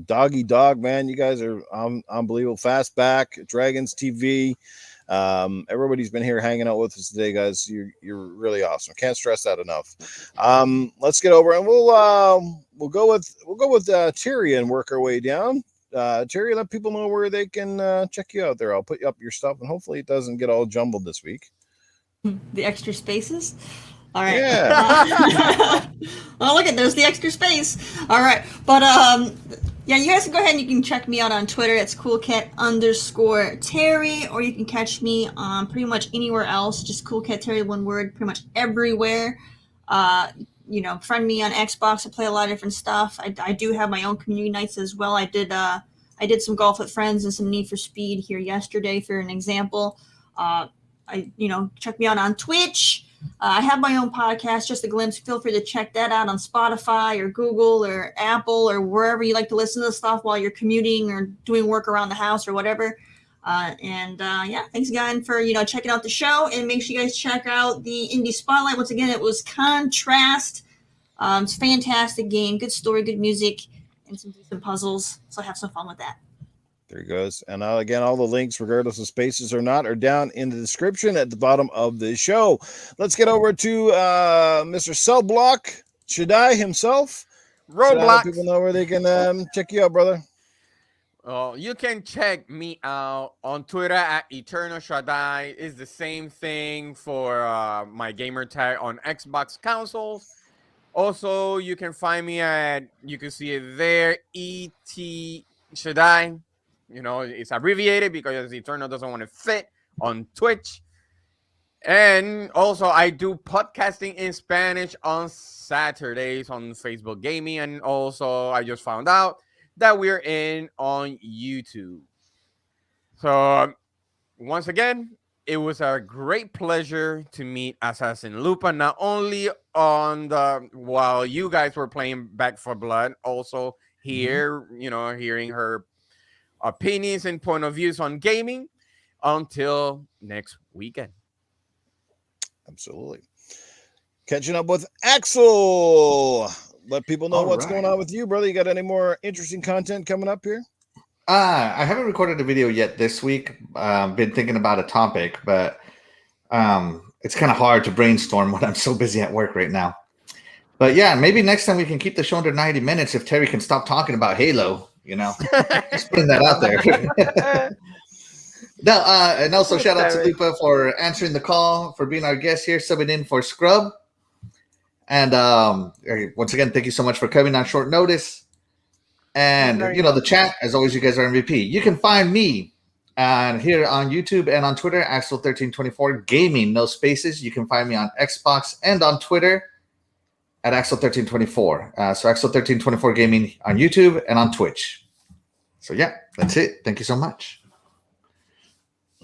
Doggy Dog, man, you guys are unbelievable. Fastback, Dragons TV. Everybody's been here hanging out with us today, guys. You're really awesome. Can't stress that enough. Let's get over and we'll go with Terri and work our way down. Terri, let people know where they can check you out there. I'll put you up your stuff, and hopefully it doesn't get all jumbled this week. The extra spaces. All right. Yeah. Oh, look at there's the extra space. All right, but yeah, you guys can go ahead and you can check me out on Twitter. It's coolcat_Terri, or you can catch me on pretty much anywhere else. Just Coolcat Terri, one word, pretty much everywhere. Friend me on Xbox. I play a lot of different stuff. I do have my own community nights as well. I did some golf with friends and some Need for Speed here yesterday, for an example. Check me out on Twitch. I have my own podcast, Just a Glimpse. Feel free to check that out on Spotify or Google or Apple or wherever you like to listen to stuff while you're commuting or doing work around the house or whatever. Thanks again for checking out the show, and make sure you guys check out the Indie Spotlight. Once again, it was Contrast. It's a fantastic game, good story, good music, and some decent puzzles. So have some fun with that. There he goes. And again, all the links, regardless of spaces or not, are down in the description at the bottom of the show. Let's get over to Mr. Cellblock, Shaddai himself. Roblox. People know where they can check you out, brother. You can check me out on Twitter at Eternal Shaddai. It's the same thing for my gamer tag on Xbox consoles. Also, you can find me you can see it there, ET Shaddai. It's abbreviated because Eternal doesn't want to fit on Twitch. And also, I do podcasting in Spanish on Saturdays on Facebook Gaming. And also, I just found out that we're on YouTube. So, once again, it was a great pleasure to meet Assassin Lupa, not only while you guys were playing Back 4 Blood, also here, hearing her opinions and point of views on gaming. Until next weekend. Absolutely. Catching up with Axel. Let people know what's going on with you, brother. You got any more interesting content coming up here? I haven't recorded a video yet this week. Been thinking about a topic, but it's kind of hard to brainstorm when I'm so busy at work right now. But yeah, maybe next time we can keep the show under 90 minutes if Terri can stop talking about Halo. Just putting that out there. No, and also shout out to Lupa for answering the call, for being our guest here, subbing in for Scrub. And once again, thank you so much for coming on short notice. And, the chat, as always, you guys are MVP. You can find me here on YouTube and on Twitter, Axel1324 Gaming, no spaces. You can find me on Xbox and on Twitter at Axel1324. So Axel1324 Gaming on YouTube and on Twitch. So yeah, that's it. Thank you so much.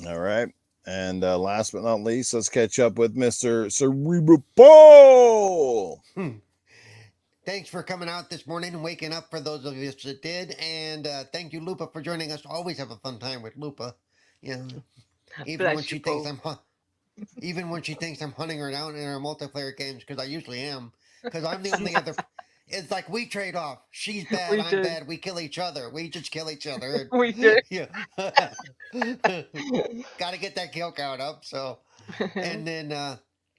All right. And last but not least, let's catch up with Mr. Cerebral Paul. Thanks for coming out this morning and waking up for those of us that did. And thank you, Lupa, for joining us. Always have a fun time with Lupa. Even when she thinks I'm hunting her down in our multiplayer games, because I usually am. Because I'm the only other. It's like we trade off. She's bad, I'm bad. We kill each other. We just kill each other. We do. Yeah. Got to get that kill count up. So, and then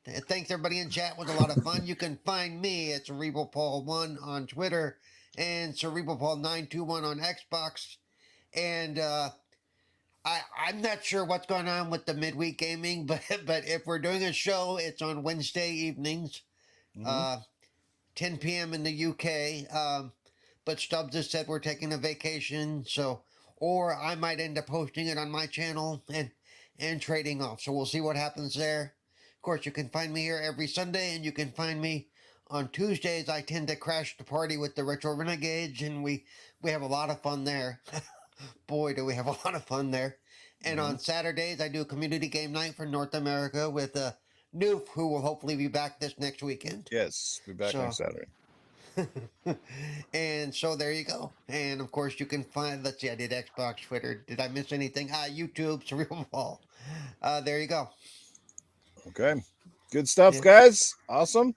Thanks everybody in chat. Was a lot of fun. You can find me at Cerebral Paul 1 on Twitter and Cerebral Paul 921 on Xbox. And I'm not sure what's going on with the midweek gaming, but if we're doing a show, it's on Wednesday evenings, 10 p.m. in the UK. But Stubbs has said we're taking a vacation, or I might end up posting it on my channel and trading off. So we'll see what happens there. Of course, you can find me here every Sunday, and you can find me on Tuesdays. I tend to crash the party with the Retro Renegades, and we have a lot of fun there. Boy, do we have a lot of fun there. And on Saturdays, I do a community game night for North America with Noof, who will hopefully be back this next weekend. Yes, be back next Saturday. And so there you go. And of course, you can find, let's see, I did Xbox, Twitter. Did I miss anything? YouTube, Cerebral Paul. There you go. Okay. Good stuff, guys. Awesome.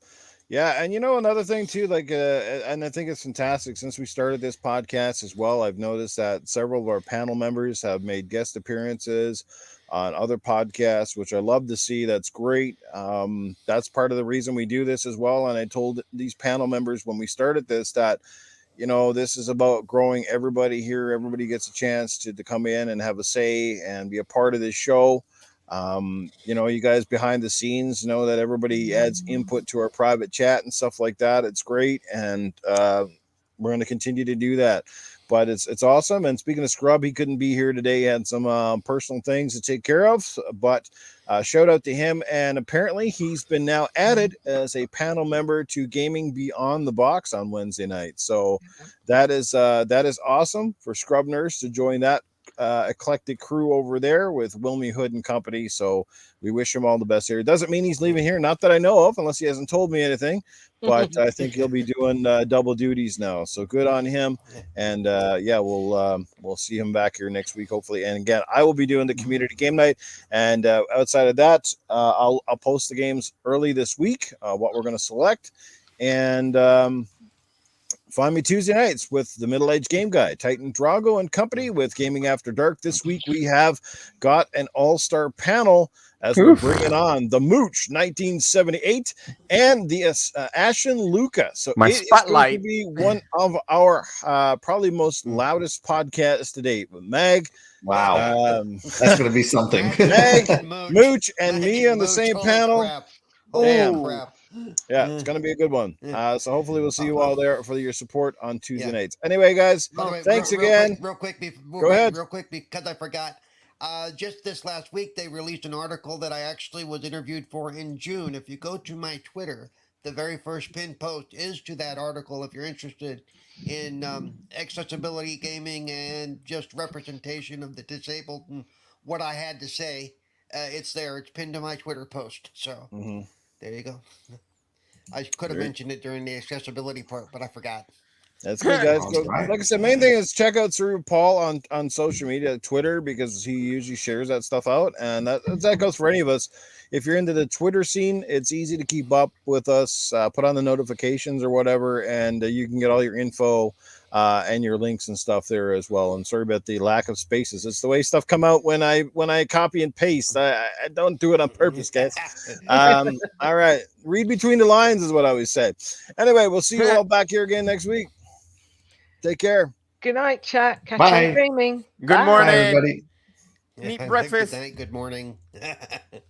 Yeah, and another thing too, and I think it's fantastic, since we started this podcast as well, I've noticed that several of our panel members have made guest appearances on other podcasts, which I love to see. That's great. That's part of the reason we do this as well. And I told these panel members when we started this that, this is about growing everybody here. Everybody gets a chance to come in and have a say and be a part of this show. You guys behind the scenes know that everybody adds input to our private chat and stuff like that. It's great. And we're going to continue to do that. But it's awesome. And speaking of Scrub, he couldn't be here today. He had some personal things to take care of. But shout out to him. And apparently he's been now added as a panel member to Gaming Beyond the Box on Wednesday night. So that is awesome for Scrub Nurse to join that eclectic crew over there with Wilmy Hood and company. So we wish him all the best here. It doesn't mean he's leaving here, not that I know of, unless he hasn't told me anything, but I think he'll be doing double duties now. So good on him. And we'll see him back here next week, hopefully. And again, I will be doing the community game night. And outside of that, I'll post the games early this week, what we're going to select. And find me Tuesday nights with the Middle-Aged Game Guy, Titan Drago and company with Gaming After Dark. This week we have got an all-star panel as we're bringing on the Mooch 1978 and the Assassin Lupa. So my spotlight is going to be one of our probably most loudest podcasts to date with Mag. Wow, that's going to be something. Mag, Mooch, and me on the same panel. Crap. Damn. Crap. Yeah, it's going to be a good one. So hopefully we'll see you all there for your support on Tuesday nights. Anyway, guys, thanks again. Real quick, because I forgot. Just this last week, they released an article that I actually was interviewed for in June. If you go to my Twitter, the very first pinned post is to that article if you're interested in accessibility gaming and just representation of the disabled and what I had to say. It's there. It's pinned to my Twitter post. So there you go. I could have mentioned it during the accessibility part, but I forgot. That's good, guys. So, like I said, main thing is check out Cerebral Paul on social media, Twitter, because he usually shares that stuff out. And that goes for any of us. If you're into the Twitter scene, it's easy to keep up with us. Put on the notifications or whatever, and you can get all your info and your links and stuff there as well. And sorry about the lack of spaces. It's the way stuff come out when I copy and paste. I don't do it on purpose, guys. All right. Read between the lines is what I always say. Anyway, we'll see you all back here again next week. Take care. Good night, chat. Catch Bye. you dreaming. Good morning. Bye, everybody. Eat breakfast. Good morning.